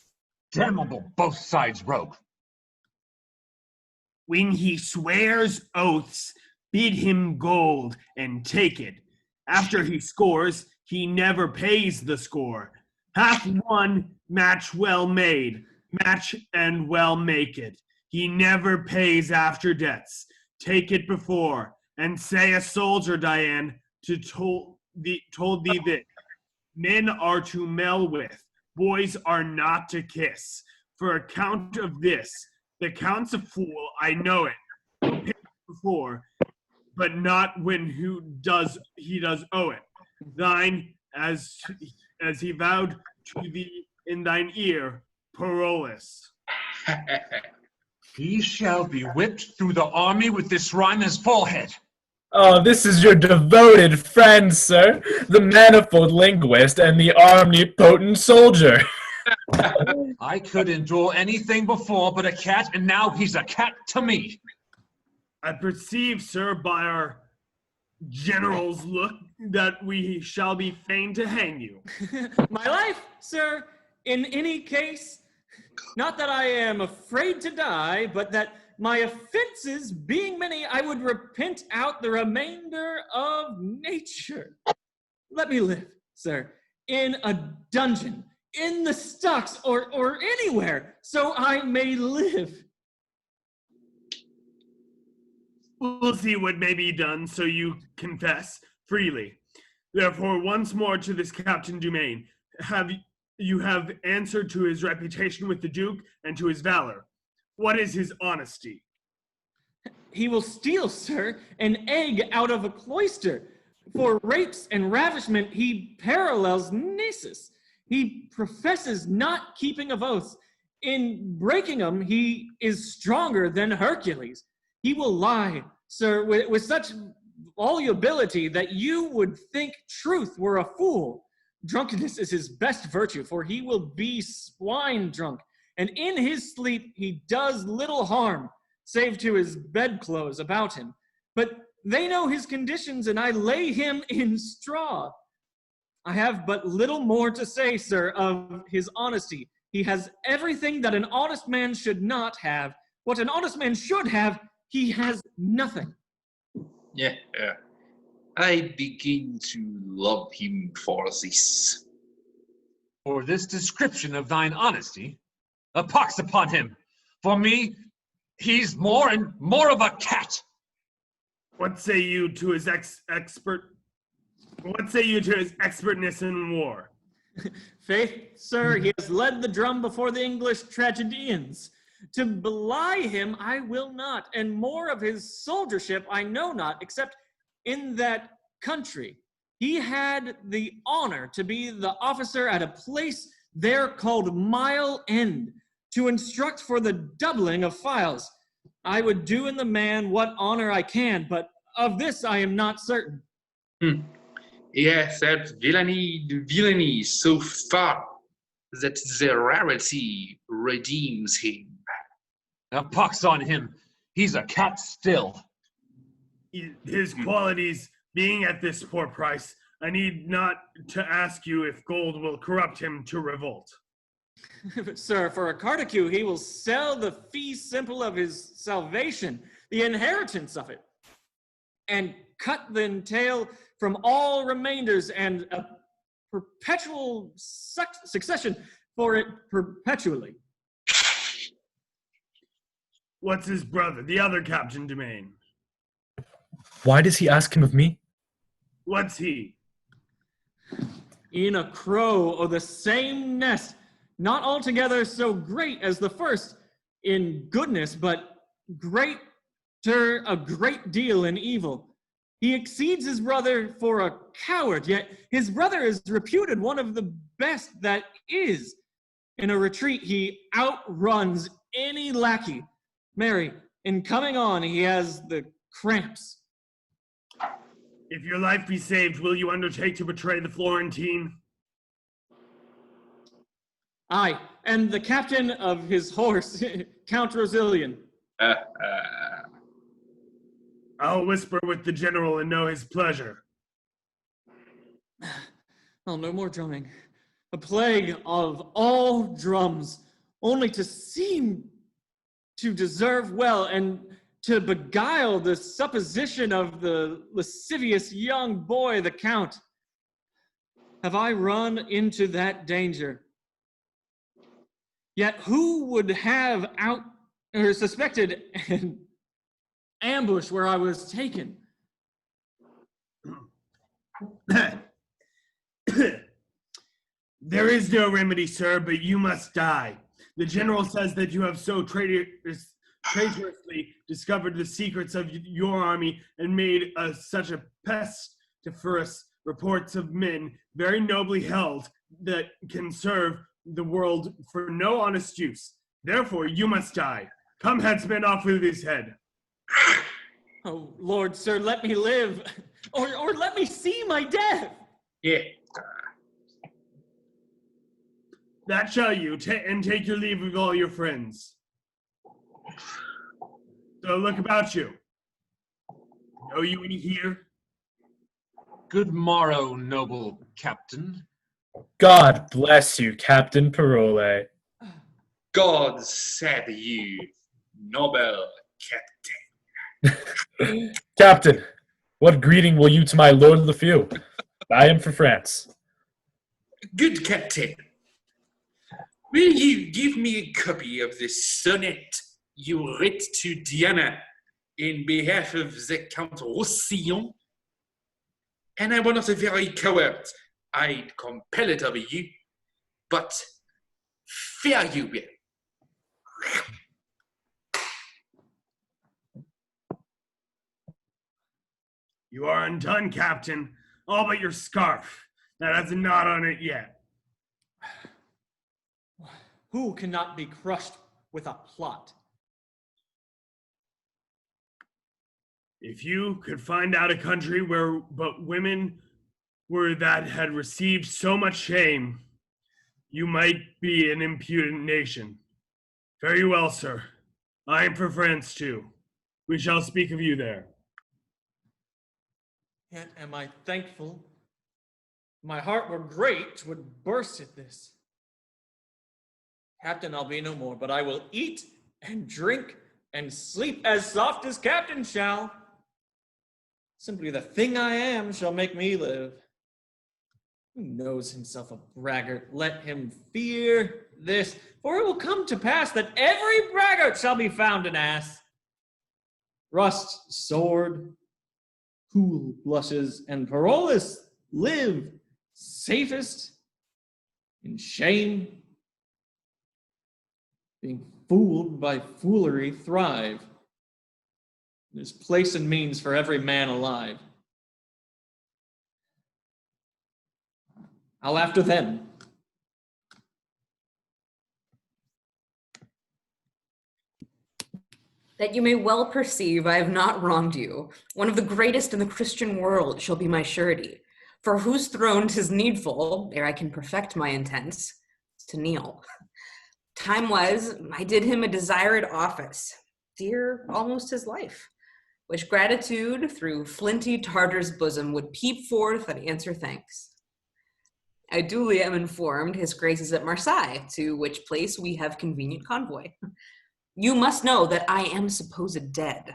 Damnable both sides rogue. When he swears oaths, bid him gold and take it. After he scores, he never pays the score. Half won, match well made, match and well make it. He never pays after debts. Take it before, and say a soldier, Diane, told thee that men are to mell with, boys are not to kiss. For account of this, the Count's a fool, I know it. He'll pay before, but not when he does owe it. Thine, as he vowed to thee in thine ear, Parolles. He shall be whipped through the army with this rhyme as forehead. Oh, this is your devoted friend, sir, the manifold linguist and the omnipotent soldier. I could endure anything before but a cat, and now he's a cat to me. I perceive, sir, by our general's look, that we shall be fain to hang you. My life, sir, in any case, not that I am afraid to die, but that my offenses being many, I would repent out the remainder of nature. Let me live, sir, in a dungeon, in the stocks, or anywhere, so I may live. We'll see what may be done, so you confess freely. Therefore, once more to this Captain Dumaine, you have answered to his reputation with the Duke and to his valor. What is his honesty? He will steal, sir, an egg out of a cloister. For rapes and ravishment, he parallels Nessus. He professes not keeping of oaths. In breaking them, he is stronger than Hercules. He will lie, sir, with such volubility that you would think truth were a fool. Drunkenness is his best virtue, for he will be swine drunk, and in his sleep he does little harm, save to his bedclothes about him. But they know his conditions, and I lay him in straw. I have but little more to say, sir, of his honesty. He has everything that an honest man should not have. What an honest man should have, he has nothing. Yeah, I begin to love him for this. For this description of thine honesty, a pox upon him. For me, he's more and more of a cat. What say you to his What say you to his expertness in war? Faith, sir, he has led the drum before the English tragedians. To belie him I will not, and more of his soldiership I know not, except in that country. He had the honor to be the officer at a place there called Mile End, to instruct for the doubling of files. I would do in the man what honor I can, but of this I am not certain. Yes, that villainy so far that the rarity redeems him. A pox on him. He's a cat still. His qualities being at this poor price, I need not to ask you if gold will corrupt him to revolt. Sir, for a Cartacue, he will sell the fee simple of his salvation, the inheritance of it. and cut the entail from all remainders, and a perpetual succession for it perpetually. What's his brother, the other Captain Domain? Why does he ask him of me? What's he? In a crow o' the same nest, not altogether so great as the first in goodness, but greater a great deal in evil. He exceeds his brother for a coward, yet his brother is reputed one of the best that is. In a retreat, he outruns any lackey. Mary, in coming on, he has the cramps. If your life be saved, will you undertake to betray the Florentine? Aye, and the captain of his horse, Count Rosilian. I'll whisper with the general and know his pleasure. Oh, no more drumming. A plague of all drums, only to seem to deserve well and to beguile the supposition of the lascivious young boy, the Count. Have I run into that danger? Yet who would have suspected an ambush where I was taken? There is no remedy, sir, but you must die. The general says that you have so traitorously discovered the secrets of your army and made such a pestiferous reports of men very nobly held that can serve the world for no honest use. Therefore, you must die. Come, headsman, off with his head. Oh, Lord, sir, let me live, or let me see my death. Yeah. That shall you, and take your leave of all your friends. So look about you. Know you any here? Good morrow, noble captain. God bless you, Captain Parole. God save you, noble captain. Captain, what greeting will you to my Lord Lefeu? I am for France. Good captain, will you give me a copy of the sonnet you writ to Diana in behalf of the Count Roussillon? And I were not a very coward, I'd compel it of you, but fare you well. You are undone, Captain. All but your scarf. That has a knot on it yet. Who cannot be crushed with a plot? If you could find out a country where but women were that had received so much shame, you might be an impudent nation. Very well, sir. I am for France too. We shall speak of you there. Yet am I thankful. My heart were great, would burst at this. Captain, I'll be no more, but I will eat and drink and sleep as soft as captain shall. Simply the thing I am shall make me live. Who knows himself a braggart, let him fear this, for it will come to pass that every braggart shall be found an ass. Rust, sword, cool blushes, and Parolles live safest in shame. Being fooled by foolery thrive. There's place and means for every man alive. I'll after them. That you may well perceive I have not wronged you. One of the greatest in the Christian world shall be my surety, for whose throne 'tis needful, ere I can perfect my intents, to kneel. Time was, I did him a desired office, dear almost his life, which gratitude through flinty Tartar's bosom would peep forth and answer thanks. I duly am informed his grace is at Marseilles, to which place we have convenient convoy. You must know that I am supposed dead,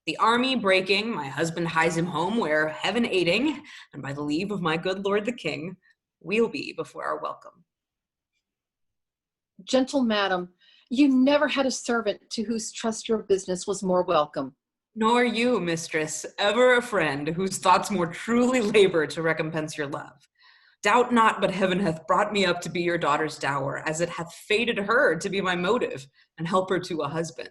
The army breaking, my husband hies him home where, heaven aiding, and by the leave of my good lord the king, we'll be before our welcome. Gentle madam, you never had a servant to whose trust your business was more welcome. Nor you, mistress, ever a friend whose thoughts more truly labor to recompense your love. Doubt not but heaven hath brought me up to be your daughter's dower, as it hath fated her to be my motive, and help her to a husband.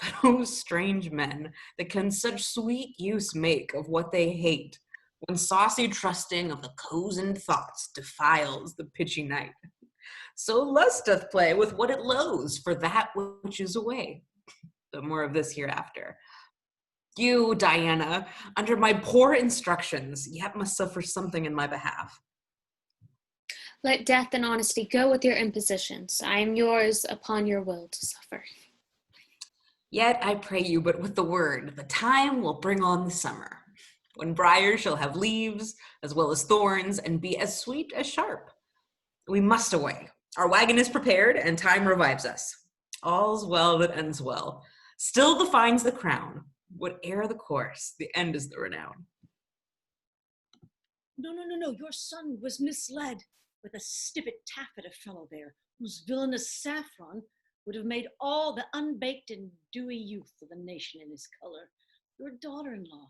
But oh, strange men, that can such sweet use make of what they hate, when saucy trusting of the cozened thoughts defiles the pitchy night. So lust doth play with what it loathes for that which is away. But more of this hereafter. You, Diana, under my poor instructions, yet must suffer something in my behalf. Let death and honesty go with your impositions. I am yours upon your will to suffer. Yet I pray you but with the word, the time will bring on the summer, when briars shall have leaves, as well as thorns, and be as sweet as sharp. We must away. Our wagon is prepared, and time revives us. All's well that ends well. Still the fine's the crown. Whate'er the course, the end is the renown. No. Your son was misled with a stiffet taffeta fellow there, whose villainous saffron would have made all the unbaked and dewy youth of a nation in his color. Your daughter-in-law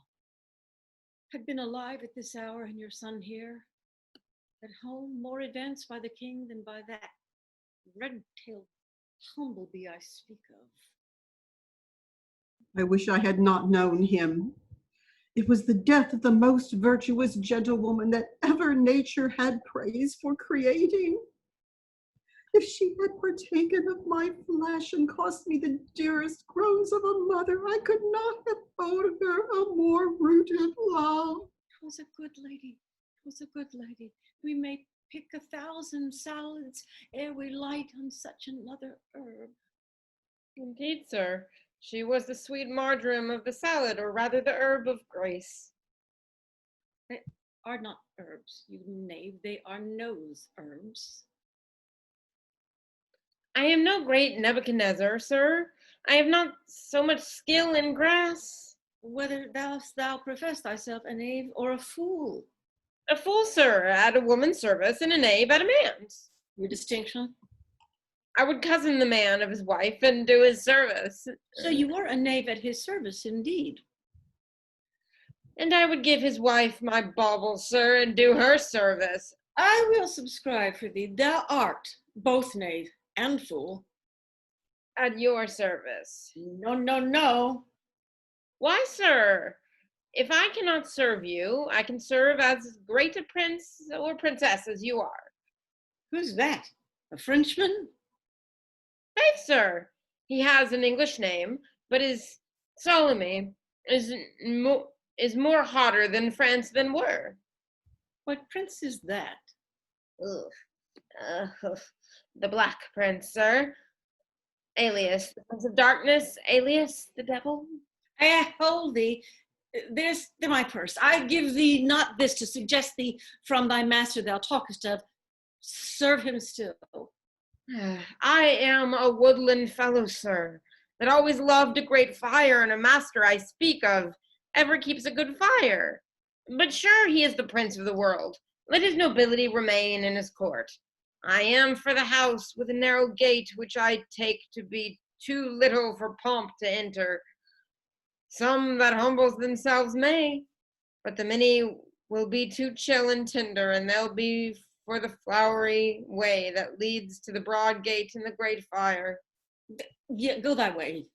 had been alive at this hour, and your son here, at home, more advanced by the king than by that red-tailed humblebee I speak of. I wish I had not known him. It was the death of the most virtuous gentlewoman that ever nature had praise for creating. If she had partaken of my flesh and cost me the dearest groans of a mother, I could not have owed her a more rooted love. 'Twas a good lady, 'twas a good lady. We may pick 1,000 salads ere we light on such another herb. Indeed, sir, she was the sweet marjoram of the salad, or rather the herb of grace. They are not herbs, you knave, they are nose herbs. I am no great Nebuchadnezzar, sir. I have not so much skill in grass. Whether thou profess thyself a knave or a fool? A fool, sir, at a woman's service, and a knave at a man's. Your distinction? I would cozen the man of his wife and do his service. So you are a knave at his service, indeed. And I would give his wife my bauble, sir, and do her service. I will subscribe for thee. Thou art both knave and fool. At your service. No. Why, sir? If I cannot serve you, I can serve as great a prince or princess as you are. Who's that? A Frenchman? Faith, sir, he has an English name, but his Salome is more hotter than France than were. What prince is that? The Black Prince, sir. Alias the Prince of Darkness, alias the Devil. Hold thee. There's my purse. I give thee not this to suggest thee from thy master thou talkest of. Serve him still. I am a woodland fellow, sir, that always loved a great fire, and a master I speak of ever keeps a good fire. But sure he is the prince of the world. Let his nobility remain in his court. I am for the house with a narrow gate, which I take to be too little for pomp to enter. Some that humbles themselves may, but the many will be too chill and tender, and they'll be for the flowery way that leads to the broad gate and the great fire. Yeah, go thy way.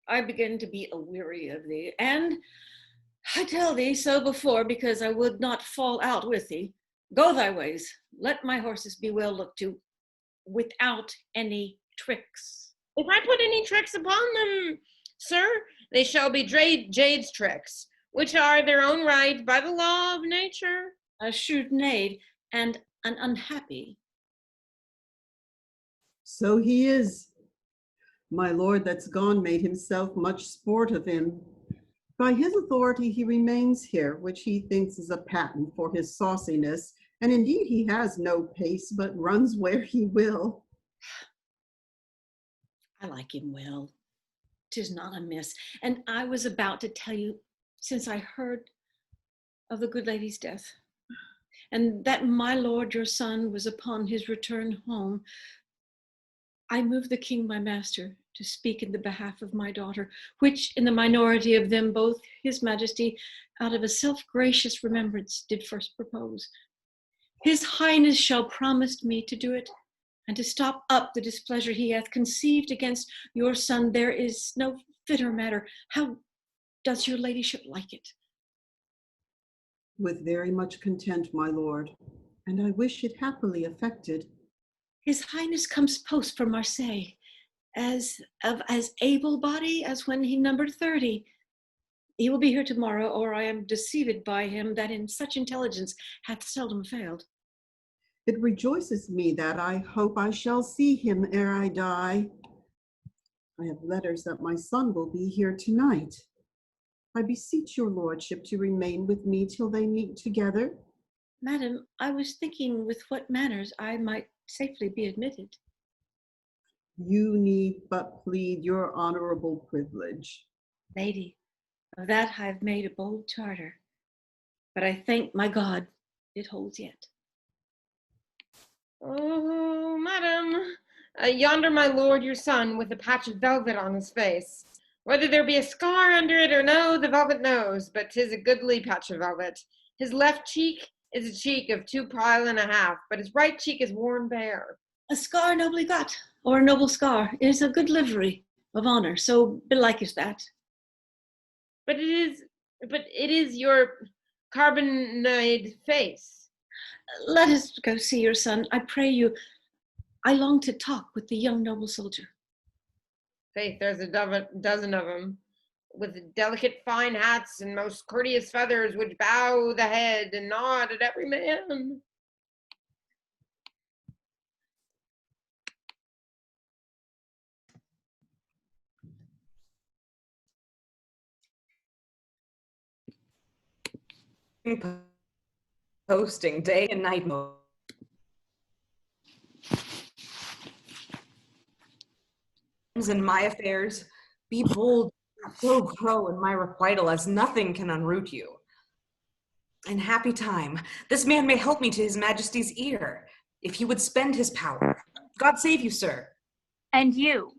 I begin to be aweary of thee, and I tell thee so before, because I would not fall out with thee. Go thy ways. Let my horses be well looked to, without any tricks. If I put any tricks upon them, sir, they shall be jade's tricks, which are their own right by the law of nature. A shrewd knave and an unhappy. So he is. My lord that's gone made himself much sport of him. By his authority he remains here, which he thinks is a patent for his sauciness, and indeed he has no pace, but runs where he will. I like him well. 'tis not amiss. And I was about to tell you, since I heard of the good lady's death, and that my lord your son was upon his return home, I moved the king my master to speak in the behalf of my daughter, which in the minority of them both his majesty, out of a self-gracious remembrance, did first propose. His highness shall promise me to do it, and to stop up the displeasure he hath conceived against your son. There is no fitter matter. How does your ladyship like it? With very much content, my lord, and I wish it happily effected. His highness comes post from Marseille, as able body as when he numbered 30. He will be here tomorrow, or I am deceived by him that in such intelligence hath seldom failed. It rejoices me that I hope I shall see him ere I die. I have letters that my son will be here tonight. I beseech your lordship to remain with me till they meet together. Madam, I was thinking with what manners I might safely be admitted. You need but plead your honorable privilege. Lady, of that I've made a bold charter, but I thank my God it holds yet. Oh, madam, yonder my lord your son with a patch of velvet on his face. Whether there be a scar under it or no, the velvet knows, but 'tis a goodly patch of velvet. His left cheek is a cheek of 2 pile and a half, but his right cheek is worn bare. A scar nobly got, or a noble scar, is a good livery of honor, so belike is that. But it is your carbonade face. Let us go see your son, I pray you. I long to talk with the young noble soldier. Faith, there's a dozen of them, with delicate fine hats and most courteous feathers, which bow the head and nod at every man. Posting day and night. In my affairs, be bold, so grow in my requital as nothing can unroot you. In happy time, this man may help me to his majesty's ear, if he would spend his power. God save you, sir. And you?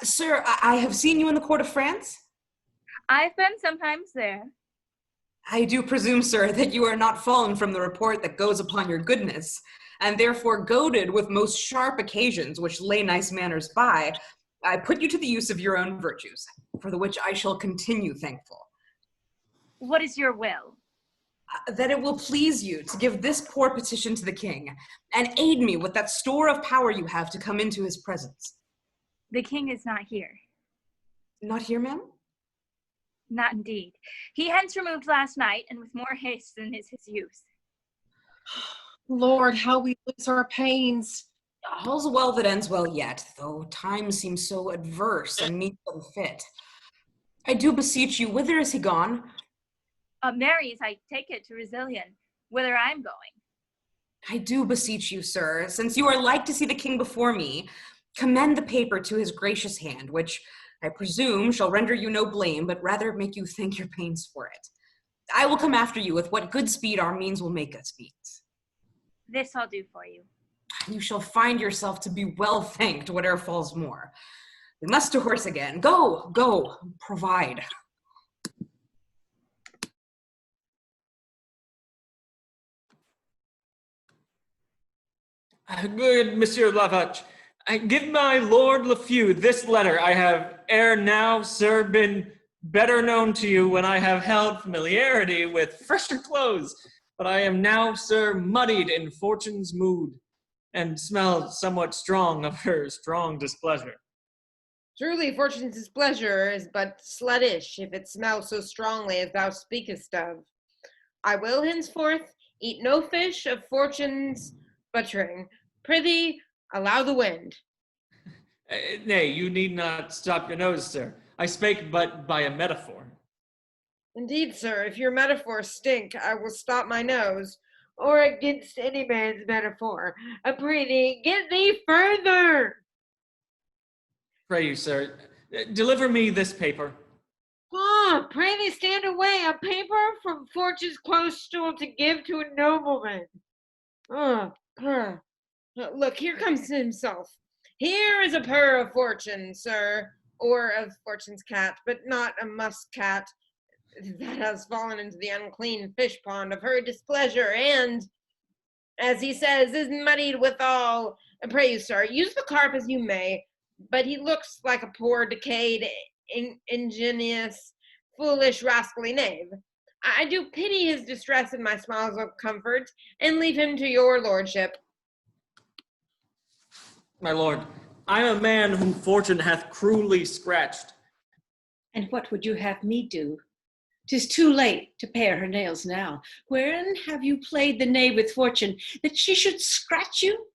Sir, I have seen you in the court of France. I've been sometimes there. I do presume, sir, that you are not fallen from the report that goes upon your goodness, and therefore goaded with most sharp occasions which lay nice manners by, I put you to the use of your own virtues, for the which I shall continue thankful. What is your will? That it will please you to give this poor petition to the king, and aid me with that store of power you have to come into his presence. The king is not here. Not here, ma'am? Not indeed. He hence removed last night, and with more haste than is his use. Lord, how we lose our pains. All's well that ends well yet, though time seems so adverse and meet unfit. I do beseech you, whither is he gone? Mary's, I take it, to Resilien, whither I'm going. I do beseech you, sir, since you are like to see the king before me, commend the paper to his gracious hand, which I presume shall render you no blame, but rather make you thank your pains for it. I will come after you with what good speed our means will make us meet. This I'll do for you. You shall find yourself to be well thanked, whate'er falls more. Then thus to horse again. Go, go, provide. Good Monsieur Lavache, give my Lord Lafew this letter. I have ere now, sir, been better known to you when I have held familiarity with fresher clothes, but I am now, sir, muddied in fortune's mood, and smell somewhat strong of her strong displeasure. Truly, fortune's displeasure is but sluttish, if it smells so strongly as thou speakest of. I will henceforth eat no fish of fortune's buttering. Prithee, allow the wind. Nay, you need not stop your nose, sir. I spake but by a metaphor. Indeed, sir, if your metaphors stink, I will stop my nose, or against any man's metaphor. Prithee, get thee further. Pray you, sir, Deliver me this paper. Ah, pray thee stand away, a paper from Fortune's close stool to give to a nobleman. Look, here comes himself. Here is a purr of Fortune, sir, or of Fortune's cat, but not a musk cat that has fallen into the unclean fish pond of her displeasure, and, as he says, is muddied withal. Pray you, sir, use the carp as you may, but he looks like a poor, decayed, ingenious, foolish, rascally knave. I do pity his distress in my smiles of comfort, and leave him to your lordship. My lord, I am a man whom fortune hath cruelly scratched. And what would you have me do? 'Tis too late to pare her nails now. Wherein have you played the knave with fortune, that she should scratch you,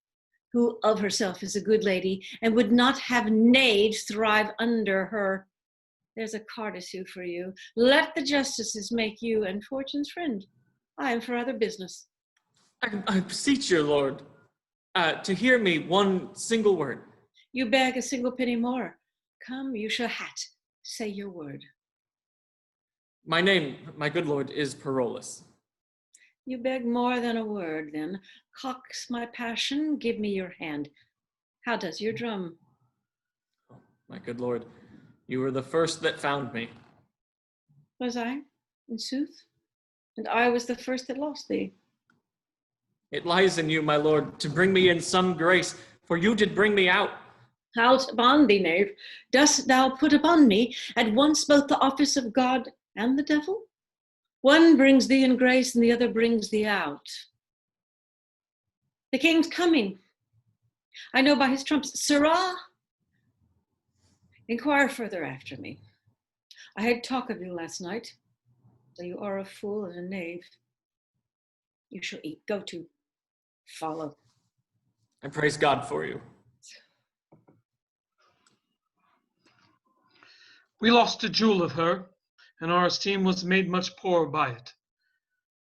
who of herself is a good lady, and would not have knaves thrive under her? There's a cardicue for you. Let the justices make you and fortune's friend. I am for other business. I beseech your lord, to hear me one single word. You beg a single penny more. Come, you shall hat. Say your word. My name, my good lord, is Parolles. You beg more than a word, then. Cox my passion, give me your hand. How does your drum? My good lord, you were the first that found me. Was I, in sooth? And I was the first that lost thee. It lies in you, my lord, to bring me in some grace, for you did bring me out. Out upon thee, knave. Dost thou put upon me at once both the office of God and the devil? One brings thee in grace, and the other brings thee out. The king's coming. I know by his trumps. Sirrah, inquire further after me. I had talk of you last night, though you are a fool and a knave. You shall eat. Go to. Follow. I praise God for you. We lost a jewel of her, and our esteem was made much poorer by it.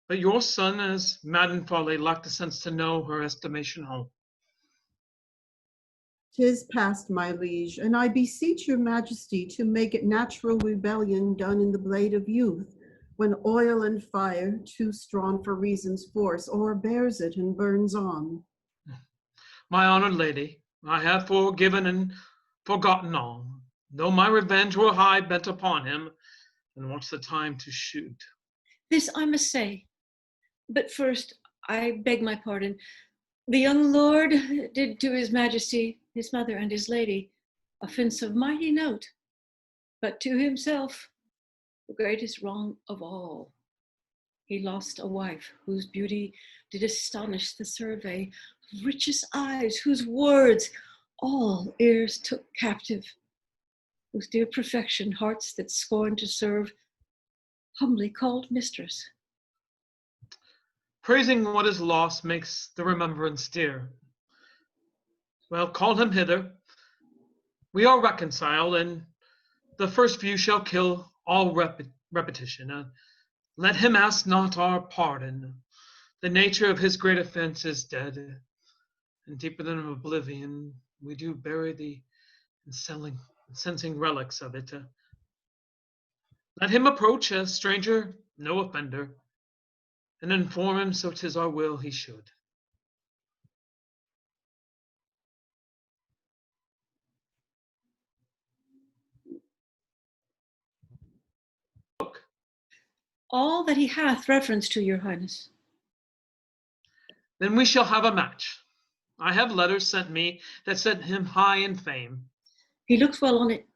But your son, as mad in folly, lacked the sense to know her estimation home. 'Tis past, my liege, and I beseech your majesty to make it natural rebellion done in the blade of youth, when oil and fire, too strong for reason's force, o'erbears it and burns on. My honored lady, I have forgiven and forgotten all, though my revenge were high bent upon him, and what's the time to shoot? This I must say, but first I beg my pardon. The young lord did to his majesty, his mother, and his lady offense of mighty note, but to himself the greatest wrong of all. He lost a wife whose beauty did astonish the survey, of richest eyes, whose words all ears took captive, whose dear perfection hearts that scorn to serve humbly called mistress. Praising what is lost makes the remembrance dear. Well, call him hither. We are reconciled, and the first view shall kill all repetition. Let him ask not our pardon. The nature of his great offense is dead, and deeper than oblivion we do bury the incensing relics of it. Let him approach, a stranger, no offender, and inform him so 'tis our will he should. All that he hath reference to, your highness. Then we shall have a match. I have letters sent me that set him high in fame. He looks well on it.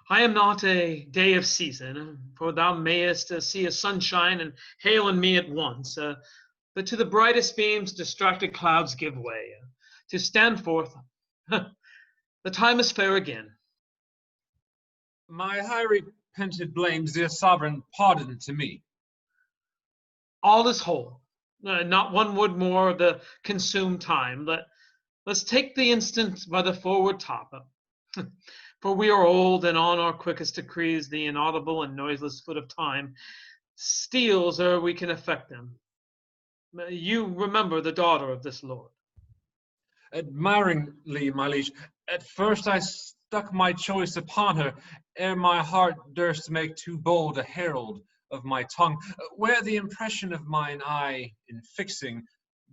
I am not a day of season, for thou mayest see a sunshine and hail in me at once. But to the brightest beams distracted clouds give way. To stand forth, the time is fair again. My high repented blames, dear sovereign, pardon to me. All is whole. Not one word more of the consumed time. Let's take the instant by the forward top. For we are old, and on our quickest decrees the inaudible and noiseless foot of time steals ere we can effect them. You remember the daughter of this lord. Admiringly, my liege. At first I stuck my choice upon her, ere my heart durst make too bold a herald of my tongue, where the impression of mine eye in fixing,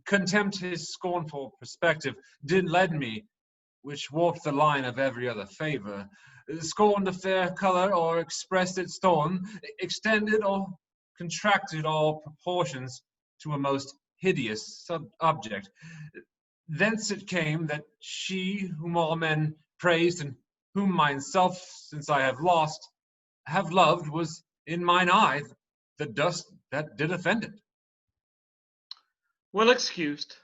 contempt his scornful perspective, did lead me, which warped the line of every other favor, scorned a fair color, or expressed its scorn, extended or contracted all proportions to a most hideous object. Thence it came that she whom all men praised, and whom myself, since I have lost, have loved, was in mine eye the dust that did offend it. Well excused,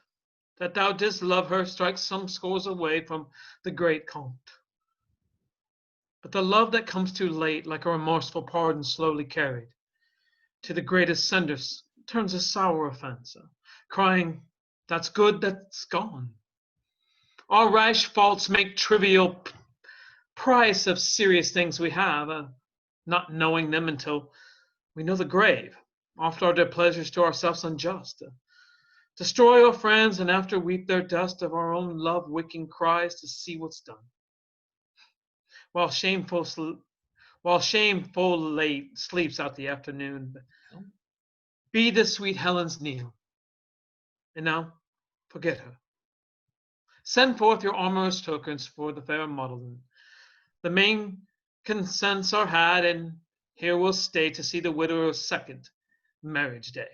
that thou didst love her strikes some scores away from the great Comte. But the love that comes too late, like a remorseful pardon slowly carried, to the greatest senders turns a sour offense, crying, that's good, that's gone. Our rash faults make trivial price of serious things we have, not knowing them until we know the grave. Oft are their pleasures to ourselves unjust. Destroy our friends, and after weep their dust of our own love waking cries to see what's done. While shameful late sleeps out the afternoon, be the sweet Helen's kneel. And now forget her. Send forth your amorous tokens for the fair Madeline. The main consents are had, and here we'll stay to see the widower's second marriage day.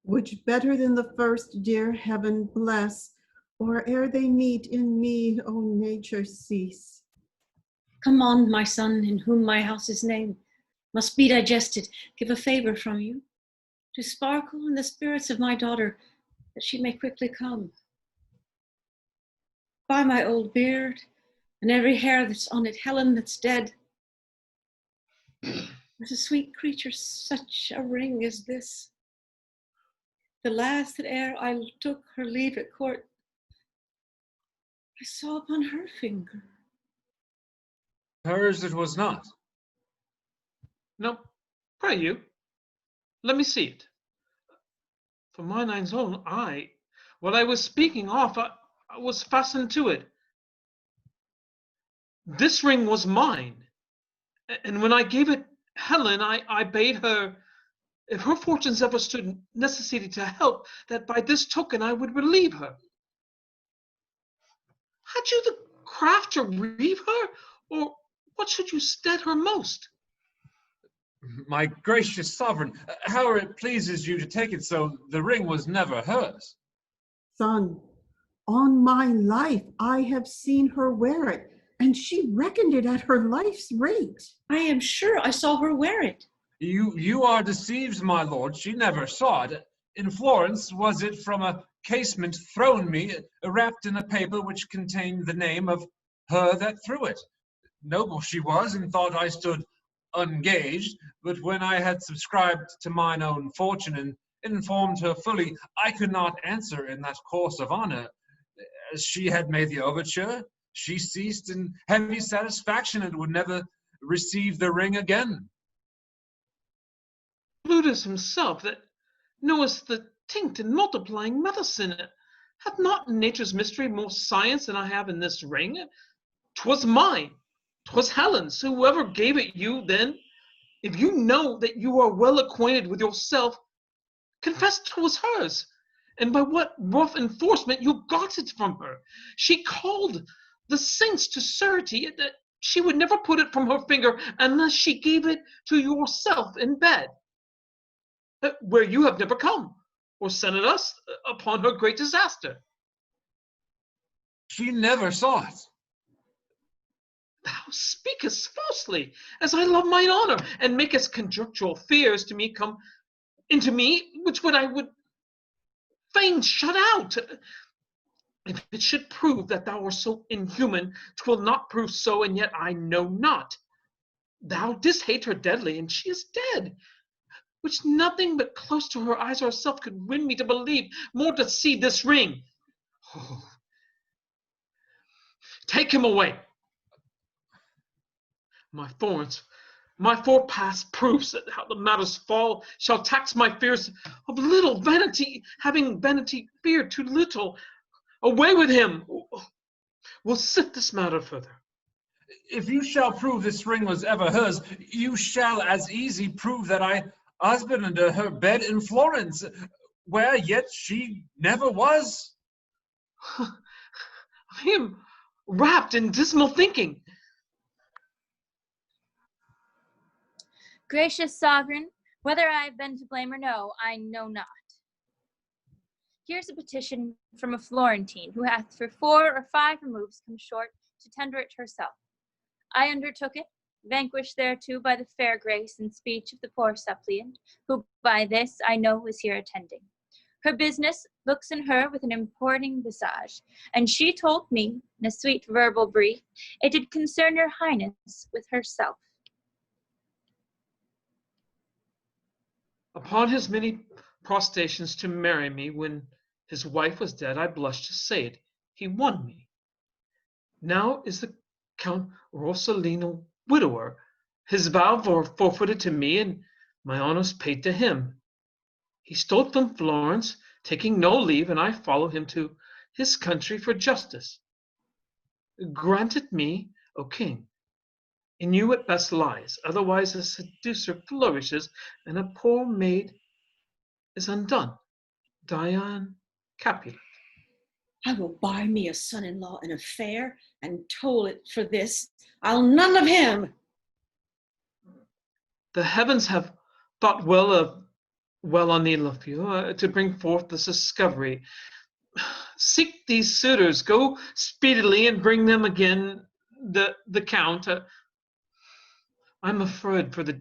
Which better than the first, dear heaven bless, or ere they meet in me, O nature cease. Come on, my son, in whom my house is named, must be digested. Give a favor from you, to sparkle in the spirits of my daughter, that she may quickly come. By my old beard, and every hair that's on it, Helen that's dead, with a sweet creature such a ring as this. The last that ere I took her leave at court, I saw upon her finger. Hers it was not. No, pray you, let me see it. For my nine's own, what I was speaking of, I was fastened to it. This ring was mine, and when I gave it Helen, I bade her, if her fortunes ever stood necessity to help, that by this token I would relieve her. Had you the craft to reave her, or what should you stead her most? My gracious sovereign, however it pleases you to take it so, the ring was never hers. Son, on my life, I have seen her wear it, and she reckoned it at her life's rate. I am sure I saw her wear it. You are deceived, my lord. She never saw it. In Florence was it from a casement thrown me, wrapped in a paper which contained the name of her that threw it. Noble she was, and thought I stood ungaged, but when I had subscribed to mine own fortune and informed her fully I could not answer in that course of honor, as she had made the overture, she ceased in heavy satisfaction and would never receive the ring again. Plutus himself, that knowest the tinct and multiplying medicine, hath not nature's mystery more science than I have in this ring? 'Twas mine, 'twas Helen's. Whoever gave it you, then, if you know that you are well acquainted with yourself, confess 'twas hers, and by what rough enforcement you got it from her. She called the saints to surety that she would never put it from her finger unless she gave it to yourself in bed, where you have never come, or sent it us upon her great disaster. She never saw it. Thou speakest falsely, as I love mine honor, and makest conjectural fears to me come into me, which I would fain shut out. If it should prove that thou art so inhuman, 'twill not prove so, and yet I know not. Thou didst hate her deadly, and she is dead, which nothing but close to her eyes herself could win me to believe, more to see this ring. Oh. Take him away. My forepast proofs that how the matters fall shall tax my fears of little vanity, having vanity feared too little. Away with him. We'll sift this matter further. If you shall prove this ring was ever hers, you shall as easy prove that I husbanded her bed in Florence, where yet she never was. I am wrapped in dismal thinking. Gracious sovereign, whether I have been to blame or no, I know not. Here's a petition from a Florentine who hath for 4 or 5 removes come short to tender it herself. I undertook it, vanquished thereto by the fair grace and speech of the poor suppliant, who by this I know is here attending. Her business looks in her with an importing visage, and she told me, in a sweet verbal brief, it did concern your highness with herself. Upon his many protestations to marry me when his wife was dead, I blush to say it, he won me. Now is the Count Rosalino widower, his vow forfeited to me, and my honors paid to him. He stole from Florence, taking no leave, and I follow him to his country for justice. Grant it me, O king. In you it best lies, otherwise a seducer flourishes, and a poor maid is undone. Diane Capulet. I will buy me a son-in-law in a fair and toll it for this. I'll none of him. The heavens have thought well on thee, Lafeu, to bring forth this discovery. Seek these suitors, go speedily and bring them again the count. I'm afraid for the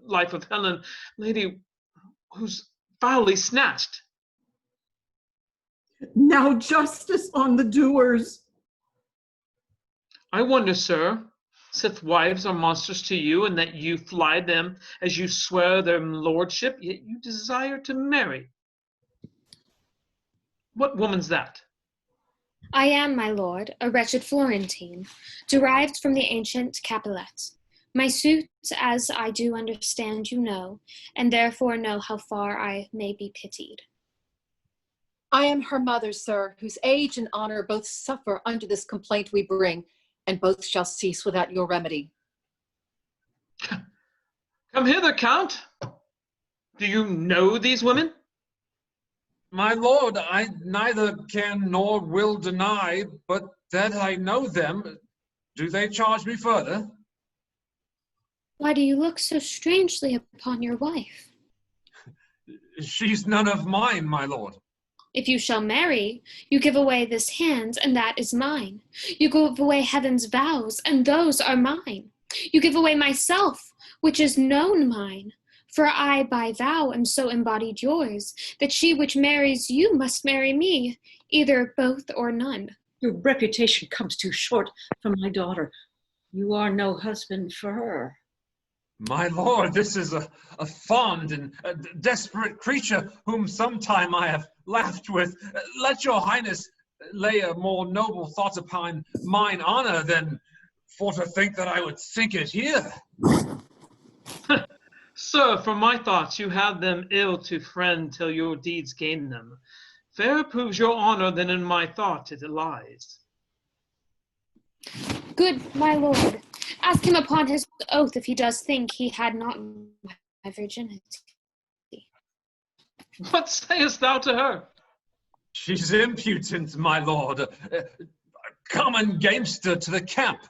life of Helen, lady who's foully snatched. Now justice on the doers. I wonder, sir, sith wives are monsters to you, and that you fly them as you swear their lordship, yet you desire to marry. What woman's that? I am, my lord, a wretched Florentine, derived from the ancient Capulet. My suit, as I do understand you know, and therefore know how far I may be pitied. I am her mother, sir, whose age and honor both suffer under this complaint we bring, and both shall cease without your remedy. Come hither, Count. Do you know these women? My lord, I neither can nor will deny, but that I know them. Do they charge me further? Why do you look so strangely upon your wife? She's none of mine, my lord. If you shall marry, you give away this hand, and that is mine. You give away heaven's vows, and those are mine. You give away myself, which is known mine. For I by vow am so embodied yours, that she which marries you must marry me, either both or none. Your reputation comes too short for my daughter. You are no husband for her. My lord, this is a fond and a desperate creature whom sometime I have laughed with. Let your highness lay a more noble thought upon mine honor than for to think that I would sink it here. Sir, from my thoughts, you have them ill to friend till your deeds gain them. Fairer proves your honor than in my thought it lies. Good my lord, ask him upon his oath if he does think he had not my virginity. What sayest thou to her? She's impudent, my lord. A common gamester to the camp.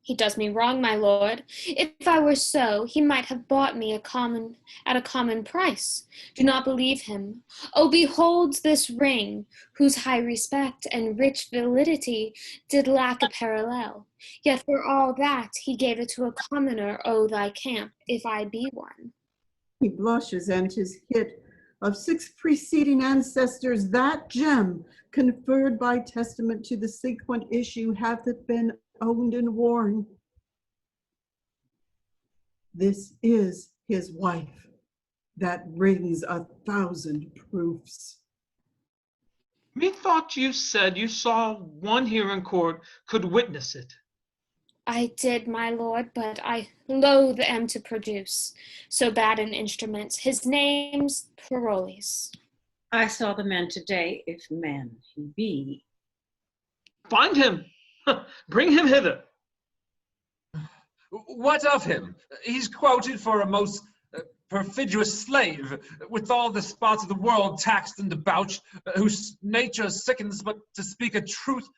He does me wrong, my lord. If I were so, he might have bought me at a common price. Do not believe him. Oh, behold this ring, whose high respect and rich validity did lack a parallel. Yet for all that he gave it to a commoner o' thy camp, if I be one. He blushes, and 'tis hit of 6 preceding ancestors that gem, conferred by testament to the sequent issue, hath it been owned and worn. This is his wife, that rings 1,000 proofs. Methought you said you saw one here in court could witness it. I did, my lord, but I loathe am to produce so bad an instrument. His name's Paroles. I saw the man today, if man he be. Find him. Bring him hither. What of him? He's quoted for a most perfidious slave, with all the spots of the world taxed and debauched, whose nature sickens but to speak a truth.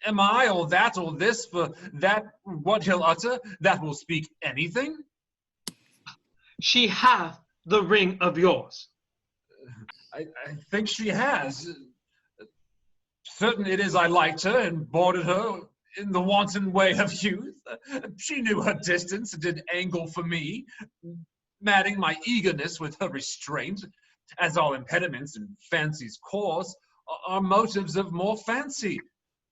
Am I, or that, or this, for that what he'll utter, that will speak anything? She hath the ring of yours. I think she has. Certain it is I liked her and boarded her in the wanton way of youth. She knew her distance and did angle for me, matting my eagerness with her restraint, as all impediments in fancy's course are motives of more fancy.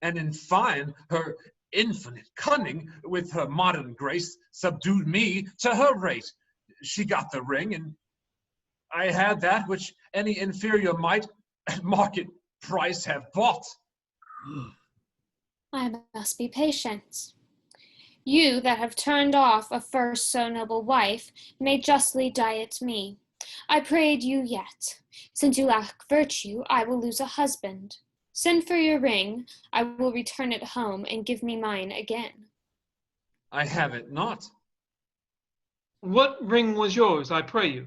And in fine, her infinite cunning with her modern grace subdued me to her rate. She got the ring, and I had that which any inferior might at market price have bought. I must be patient. You that have turned off a first so noble wife may justly diet me. I prayed you yet. Since you lack virtue, I will lose a husband. Send for your ring, I will return it home and give me mine again. I have it not. What ring was yours, I pray you?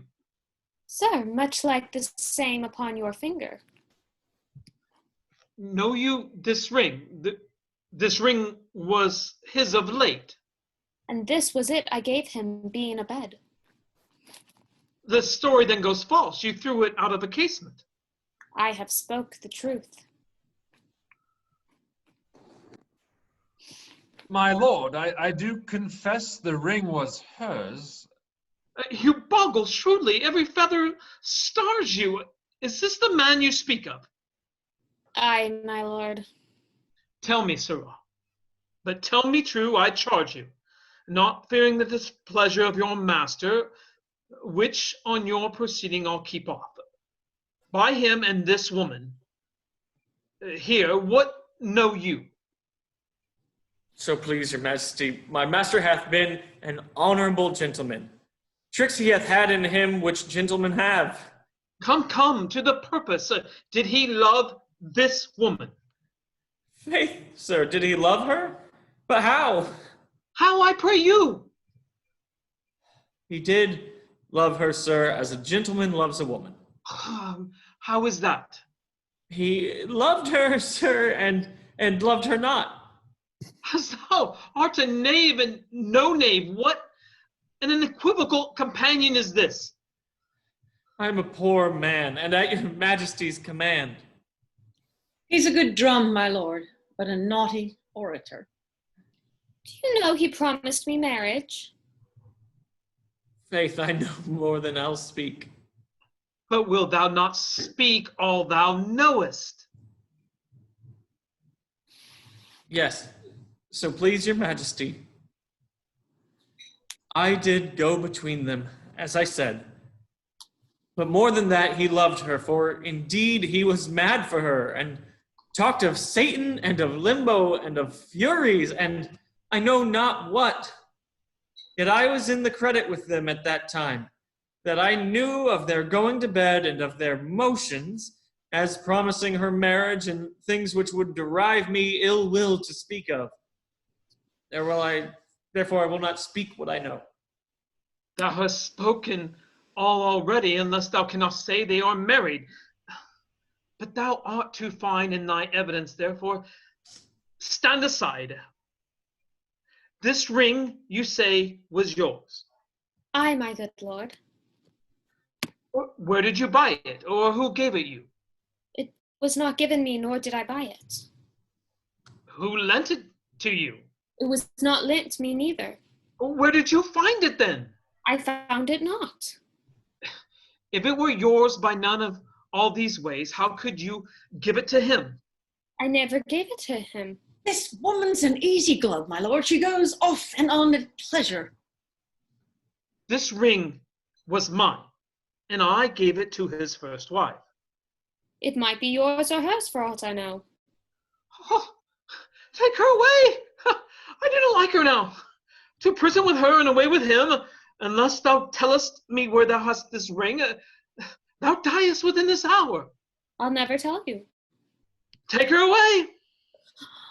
Sir, much like the same upon your finger. Know you this ring? This ring was his of late. And this was it I gave him, being abed. The story then goes false. You threw it out of the casement. I have spoke the truth. My lord, I do confess the ring was hers. You boggle shrewdly. Every feather stars you. Is this the man you speak of? Aye, my lord. Tell me, sirrah, but tell me true, I charge you, not fearing the displeasure of your master, which on your proceeding I'll keep off. By him and this woman, here, what know you? So please your majesty, my master hath been an honorable gentleman. Tricks he hath had in him which gentlemen have. Come, to the purpose. Did he love this woman? Faith, sir, did he love her? But how? How, I pray you? He did love her, sir, as a gentleman loves a woman. How is that? He loved her, sir, and loved her not. As thou art a knave and no knave, what an unequivocal companion is this? I am a poor man, and at your majesty's command. He's a good drum, my lord, but a naughty orator. Do you know he promised me marriage? Faith, I know more than I'll speak. But wilt thou not speak all thou knowest? Yes, so please your majesty. I did go between them, as I said. But more than that, he loved her, for indeed he was mad for her, and talked of Satan, and of limbo, and of furies, and I know not what. Yet I was in the credit with them at that time, that I knew of their going to bed and of their motions, as promising her marriage and things which would derive me ill will to speak of. Therefore I will not speak what I know. Thou hast spoken all already, unless thou cannot say they are married. But thou art too fine in thy evidence, therefore stand aside. This ring, you say, was yours. Aye, my good lord. Where did you buy it, or who gave it you? It was not given me, nor did I buy it. Who lent it to you? It was not lent me neither. Where did you find it then? I found it not. If it were yours by none of all these ways, how could you give it to him? I never gave it to him. This woman's an easy glove, my lord. She goes off and on at pleasure. This ring was mine, and I gave it to his first wife. It might be yours or hers for aught I know. Oh, take her away! I do not like her now. To prison with her and away with him, unless thou tellest me where thou hast this ring, thou diest within this hour. I'll never tell you. Take her away!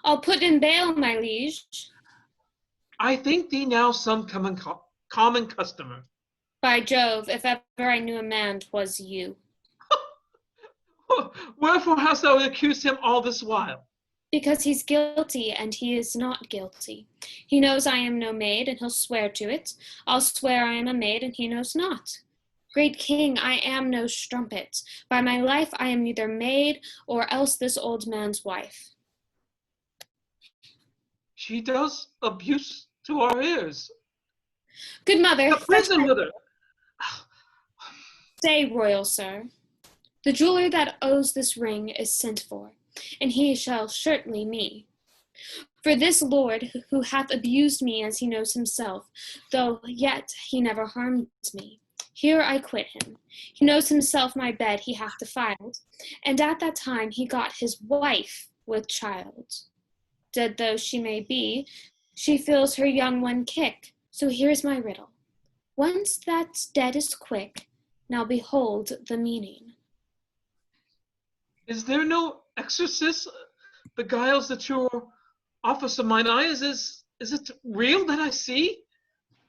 I'll put in bail, my liege. I think thee now some common customer. By Jove, if ever I knew a man, 'twas you. Wherefore hast thou accused him all this while? Because he's guilty, and he is not guilty. He knows I am no maid, and he'll swear to it. I'll swear I am a maid, and he knows not. Great king, I am no strumpet. By my life, I am neither maid, or else this old man's wife. She does abuse to our ears. Good mother, the prison mother. Stay, royal sir. The jeweler that owes this ring is sent for, and he shall certainly me. For this lord who hath abused me as he knows himself, though yet he never harmed me, here I quit him. He knows himself my bed he hath defiled, and at that time he got his wife with child. Dead though she may be, she feels her young one kick, so here's my riddle. Once that's dead is quick, now behold the meaning. Is there no exorcist beguiles that your office of mine eye? Is it real that I see?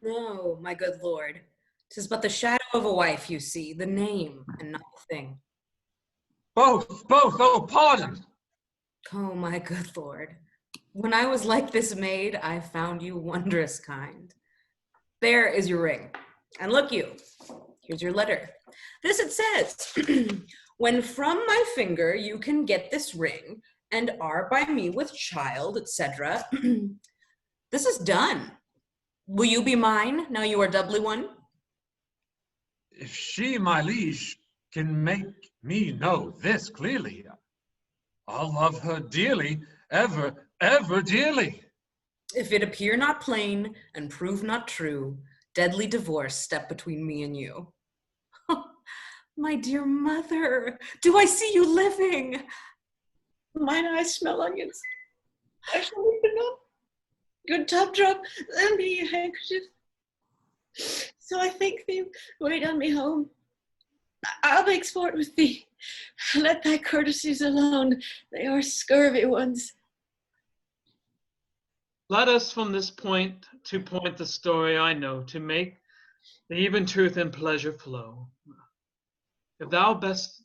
No, my good lord. 'Tis but the shadow of a wife you see, the name and not the thing. Both, oh, pardon. Oh, my good lord. When I was like this maid, I found you wondrous kind. There is your ring. And look you, here's your letter. This it says, when from my finger you can get this ring, and are by me with child, etc. This is done. Will you be mine, now you are doubly one? If she, my liege, can make me know this clearly, I'll love her dearly, ever, ever dearly. If it appear not plain and prove not true, deadly divorce step between me and you. My dear mother, do I see you living? Mine eyes smell onions. I shall open up. Good top drop, lend me your handkerchief. So I think thee, wait on me home. I'll make sport with thee. Let thy courtesies alone. They are scurvy ones. Let us from this point to point the story I know, to make the even truth and pleasure flow. If thou best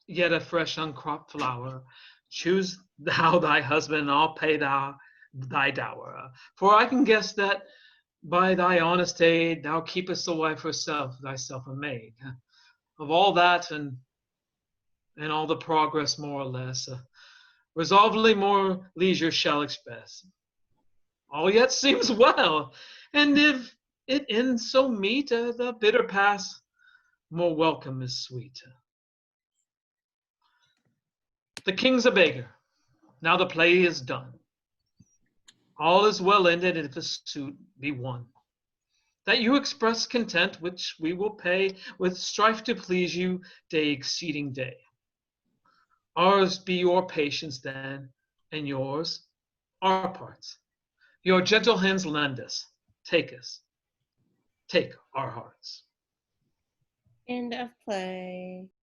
yet a fresh uncropped flower, choose thou thy husband, and I'll pay thou thy dower. For I can guess that by thy honest aid thou keepest the wife herself, thyself a maid. Of all that and all the progress more or less, resolvedly more leisure shall express. All yet seems well, and if it ends so meet, the bitter pass more welcome is sweet. The king's a beggar. Now the play is done. All is well ended if a suit be won. That you express content, which we will pay with strife to please you day exceeding day. Ours be your patience then, and yours our parts. Your gentle hands lend us, take our hearts. End of play.